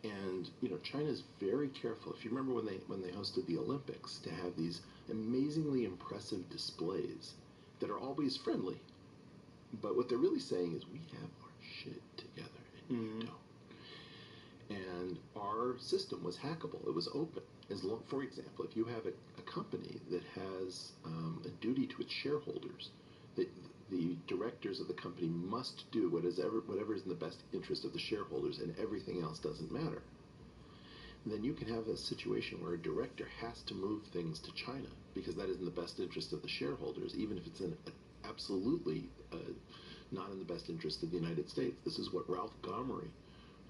And you know, China's very careful. If you remember when they hosted the Olympics, to have these amazingly impressive displays that are always friendly, but what they're really saying is we have our shit together and you don't. And our system was hackable. It was open. For example, if you have a company that has a duty to its shareholders, that the directors of the company must do whatever is in the best interest of the shareholders, and everything else doesn't matter, then you can have a situation where a director has to move things to China because that is in the best interest of the shareholders, even if it's absolutely not in the best interest of the United States. This is what Ralph Gomery,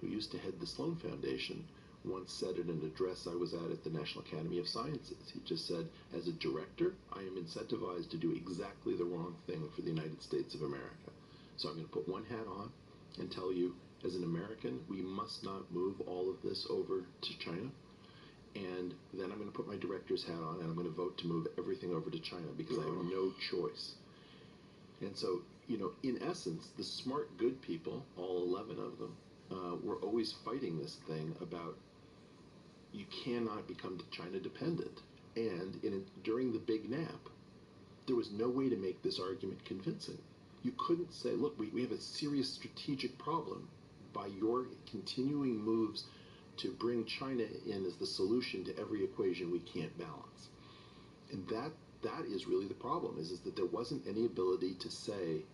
who used to head the Sloan Foundation, once said in an address I was at the National Academy of Sciences. He just said, as a director, I am incentivized to do exactly the wrong thing for the United States of America. So I'm going to put one hat on and tell you, as an American, we must not move all of this over to China. and then I'm going to put my director's hat on and I'm going to vote to move everything over to China because I have no choice. And so, in essence, the smart, good people, all 11 of them, were always fighting this thing about you cannot become China dependent. And during the big nap, there was no way to make this argument convincing. You couldn't say, look, we have a serious strategic problem by your continuing moves to bring China in as the solution to every equation we can't balance. And that is really the problem, is that there wasn't any ability to say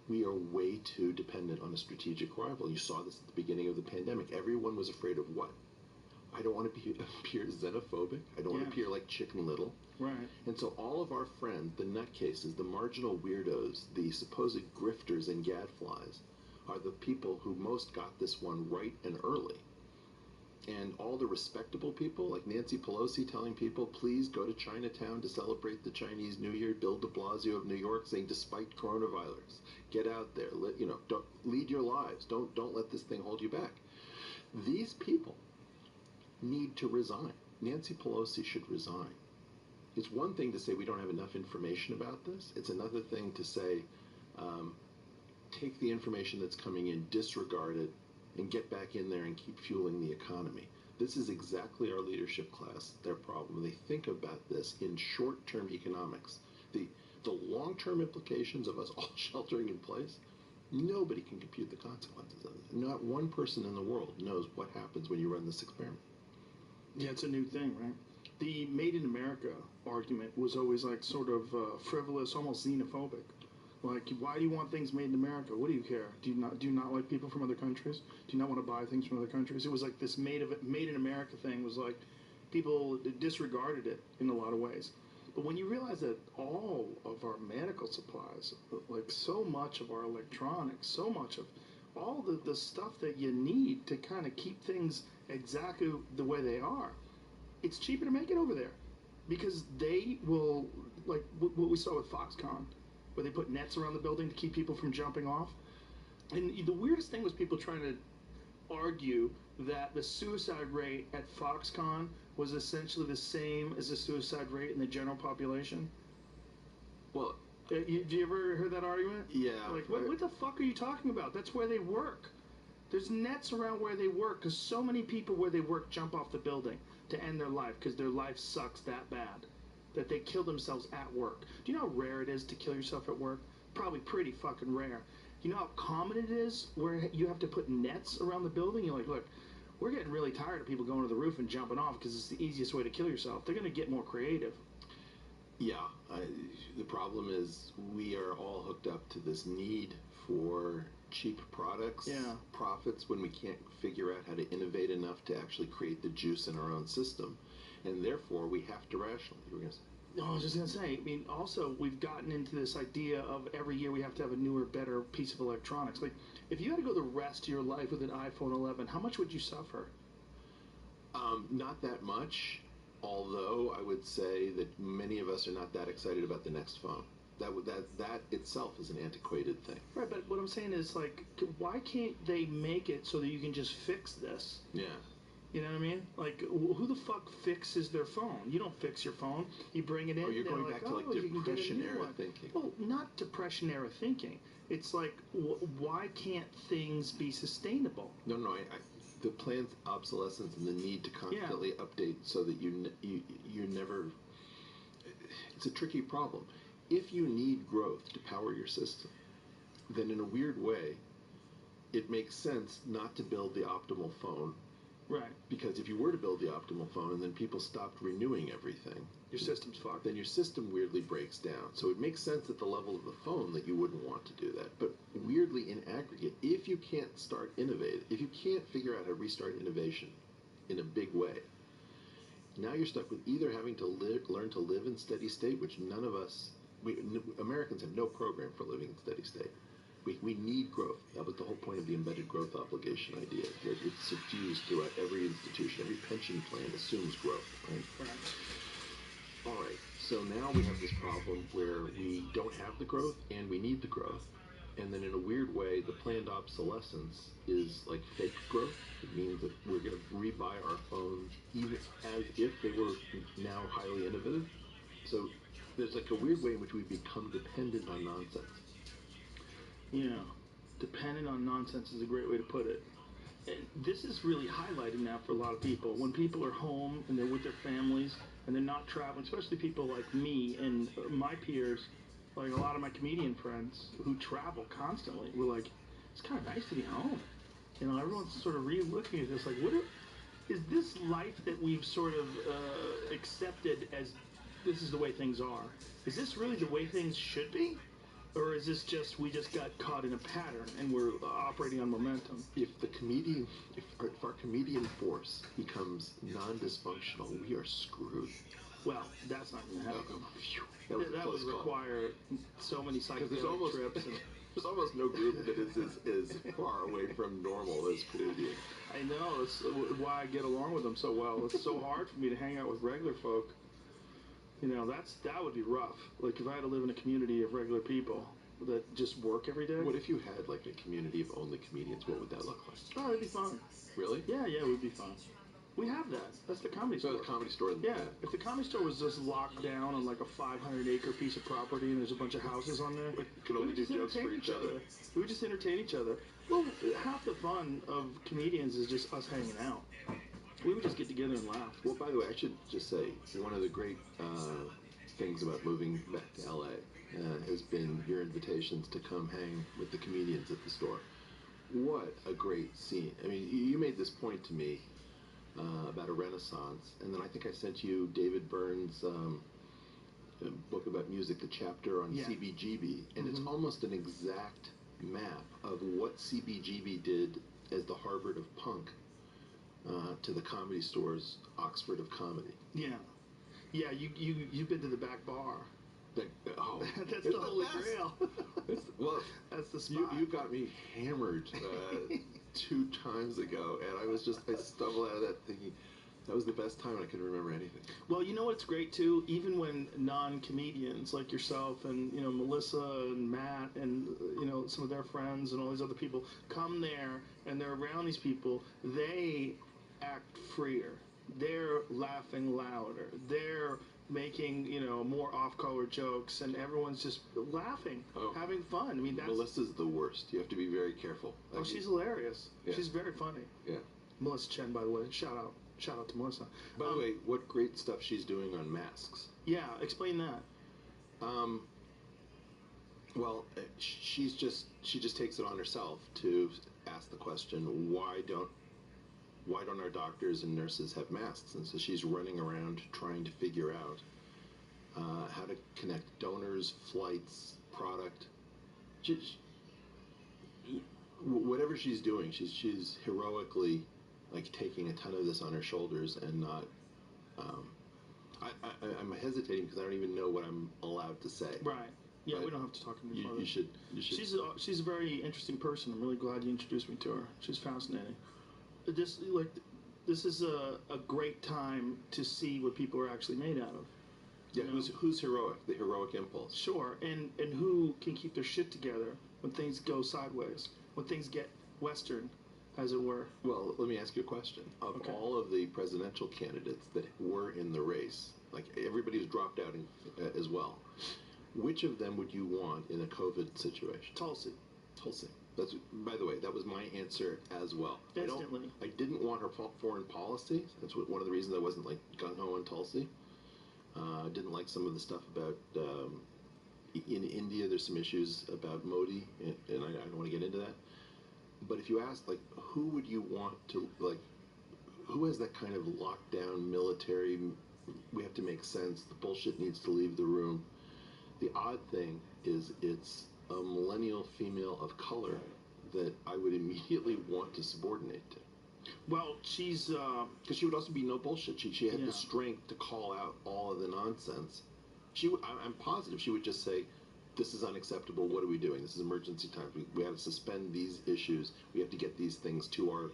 we are way too dependent on a strategic rival. You saw this at the beginning of the pandemic. Everyone was afraid of what? I don't want to appear xenophobic. I don't want to appear like Chicken Little. Right. And so all of our friends, the nutcases, the marginal weirdos, the supposed grifters and gadflies, are the people who most got this one right and early. And all the respectable people, like Nancy Pelosi telling people, please go to Chinatown to celebrate the Chinese New Year, Bill de Blasio of New York saying, despite coronavirus, get out there, don't lead your lives, don't let this thing hold you back. These people need to resign. Nancy Pelosi should resign. It's one thing to say we don't have enough information about this. It's another thing to say, take the information that's coming in, disregard it, and get back in there and keep fueling the economy. This is exactly our leadership class, their problem. They think about this in short-term economics. The long-term implications of us all sheltering in place, nobody can compute the consequences of it. Not one person in the world knows what happens when you run this experiment. Yeah, it's a new thing, right? The Made in America argument was always like sort of frivolous, almost xenophobic. Like, why do you want things made in America? What do you care? Do you not like people from other countries? Do you not want to buy things from other countries? It was like this made in America thing was like people disregarded it in a lot of ways. But when you realize that all of our medical supplies, like so much of our electronics, so much of all the stuff that you need to kind of keep things exactly the way they are, it's cheaper to make it over there because they will, like what we saw with Foxconn, where they put nets around the building to keep people from jumping off. And the weirdest thing was people trying to argue that the suicide rate at Foxconn was essentially the same as the suicide rate in the general population. Well, do you ever heard that argument? Yeah. Like, what the fuck are you talking about? That's where they work. There's nets around where they work because so many people where they work jump off the building to end their life because their life sucks that bad that they kill themselves at work. Do you know how rare it is to kill yourself at work? Probably pretty fucking rare. You know how common it is where you have to put nets around the building? You're like, look, we're getting really tired of people going to the roof and jumping off because it's the easiest way to kill yourself. They're going to get more creative. Yeah. The problem is we are all hooked up to this need for cheap products, profits, when we can't figure out how to innovate enough to actually create the juice in our own system. And therefore, we have to rationalize. You were going to say? No, I was just going to say, I mean, also, we've gotten into this idea of every year we have to have a newer, better piece of electronics. Like, if you had to go the rest of your life with an iPhone 11, how much would you suffer? Not that much, although I would say that many of us are not that excited about the next phone. That itself is an antiquated thing. Right, but what I'm saying is, like, why can't they make it so that you can just fix this? Yeah. You know what I mean? Like, who the fuck fixes their phone? You don't fix your phone. You bring it in. Oh, you're going back to like Depression-era thinking. Well, not Depression-era thinking. It's like, why can't things be sustainable? No, the planned obsolescence and the need to constantly update so that you're never. It's a tricky problem. If you need growth to power your system, then in a weird way, it makes sense not to build the optimal phone. Right. Because if you were to build the optimal phone and then people stopped renewing everything, your system's fucked. Then your system weirdly breaks down. So it makes sense at the level of the phone that you wouldn't want to do that. But weirdly, in aggregate, if you can't start innovating, if you can't figure out how to restart innovation in a big way, now you're stuck with either having to learn to live in steady state, which none of us, Americans have no program for living in steady state. We need growth. That was the whole point of the embedded growth obligation idea. It's suffused throughout every institution. Every pension plan assumes growth, right? All right. So now we have this problem where we don't have the growth and we need the growth. And then in a weird way, the planned obsolescence is like fake growth. It means that we're going to rebuy our phones even as if they were now highly innovative. So there's like a weird way in which we've become dependent on nonsense. Yeah, dependent on nonsense is a great way to put it. And this is really highlighting now for a lot of people. When people are home and they're with their families and they're not traveling, especially people like me and my peers, like a lot of my comedian friends who travel constantly, we're like, it's kind of nice to be home. You know, everyone's sort of re-looking at this like, is this life that we've sort of accepted as this is the way things are? Is this really the way things should be? Or is this just we just got caught in a pattern and we're operating on momentum? If our comedian force becomes non-dysfunctional, we are screwed. Well, that's not going to happen. That would call. require so many psychedelic trips. There's almost no group that is as far away from normal as comedians. I know. It's why I get along with them so well. It's so hard for me to hang out with regular folk. You know, that would be rough. Like if I had to live in a community of regular people that just work every day. What if you had like a community of only comedians? What would that look like? Oh, it'd be fun. Really? Yeah, it would be fun. We have that. That's the Comedy Store. So the Comedy Store. Yeah. If the Comedy Store was just locked down on like a 500-acre piece of property and there's a bunch of houses on there, we could only do jokes for each other. We would just entertain each other. Well, half the fun of comedians is just us hanging out. We would just get together and laugh. Well, by the way, I should just say one of the great things about moving back to LA has been your invitations to come hang with the comedians at the store. What a great scene. I mean, you made this point to me about a renaissance, and then I think I sent you David Byrne's book about music, the chapter on CBGB, and it's almost an exact map of what CBGB did as the Harvard of punk to the Comedy Store's Oxford of comedy. Yeah. Yeah, you've been to the back bar. That's the holy grail. That's the spot. You got me hammered 2 times ago, and I stumbled out of that thinking that was the best time I could remember anything. Well, you know what's great too? Even when non-comedians like yourself and Melissa and Matt and some of their friends and all these other people come there and they're around these people, they act freer. They're laughing louder. They're making more off-color jokes, and everyone's just laughing, having fun. I mean, Melissa's the worst. You have to be very careful. She's hilarious. Yeah. She's very funny. Yeah. Melissa Chen, by the way. Shout out to Melissa. By the way, what great stuff she's doing on masks. Yeah, explain that. Well, she just takes it on herself to ask the question, why don't our doctors and nurses have masks? And so she's running around trying to figure out how to connect donors, flights, product. Whatever she's doing, she's heroically like taking a ton of this on her shoulders and not. I'm hesitating because I don't even know what I'm allowed to say. Right. Yeah, we don't have to talk any further. You should. She's a very interesting person. I'm really glad you introduced me to her. She's fascinating. This is a great time to see what people are actually made out of. Yeah, who's heroic? The heroic impulse. Sure, and who can keep their shit together when things go sideways, when things get Western, as it were. Well, let me ask you a question. Of all of the presidential candidates that were in the race, like everybody who's dropped out as well, which of them would you want in a COVID situation? Tulsi. That's, by the way, that was my answer as well. Instantly. I didn't want her foreign policy. That's one of the reasons I wasn't like gung-ho on Tulsi. I didn't like some of the stuff about in India. There's some issues about Modi, and I don't want to get into that. But if you ask, like, who would you want to, like, who has that kind of lockdown military? We have to make sense. The bullshit needs to leave the room. The odd thing is, it's a millennial female of color that I would immediately want to subordinate to. Well, she's because she would also be no bullshit. She had the strength to call out all of the nonsense. I'm positive she would just say, "This is unacceptable. What are we doing? This is emergency time. We have to suspend these issues. We have to get these things to our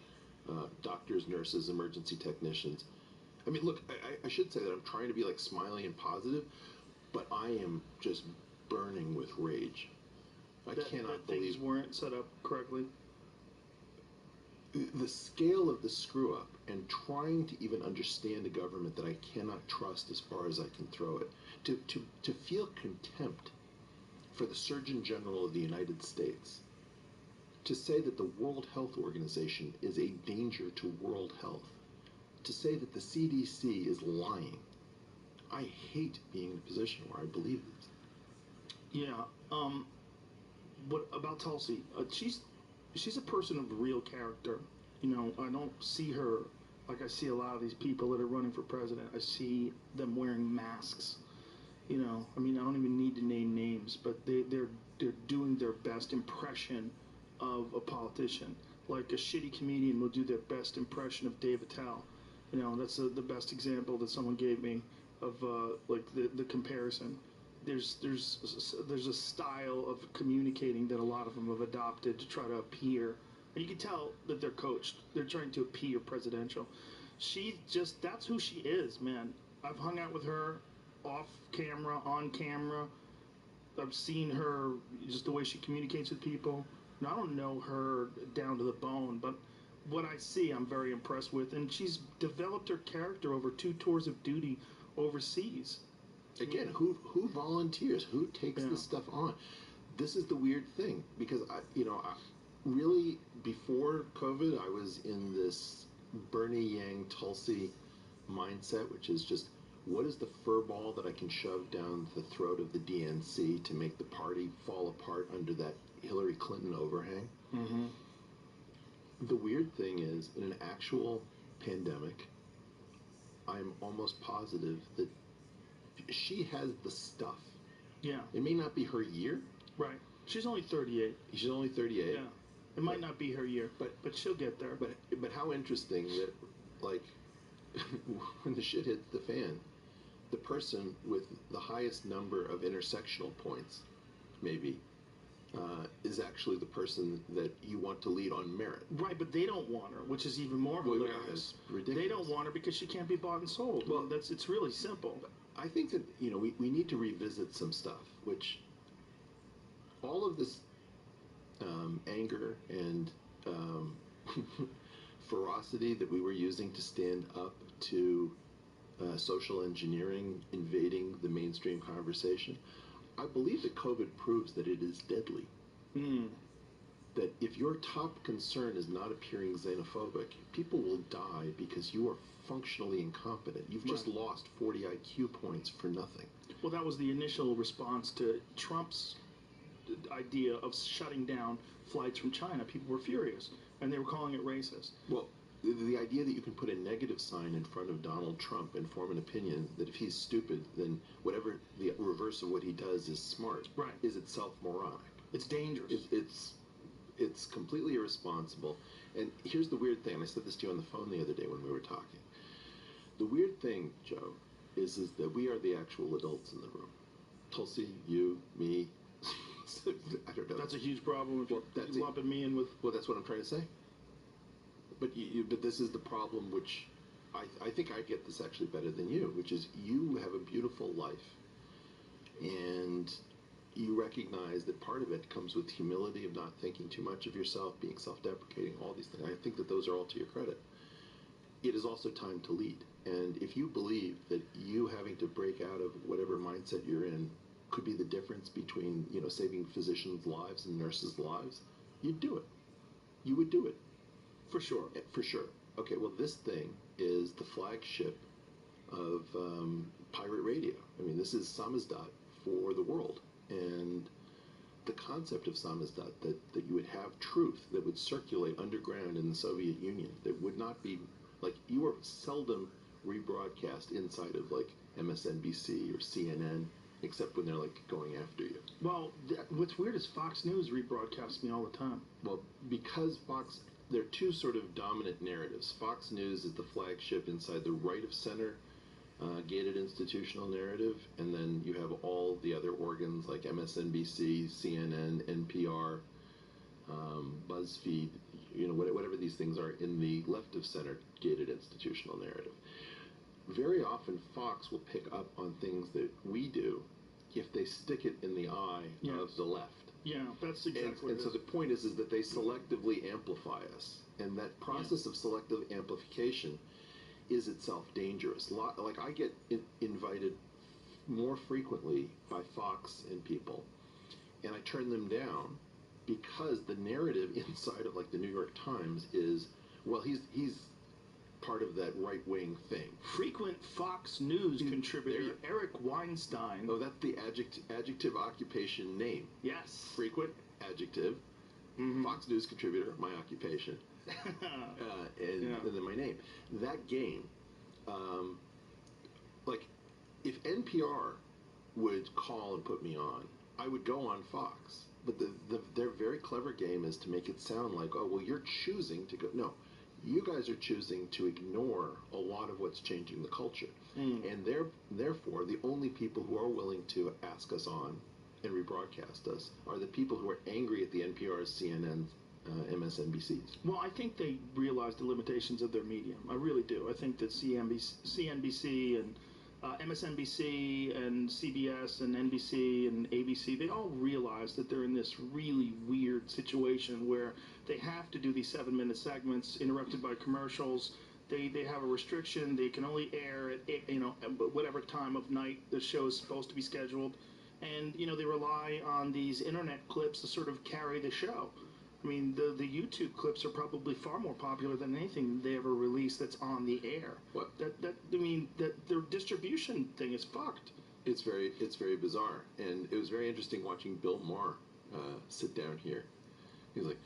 doctors, nurses, emergency technicians." I mean, look, I should say that I'm trying to be like smiling and positive, but I am just burning with rage. that things weren't set up correctly. The scale of the screw up and trying to even understand a government that I cannot trust as far as I can throw it, to feel contempt for the Surgeon General of the United States, to say that the World Health Organization is a danger to world health, to say that the CDC is lying. I hate being in a position where I believe this. Yeah. What about Tulsi? She's a person of real character. You know, I don't see her like I see a lot of these people that are running for president. I see them wearing masks. You know, I mean, I don't even need to name names, but they're doing their best impression of a politician. Like a shitty comedian will do their best impression of Dave Attell. You know, that's the best example that someone gave me of like the comparison. There's a style of communicating that a lot of them have adopted to try to appear. And you can tell that they're coached. They're trying to appear presidential. That's who she is, man. I've hung out with her off camera, on camera. I've seen her, just the way she communicates with people. And I don't know her down to the bone, but what I see, I'm very impressed with. And she's developed her character over 2 tours of duty overseas. Again, who volunteers? Who takes this stuff on? This is the weird thing, because really before COVID, I was in this Bernie Yang Tulsi mindset, which is just, what is the furball that I can shove down the throat of the DNC to make the party fall apart under that Hillary Clinton overhang? Mm-hmm. The weird thing is, in an actual pandemic, I'm almost positive that she has the stuff. Yeah. It may not be her year. Right. She's only 38. She's only 38. Yeah. It might not be her year, but she'll get there. But how interesting that, like, when the shit hits the fan, the person with the highest number of intersectional points, maybe, is actually the person that you want to lead on merit. Right, but they don't want her, which is even more hilarious. Ridiculous. They don't want her because she can't be bought and sold. Well, it's really simple. I think that, we need to revisit some stuff, which all of this anger and ferocity that we were using to stand up to social engineering invading the mainstream conversation, I believe that COVID proves that it is deadly. That if your top concern is not appearing xenophobic, people will die because you are functionally incompetent. You've just lost 40 IQ points for nothing. Well, that was the initial response to Trump's idea of shutting down flights from China. People were furious, and they were calling it racist. Well, the idea that you can put a negative sign in front of Donald Trump and form an opinion that if he's stupid, then whatever the reverse of what he does is smart, is itself moronic. It's dangerous. It's completely irresponsible. And here's the weird thing, and I said this to you on the phone the other day when we were talking. The weird thing, Joe, is that we are the actual adults in the room. Tulsi, you, me, I don't know. That's a huge problem if you're lumping me in with... Well, that's what I'm trying to say. But but this is the problem, which I think I get this actually better than you, which is you have a beautiful life. And you recognize that part of it comes with humility of not thinking too much of yourself, being self-deprecating, all these things. I think that those are all to your credit. It is also time to lead. And if you believe that you having to break out of whatever mindset you're in could be the difference between, saving physicians' lives and nurses' lives, you'd do it. You would do it. For sure. For sure. Okay, well, this thing is the flagship of pirate radio. I mean, this is samizdat for the world. And the concept of samizdat, that you would have truth that would circulate underground in the Soviet Union, that would not be, like, you are seldom rebroadcast inside of, like, MSNBC or CNN, except when they're, like, going after you. Well, what's weird is Fox News rebroadcasts me all the time. Well, because Fox... There are two sort of dominant narratives. Fox News is the flagship inside the right of center gated institutional narrative, and then you have all the other organs like MSNBC, CNN, NPR, BuzzFeed, whatever these things are in the left of center gated institutional narrative. Very often Fox will pick up on things that we do if they stick it in the eye of the left. Yeah, that's exactly and so the point is that they selectively amplify us. And that process of selective amplification is itself dangerous. Like I get invited more frequently by Fox and people, and I turn them down because the narrative inside of like the New York Times is, well, he's part of that right-wing thing. Frequent Fox News contributor Eric Weinstein. Oh, that's the adjective occupation name. Yes. Frequent adjective. Fox News contributor, my occupation. And then my name. That game, like, if NPR would call and put me on, I would go on Fox. But their very clever game is to make it sound like, oh, well, you're choosing to go. No, you guys are choosing to ignore a lot of what's changing the culture. And therefore, the only people who are willing to ask us on and rebroadcast us are the people who are angry at the NPR's, CNN's, MSNBC's. Well, I think they realize the limitations of their medium. I really do. I think that CNBC and MSNBC and CBS and NBC and ABC, they all realize that they're in this really weird situation where they have to do these 7-minute segments interrupted by commercials. They have a restriction. They can only air at whatever time of night the show is supposed to be scheduled. And, they rely on these internet clips to sort of carry the show. I mean, the YouTube clips are probably far more popular than anything they ever release that's on the air. What? That their distribution thing is fucked. It's very bizarre, and it was very interesting watching Bill Maher sit down here. He's like,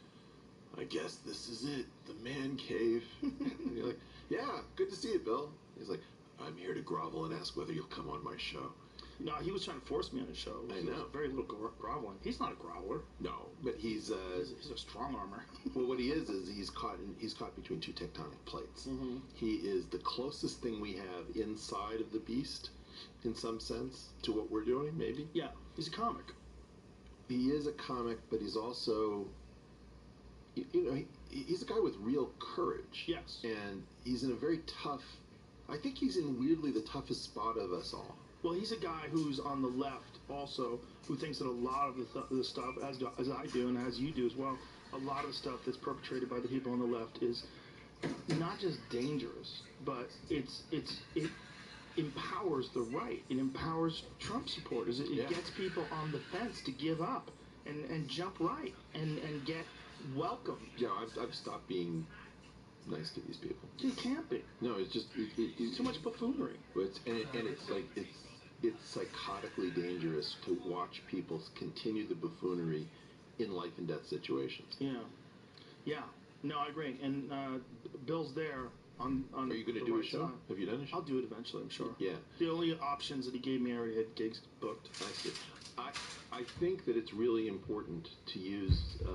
I guess this is it, the man cave. And you're like, yeah, good to see you, Bill. He's like, I'm here to grovel and ask whether you'll come on my show. No, he was trying to force me on his show. I know. Very little groveling. He's not a groveler. No, but he's a strong armor. Well, what he is he's caught between two tectonic plates. He is the closest thing we have inside of the beast, in some sense, to what we're doing. Maybe. Yeah, he's a comic. He is a comic, but he's also, he's a guy with real courage. Yes. And he's in a very tough. I think he's in weirdly the toughest spot of us all. Well, he's a guy who's on the left also, who thinks that a lot of the stuff, as I do and as you do as well, a lot of the stuff that's perpetrated by the people on the left is not just dangerous, but it empowers the right. It empowers Trump supporters. It gets people on the fence to give up and jump right and get welcomed. Yeah, I've stopped being nice to these people. You can't be. No, it's just it's too much buffoonery. It's psychotically dangerous to watch people continue the buffoonery in life and death situations. Yeah. No, I agree. And Bill's there on. Are you going to do a show? Have you done a show? I'll do it eventually, I'm sure. Yeah. The only options that he gave me, I already had gigs booked. I see. I think that it's really important to use. I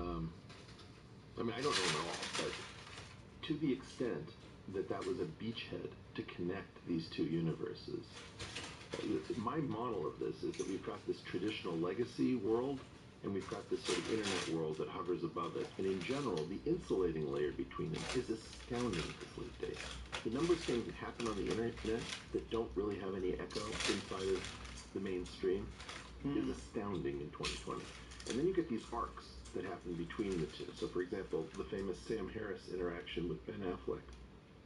don't know at all, but to the extent that was a beachhead to connect these two universes. My model of this is that we've got this traditional legacy world, and we've got this sort of internet world that hovers above it. And in general, the insulating layer between them is astounding to these days. The number of things that happen on the internet that don't really have any echo inside of the mainstream is astounding in 2020. And then you get these arcs that happen between the two. So, for example, the famous Sam Harris interaction with Ben Affleck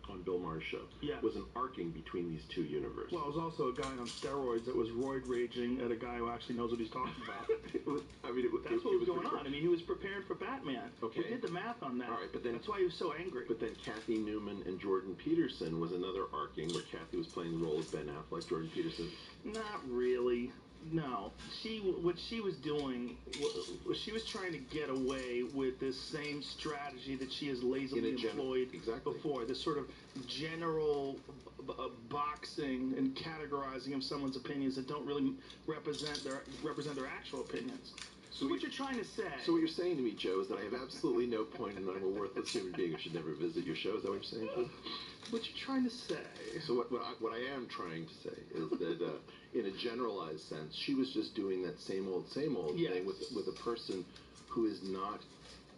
on Bill Maher's show was an arcing between these two universes. Well, it was also a guy on steroids that was roid raging at a guy who actually knows what he's talking about. That's what was going on. I mean, he was prepared for Batman. Okay. He did the math on that. All right, but then that's why he was so angry. But then Kathy Newman and Jordan Peterson was another arcing where Kathy was playing the role of Ben Affleck, Jordan Peterson. Not really. No, what she was doing, she was trying to get away with this same strategy that she has lazily employed before. This sort of general boxing and categorizing of someone's opinions that don't really represent their actual opinions. So what you're trying to say? So what you're saying to me, Joe, is that I have absolutely no point and that I'm a worthless human being who should never visit your show. Is that what you're saying? What you're trying to say? So what I am trying to say is that in a generalized sense, she was just doing that same old thing with a person who is not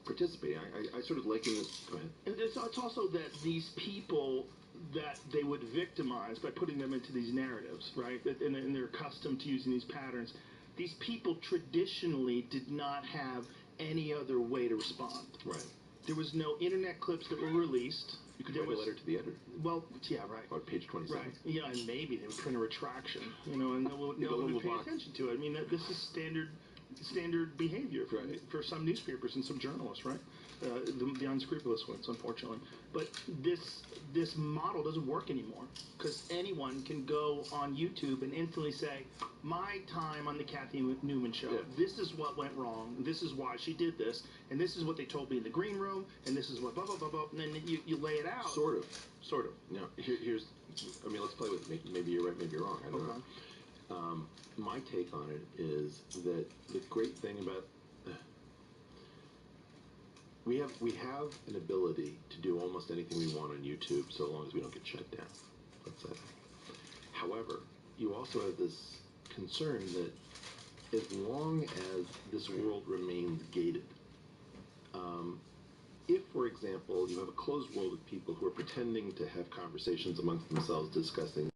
participating. I sort of liken this. Go ahead. And it's also that these people that they would victimize by putting them into these narratives, right? And they're accustomed to using these patterns. these people traditionally did not have any other way to respond. Right. There was no internet clips that were released. You could write a letter to the editor. Well, yeah, right. On page 27. Right. Yeah, and maybe they would print a retraction, and no one would pay attention to it. I mean, this is standard behavior for some newspapers and some journalists, right? The unscrupulous ones, unfortunately. But this model doesn't work anymore because anyone can go on YouTube and instantly say, my time on the Kathy Newman show, this is what went wrong, this is why she did this, and this is what they told me in the green room, and this is what blah, blah, blah, blah, and then you lay it out. Sort of. Now, here's, let's play with it. Maybe you're right, maybe you're wrong. I don't know. My take on it is that the great thing about we have an ability to do almost anything we want on YouTube so long as we don't get shut down. Let's say. However, you also have this concern that as long as this world remains gated, if, for example, you have a closed world of people who are pretending to have conversations amongst themselves discussing